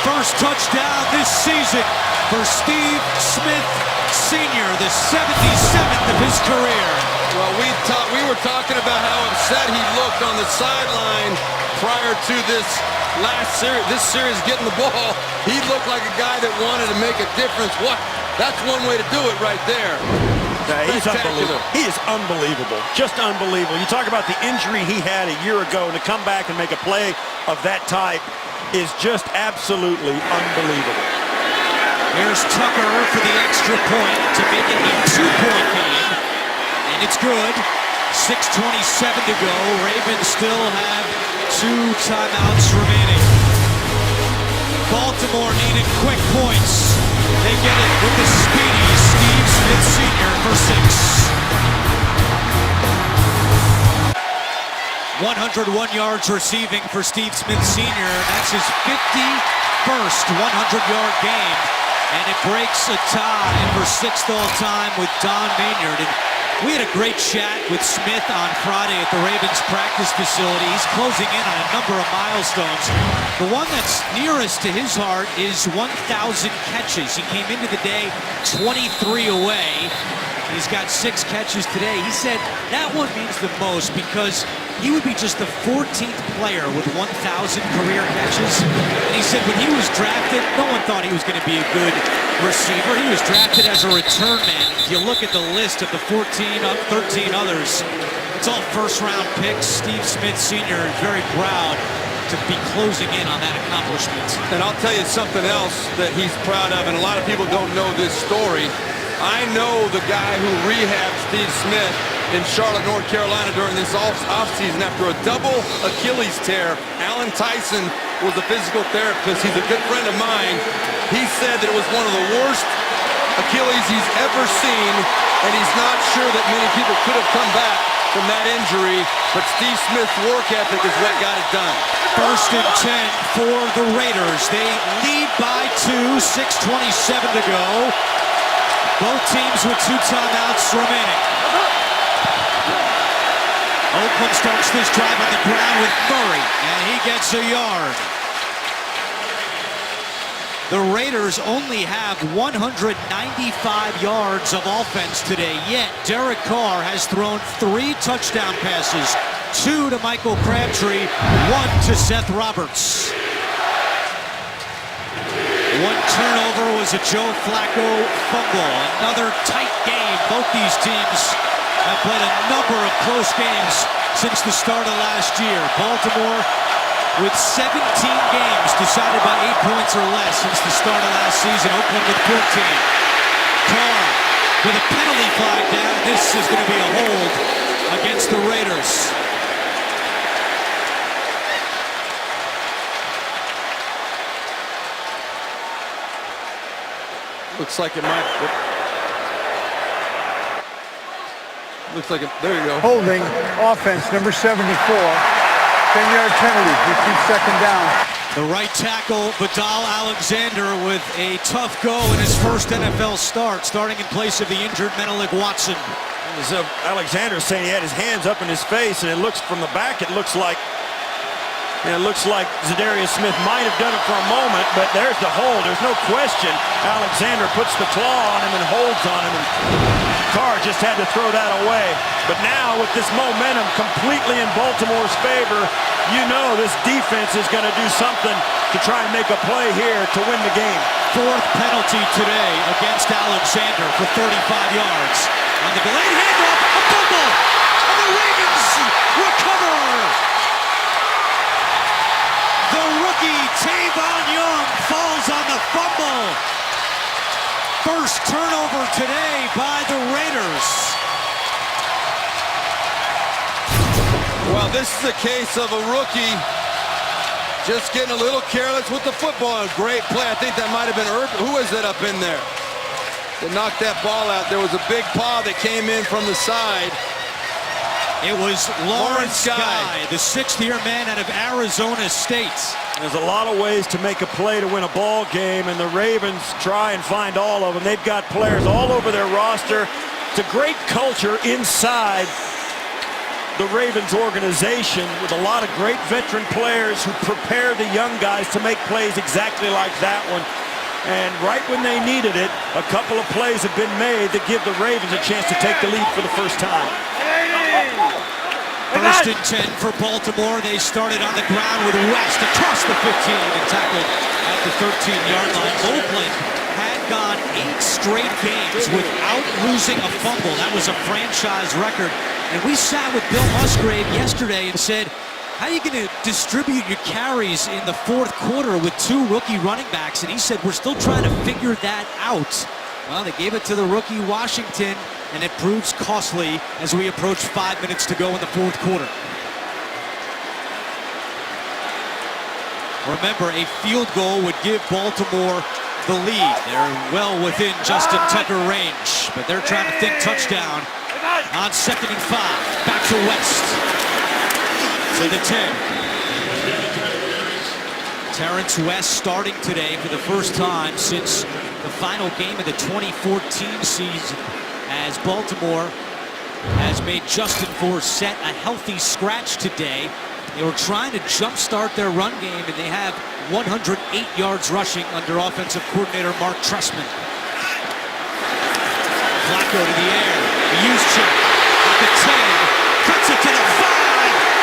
[SPEAKER 1] First touchdown this season for Steve Smith Sr., the 77th of his career.
[SPEAKER 4] Well, we were talking about how upset he looked on the sideline prior to this series getting the ball. He looked like a guy that wanted to make a difference. That's one way to do it right there.
[SPEAKER 3] He's unbelievable. He is unbelievable. Just unbelievable. You talk about the injury he had a year ago, and to come back and make a play of that type is just absolutely unbelievable.
[SPEAKER 1] Here's Tucker for the extra point to make it a 2-point game. And it's good. 6:27 to go. Ravens still have 2 timeouts remaining. Baltimore needed quick points. They get it with the speedy Steve Smith Sr. for 6. 101 yards receiving for Steve Smith Sr. That's his first 100-yard game, and it breaks a tie for 6th all-time with Don Maynard. And we had a great chat with Smith on Friday at the Ravens practice facility. He's closing in on a number of milestones. The one that's nearest to his heart is 1,000 catches. He came into the day 23 away. He's got 6 catches today. He said that one means the most because he would be just the 14th player with 1,000 career catches. And he said when he was drafted, no one thought he was going to be a good receiver. He was drafted as a return man. If you look at the list of the 13 others, it's all first-round picks. Steve Smith Sr. is very proud to be closing in on that accomplishment.
[SPEAKER 4] And I'll tell you something else that he's proud of, and a lot of people don't know this story. I know the guy who rehabbed Steve Smith in Charlotte, North Carolina during this offseason after a double Achilles tear. Alan Tyson was a physical therapist. He's a good friend of mine. He said that it was one of the worst Achilles he's ever seen, and he's not sure that many people could have come back from that injury, but Steve Smith's work ethic is what got it done.
[SPEAKER 1] 1st and 10 for the Raiders. They lead by 2, 6:27 to go. Both teams with 2 timeouts remaining. Oakland starts this drive on the ground with Murray, and he gets a yard. The Raiders only have 195 yards of offense today, yet Derek Carr has thrown 3 touchdown passes, 2 to Michael Crabtree, 1 to Seth Roberts. One turnover was a Joe Flacco fumble. Another tight game. Both these teams have played a number of close games since the start of last year. Baltimore with 17 games decided by 8 points or less since the start of last season. Oakland with 14. Carr with a penalty flag down. This is going to be a hold against the Raiders.
[SPEAKER 4] Looks like it might. Looks like it. There you go.
[SPEAKER 5] Holding offense, number 74. 10-yard penalty. He keeps 2nd down.
[SPEAKER 1] The right tackle, Vidal Alexander, with a tough go in his first NFL start, starting in place of the injured Menelik Watson.
[SPEAKER 3] As Alexander saying he had his hands up in his face, and it looks from the back, it looks like Zadarius Smith might have done it for a moment, but there's the hold. There's no question. Alexander puts the claw on him and holds on him, and Carr just had to throw that away. But now, with this momentum completely in Baltimore's favor, you know this defense is going to do something to try and make a play here to win the game.
[SPEAKER 1] 4th penalty today against Alexander for 35 yards. On the delayed handoff, a fumble, and the Ravens recover. The rookie Tavon Young falls on the fumble. First turnover today by the Raiders.
[SPEAKER 4] Well, this is a case of a rookie just getting a little careless with the football. A great play. I think that might have been Urban. Who was that up in there that knocked that ball out? There was a big paw that came in from the side.
[SPEAKER 1] It was Lawrence Guy, the 6th-year man out of Arizona State.
[SPEAKER 3] There's a lot of ways to make a play to win a ball game, and the Ravens try and find all of them. They've got players all over their roster. It's a great culture inside the Ravens organization with a lot of great veteran players who prepare the young guys to make plays exactly like that one. And right when they needed it, a couple of plays have been made that give the Ravens a chance to take the lead for the first time.
[SPEAKER 1] 1st and 10 for Baltimore. They started on the ground with West across the 15 and tackled at the 13-yard line. Oakland had gone 8 straight games without losing a fumble. That was a franchise record. And we sat with Bill Musgrave yesterday and said, how are you going to distribute your carries in the 4th quarter with 2 rookie running backs? And he said, we're still trying to figure that out. Well, they gave it to the rookie Washington, and it proves costly as we approach 5 minutes to go in the 4th quarter. Remember, a field goal would give Baltimore the lead. They're well within Justin Tucker range, but they're trying to think touchdown on 2nd and 5. Back to West. To the 10. Terrence West starting today for the first time since the final game of the 2014 season, as Baltimore has made Justin Forsett a healthy scratch today. They were trying to jumpstart their run game, and they have 108 yards rushing under offensive coordinator Mark Trestman. Flacco to the air. Juszczyk at the 10. Cuts it to the 5.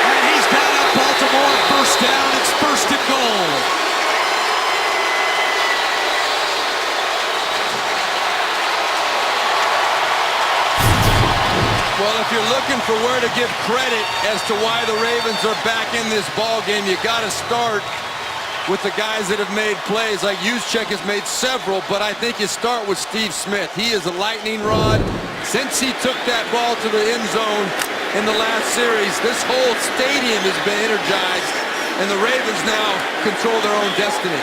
[SPEAKER 1] And he's got up Baltimore. First down. It's first and goal.
[SPEAKER 4] Well, if you're looking for where to give credit as to why the Ravens are back in this ball game, you got to start with the guys that have made plays. Like Juszczyk has made several, but I think you start with Steve Smith. He is a lightning rod. Since he took that ball to the end zone in the last series, this whole stadium has been energized, and the Ravens now control their own destiny.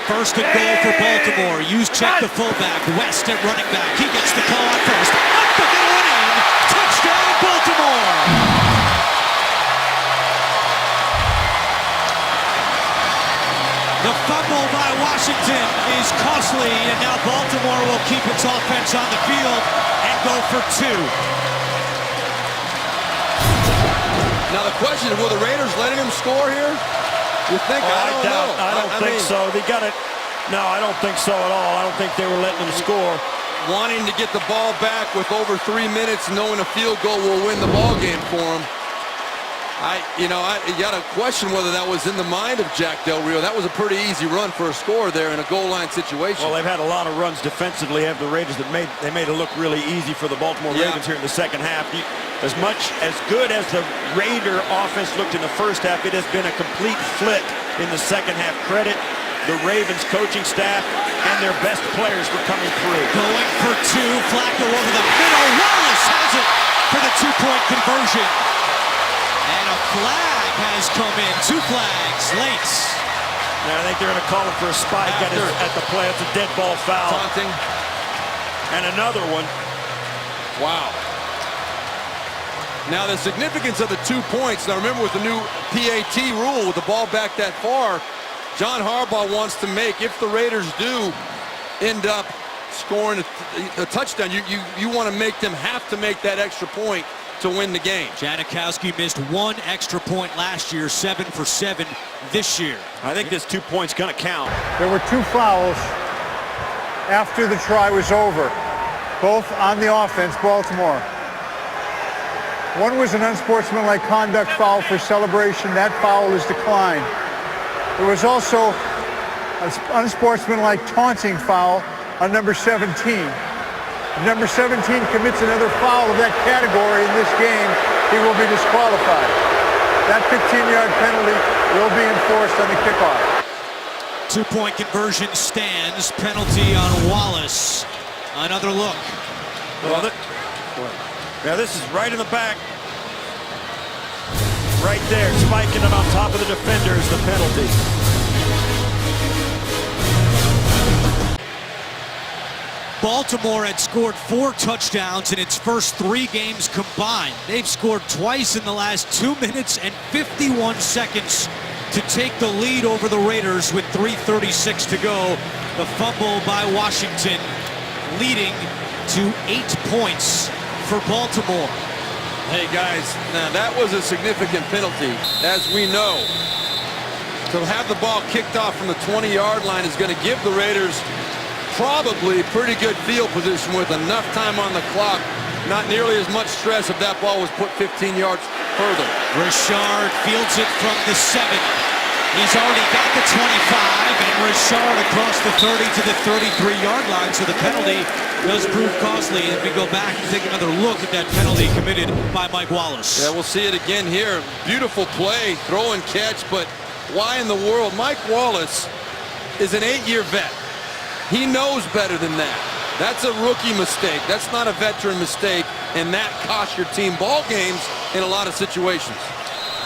[SPEAKER 1] First and goal for Baltimore. Juszczyk the fullback. West at running back. He gets the call out first. Up the middle and in. Touchdown, Baltimore. The fumble by Washington is costly, and now Baltimore will keep its offense on the field and go for 2.
[SPEAKER 4] Now the question is, will the Raiders letting him score here? You think?
[SPEAKER 3] Oh,
[SPEAKER 4] I don't know.
[SPEAKER 3] I don't think so. They got it. No, I don't think so at all. I don't think they were letting him score.
[SPEAKER 4] Wanting to get the ball back with over 3 minutes, knowing a field goal will win the ball game for him. You got to question whether that was in the mind of Jack Del Rio. That was a pretty easy run for a score there in a goal line situation.
[SPEAKER 3] Well, they've had a lot of runs defensively, have the Raiders, that made it look really easy for the Baltimore Ravens here in the second half. As good as the Raider offense looked in the first half, it has been a complete flip in the second half. Credit the Ravens coaching staff and their best players for coming through.
[SPEAKER 1] Going for 2. Flacco over the middle. Wallace has it for the 2-point conversion. And a flag has come in. 2 flags late.
[SPEAKER 3] Now, I think they're going to call him for a spike at the play. It's a dead ball foul.
[SPEAKER 4] Taunting.
[SPEAKER 3] And another one.
[SPEAKER 4] Wow. Now the significance of the 2 points. Now remember, with the new PAT rule, with the ball back that far, John Harbaugh wants to make, if the Raiders do end up scoring a touchdown, you want to make them have to make that extra point to win the game.
[SPEAKER 1] Janikowski missed 1 extra point last year, 7 for 7 this year.
[SPEAKER 3] I think this 2 points going to count.
[SPEAKER 5] There were 2 fouls after the try was over, both on the offense, Baltimore. One was an unsportsmanlike conduct foul for celebration. That foul is declined. There was also an unsportsmanlike taunting foul on number 17. If number 17 commits another foul of that category in this game, he will be disqualified. That 15-yard penalty will be enforced on the kickoff.
[SPEAKER 1] 2-point conversion stands. Penalty on Wallace. Another look.
[SPEAKER 3] Well, now this is right in the back. Right there, spiking it on top of the defender is the penalty.
[SPEAKER 1] Baltimore had scored 4 touchdowns in its first 3 games combined. They've scored twice in the last 2 minutes and 51 seconds to take the lead over the Raiders with 3:36 to go. The fumble by Washington leading to 8 points for Baltimore.
[SPEAKER 4] Hey guys, now that was a significant penalty. As we know, to have the ball kicked off from the 20-yard line is going to give the Raiders probably pretty good field position with enough time on the clock. Not nearly as much stress if that ball was put 15 yards further.
[SPEAKER 1] Richard fields it from the 7. He's already got the 25, and Richard across the 30 to the 33-yard line, so the penalty does prove costly. If we go back and take another look at that penalty committed by Mike Wallace.
[SPEAKER 4] Yeah, we'll see it again here. Beautiful play, throw and catch, but why in the world? Mike Wallace is an 8-year vet. He knows better than that. That's a rookie mistake. That's not a veteran mistake, and that costs your team ball games in a lot of situations.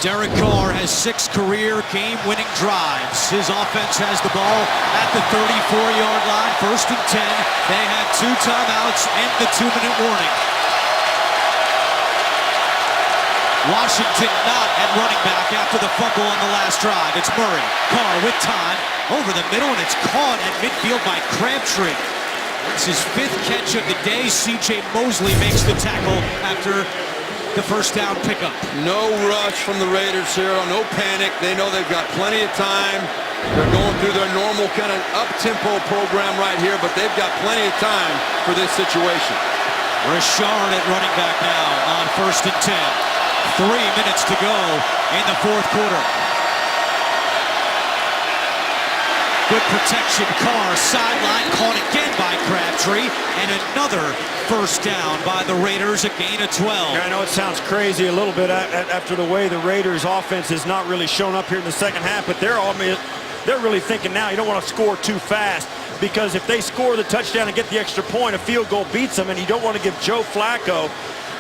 [SPEAKER 1] Derek Carr has 6 career game-winning drives. His offense has the ball at the 34-yard line, 1st and 10. They had 2 timeouts and the 2-minute warning. Washington not at running back after the fumble on the last drive. It's Murray. Carr with time over the middle, and it's caught at midfield by Crabtree. It's his 5th catch of the day. C.J. Mosley makes the tackle after the first down pickup.
[SPEAKER 4] No rush from the Raiders here, no panic. They know they've got plenty of time. They're going through their normal kind of up-tempo program right here, but they've got plenty of time for this situation.
[SPEAKER 1] Richard at running back now on 1st and 10. 3 minutes to go in the 4th quarter. Good protection. Carr sideline caught again by Crabtree, and another first down by the Raiders, a gain of 12.
[SPEAKER 3] I know it sounds crazy a little bit after the way the Raiders offense has not really shown up here in the second half, but they're really thinking now you don't want to score too fast, because if they score the touchdown and get the extra point, a field goal beats them, and you don't want to give Joe Flacco,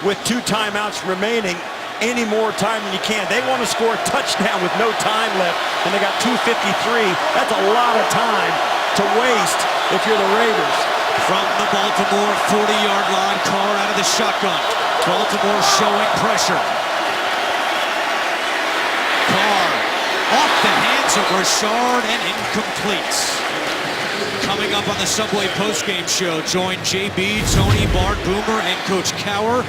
[SPEAKER 3] with 2 timeouts remaining, any more time than you can. They want to score a touchdown with no time left, and they got 2:53. That's a lot of time to waste if you're the Raiders.
[SPEAKER 1] From the Baltimore 40-yard line, Carr out of the shotgun. Baltimore showing pressure. Carr off the hands of Richard and incomplete. Coming up on the Subway postgame show, join JB, Tony, Bart, Boomer, and Coach Cower.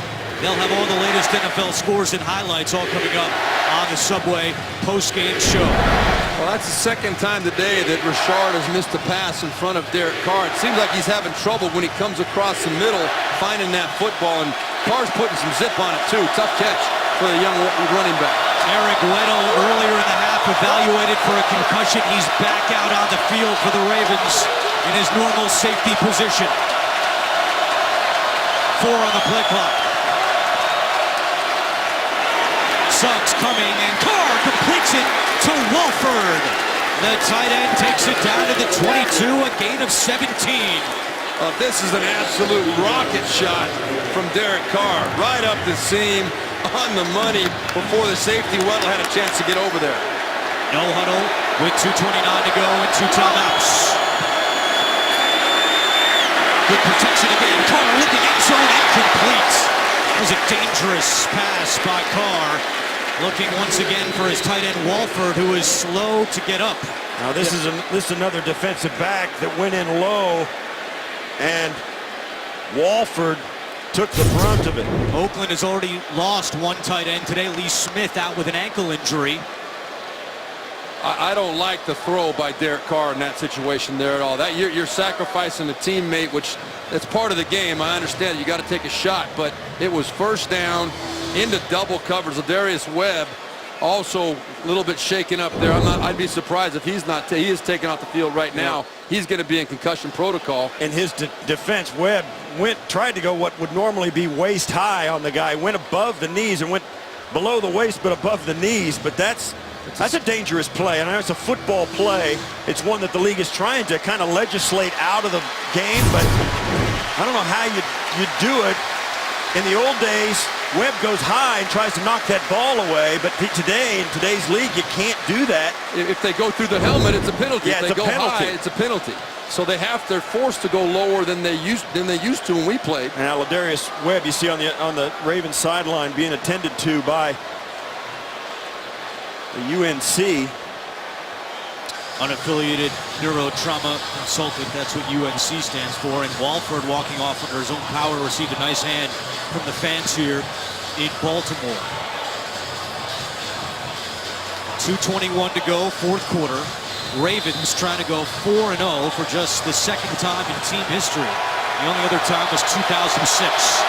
[SPEAKER 1] They'll have all the latest NFL scores and highlights all coming up on the Subway postgame show.
[SPEAKER 4] Well, that's the 2nd time today that Richard has missed a pass in front of Derek Carr. It seems like he's having trouble when he comes across the middle, finding that football, and Carr's putting some zip on it too. Tough catch for the young running back.
[SPEAKER 1] Eric Weddle earlier in the half evaluated for a concussion. He's back out on the field for the Ravens in his normal safety position. 4 on the play clock. Suggs coming, and Carr completes it to Walford. The tight end takes it down to the 22, a gain of 17.
[SPEAKER 4] This is an absolute rocket shot from Derek Carr. Right up the seam, on the money, before the safety Weddle had a chance to get over there.
[SPEAKER 1] No huddle with 2:29 to go and 2 timeouts. Good protection again. Carr looking end zone, incomplete. That was a dangerous pass by Carr. Looking once again for his tight end Walford, who is slow to get up.
[SPEAKER 3] Now this is another defensive back that went in low, and Walford took the brunt of it.
[SPEAKER 1] Oakland has already lost 1 tight end today. Lee Smith out with an ankle injury.
[SPEAKER 4] I don't like the throw by Derek Carr in that situation there at all. That you're sacrificing a teammate, which that's part of the game. I understand you got to take a shot, but it was first down into double coverage. Darius Webb also a little bit shaken up there. I'd be surprised if he's not. He is taken off the field right now. He's going to be in concussion protocol.
[SPEAKER 3] In his defense, Webb tried to go what would normally be waist high on the guy. Went above the knees and went below the waist but above the knees. But that's a dangerous play. And I know it's a football play. It's one that the league is trying to kind of legislate out of the game. But I don't know how you do it. In the old days, Webb goes high and tries to knock that ball away, but today, in today's league, you can't do that.
[SPEAKER 4] If they go through the helmet, it's a penalty.
[SPEAKER 3] Yeah,
[SPEAKER 4] if they go high, it's a penalty. So they're forced to go lower than they used to when we played.
[SPEAKER 3] And now Ladarius Webb, you see on the Ravens sideline being attended to by the UNC.
[SPEAKER 1] Unaffiliated neurotrauma consultant, that's what UNC stands for. And Walford, walking off under his own power, received a nice hand from the fans here in Baltimore. 2:21 to go, 4th quarter. Ravens trying to go 4-0 for just the 2nd time in team history. The only other time was 2006.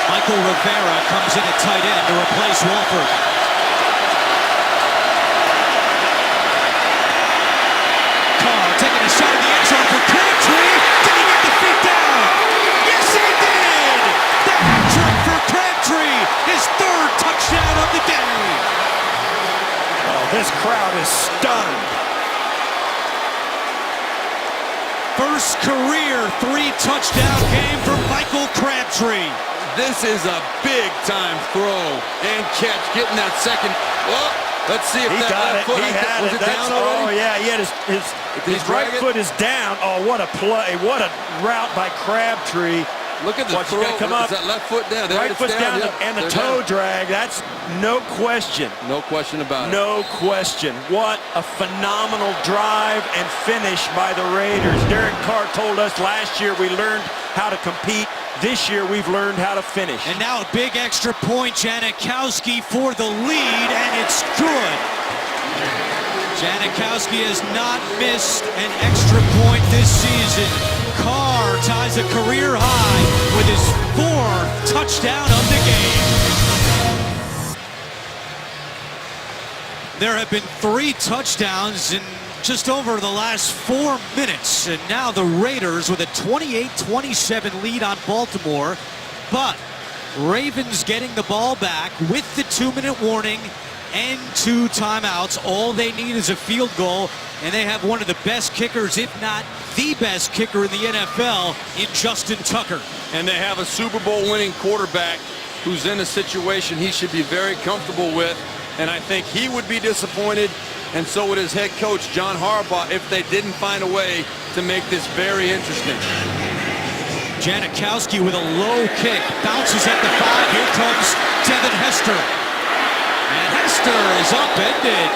[SPEAKER 1] Michael Rivera comes in at tight end to replace Walford. Carr taking a shot in the end zone for Crabtree. Did he get the feet down? Yes, he did! The hat trick for Crabtree, his 3rd touchdown of the day.
[SPEAKER 3] Oh, this crowd is stunned.
[SPEAKER 1] First career 3-touchdown game for Michael Crabtree.
[SPEAKER 4] This is a big-time throw and catch, getting that second. Oh, let's see if
[SPEAKER 3] he got it.
[SPEAKER 4] foot
[SPEAKER 3] He had
[SPEAKER 4] was
[SPEAKER 3] it.
[SPEAKER 4] it down already?
[SPEAKER 3] Oh, yeah, he had his right foot is down. Oh, what a play. What a route by Crabtree.
[SPEAKER 4] Look at the
[SPEAKER 3] Watch, you
[SPEAKER 4] throw.
[SPEAKER 3] gotta come up.
[SPEAKER 4] Is that left foot down? There
[SPEAKER 3] Right
[SPEAKER 4] it's
[SPEAKER 3] foot's down,
[SPEAKER 4] Yep,
[SPEAKER 3] and the
[SPEAKER 4] they're
[SPEAKER 3] toe
[SPEAKER 4] down.
[SPEAKER 3] drag. That's no question.
[SPEAKER 4] No question about it.
[SPEAKER 3] No question. What a phenomenal drive and finish by the Raiders. Derek Carr told us last year we learned how to compete. This year we've learned how to finish.
[SPEAKER 1] And now a big extra point, Janikowski for the lead, and it's good. Janikowski has not missed an extra point this season. Carr ties a career high with his 4th touchdown of the game. There have been 3 touchdowns in just over the last 4 minutes, and now the Raiders with a 28-27 lead on Baltimore, but Ravens getting the ball back with the 2-minute warning and 2 timeouts. All they need is a field goal, and they have one of the best kickers, if not the best kicker in the NFL, in Justin Tucker.
[SPEAKER 4] And they have a Super Bowl winning quarterback who's in a situation he should be very comfortable with, and I think he would be disappointed, and so would his head coach, John Harbaugh, if they didn't find a way to make this very interesting.
[SPEAKER 1] Janikowski with a low kick, bounces at the 5. Here comes Devin Hester. And Hester is upended.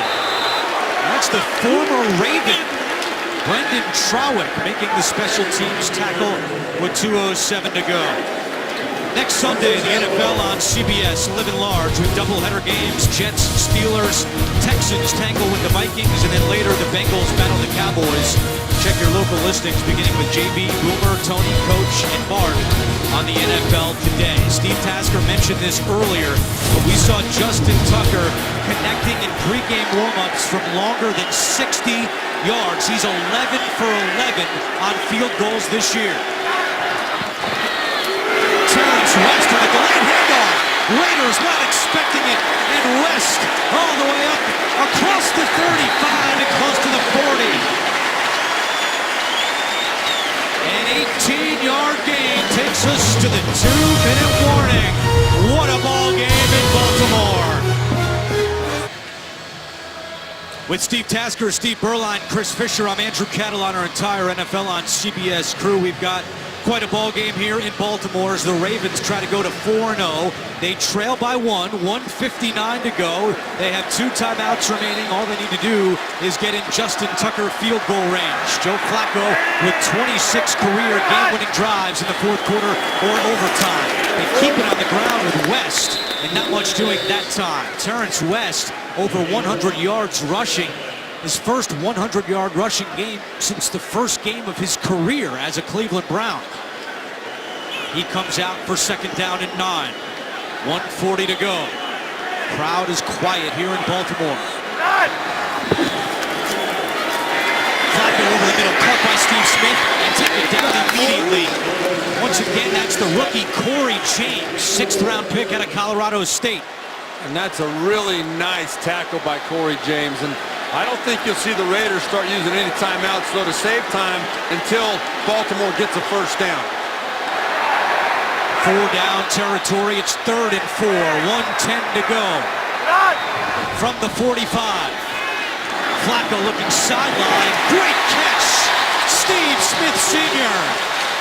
[SPEAKER 1] That's the former Raven, Brendan Trowick, making the special teams tackle with 2:07 to go. Next Sunday, the NFL on CBS, living large with doubleheader games. Jets, Steelers, Texans tangle with the Vikings, and then later the Bengals battle the Cowboys. Check your local listings, beginning with JB, Boomer, Tony, Coach, and Bart on the NFL Today. Steve Tasker mentioned this earlier, but we saw Justin Tucker connecting in pregame warm-ups from longer than 60 yards. He's 11 for 11 on field goals this year. Terrence West with a delayed handoff. Raiders not expecting it, and West all the way up across the 35 and close to the 40. An 18-yard gain takes us to the 2-minute warning. What a ball game in Baltimore. With Steve Tasker, Steve Berline, Chris Fisher, I'm Andrew Catalon, our entire NFL on CBS crew. We've got quite a ball game here in Baltimore as the Ravens try to go to 4-0. They trail by 1:59 to go. They have 2 timeouts remaining. All they need to do is get in Justin Tucker field goal range. Joe Flacco with 26 career game-winning drives in the 4th quarter or overtime. They keep it on the ground with West, and not much doing that time. Terrence West over 100 yards rushing. His first 100-yard rushing game since the first game of his career as a Cleveland Brown. He comes out for 2nd down and 9. 1:40 to go. Crowd is quiet here in Baltimore. Flacco over the middle, caught by Steve Smith and taken down immediately. Once again, that's the rookie Corey James, 6th-round pick out of Colorado State.
[SPEAKER 4] And that's a really nice tackle by Corey James. And I don't think you'll see the Raiders start using any timeouts, so to save time until Baltimore gets a 1st down.
[SPEAKER 1] 4-down territory. It's 3rd and 4. 1:10 to go. From the 45. Flacco looking sideline. Great catch. Steve Smith Sr.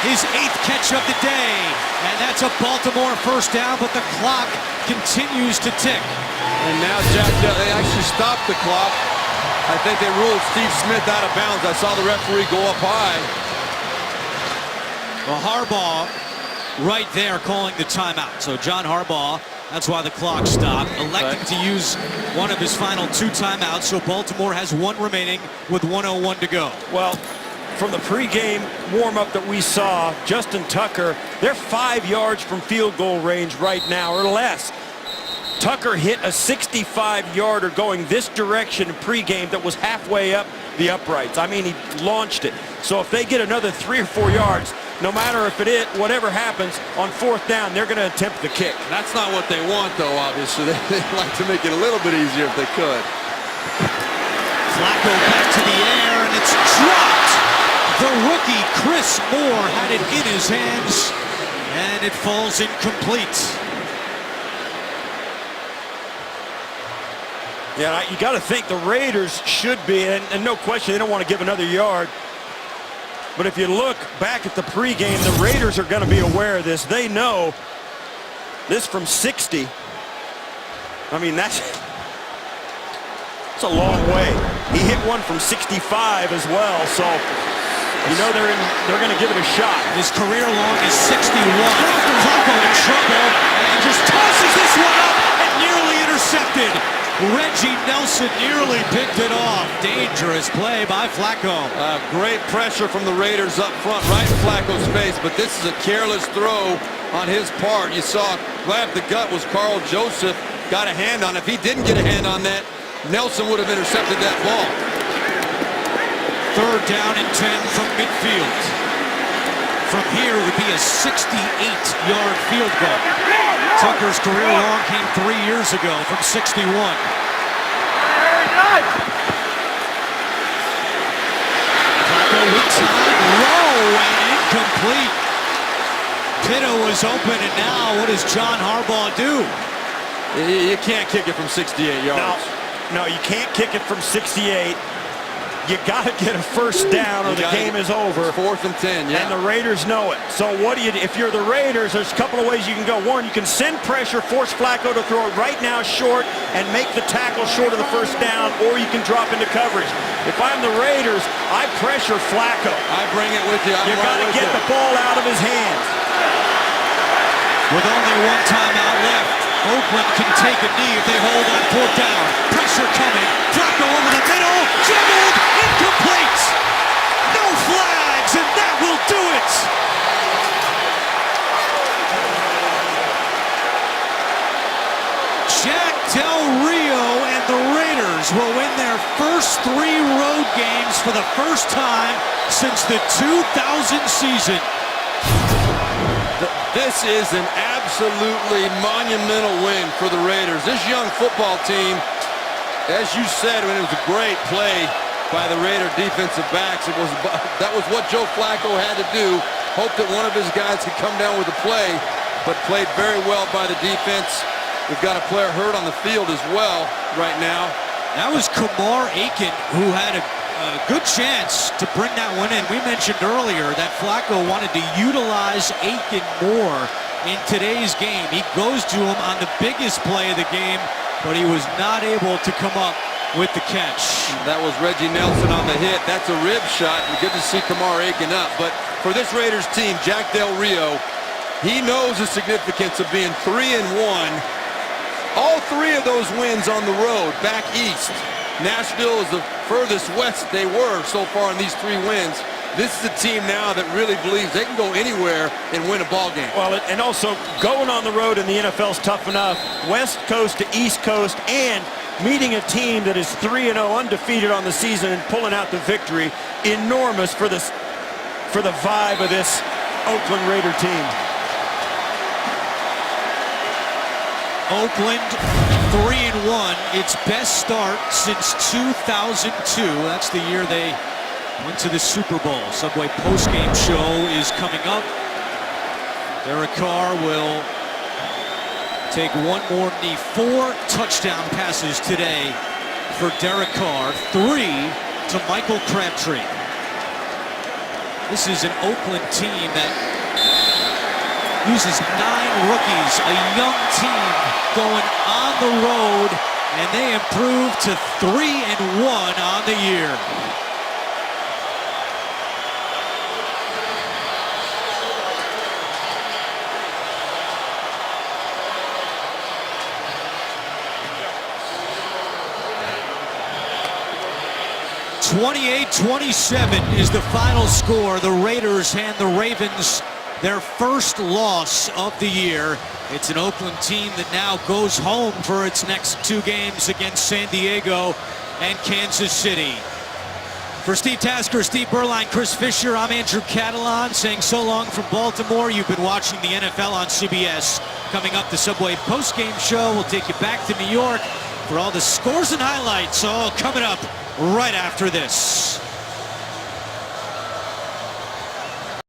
[SPEAKER 1] His 8th catch of the day. And that's a Baltimore 1st down, but the clock continues to tick.
[SPEAKER 4] And now, Jack, they actually stopped the clock. I think they ruled Steve Smith out of bounds. I saw the referee go up high.
[SPEAKER 1] Well, Harbaugh right there calling the timeout. So John Harbaugh, that's why the clock stopped, electing to use one of his final 2 timeouts. So Baltimore has 1 remaining with 1:01 to go.
[SPEAKER 3] Well, from the pregame warm-up that we saw, Justin Tucker, they're 5 yards from field goal range right now or less. Tucker hit a 65-yarder going this direction in pregame that was halfway up the uprights. I mean, he launched it. So if they get another 3 or 4 yards, no matter if whatever happens on 4th down, they're going to attempt the kick.
[SPEAKER 4] That's not what they want, though, obviously. They'd like to make it a little bit easier if they could.
[SPEAKER 1] Flacco back to the air, and it's dropped. The rookie, Chris Moore, had it in his hands, and it falls incomplete.
[SPEAKER 3] Yeah, you got to think the Raiders should be, and no question, they don't want to give another yard. But if you look back at the pregame, the Raiders are going to be aware of this. They know this from 60. I mean, that's a long way. He hit one from 65 as well, so you know they're going to give it a shot.
[SPEAKER 1] His career long is 61. Flacco in trouble and just tosses this one up and nearly intercepted. Reggie Nelson nearly picked it off. Dangerous play by Flacco.
[SPEAKER 4] Great pressure from the Raiders up front, right in Flacco's face, but this is a careless throw on his part. You saw grab the gut was Carl Joseph, got a hand on it. If he didn't get a hand on that, Nelson would have intercepted that ball.
[SPEAKER 1] 3rd down and 10 from midfield. From here it would be a 68-yard field goal. Tucker's career long came 3 years ago from 61. Flacco with time, low and incomplete. Pitto was open, and now what does John Harbaugh do?
[SPEAKER 4] You can't kick it from 68 yards.
[SPEAKER 3] No, you can't kick it from 68. You got to get a first down or the game is over.
[SPEAKER 4] 4th and 10, yeah.
[SPEAKER 3] And the Raiders know it. So what do you do? If you're the Raiders, there's a couple of ways you can go. One, you can send pressure, force Flacco to throw it right now short and make the tackle short of the first down, or you can drop into coverage. If I'm the Raiders, I pressure Flacco.
[SPEAKER 4] I bring it with you.
[SPEAKER 3] You got to get the ball out of his hands.
[SPEAKER 1] With only one timeout left, Oakland can take a knee if they hold on 4th down. Pressure coming. Flacco over the middle. Juggled. Incomplete. No flags, and that will do it. Jack Del Rio and the Raiders will win their first 3 road games for the first time since the 2000 season.
[SPEAKER 4] This is an absolutely monumental win for the Raiders. This young football team, as you said, it was a great play by the Raider defensive backs. That was what Joe Flacco had to do. Hope that one of his guys could come down with a play, but played very well by the defense. We've got a player hurt on the field as well right now.
[SPEAKER 1] That was Kamar Aiken, who had a good chance to bring that one in. We mentioned earlier that Flacco wanted to utilize Aiken more in today's game. He goes to him on the biggest play of the game, but he was not able to come up with the catch.
[SPEAKER 4] That was Reggie Nelson on the hit. That's a rib shot, and good to see Kamar Aiken up. But for this Raiders team, Jack Del Rio, he knows the significance of being 3-1. All 3 of those wins on the road, back east. Nashville is the furthest west they were so far in these 3 wins. This is a team now that really believes they can go anywhere and win a ball game.
[SPEAKER 3] Well, and also going on the road in the NFL is tough enough. West Coast to East Coast, and meeting a team that is 3-0 undefeated on the season and pulling out the victory, enormous for the vibe of this Oakland Raider team.
[SPEAKER 1] Oakland 3-1, its best start since 2002. That's the year they went to the Super Bowl. Subway postgame show is coming up. Derek Carr will take one more knee. 4 touchdown passes today for Derek Carr. 3 to Michael Crabtree. This is an Oakland team that uses 9 rookies, a young team going on the road, and they improve to 3-1 on the year. (28-27) is the final score. The Raiders hand the Ravens their first loss of the year. It's an Oakland team that now goes home for its next 2 games against San Diego and Kansas City. For Steve Tasker, Steve Berline, Chris Fisher, I'm Andrew Catalon saying so long from Baltimore. You've been watching the NFL on CBS. Coming up, the Subway postgame show will take you back to New York for all the scores and highlights, all coming up right after this.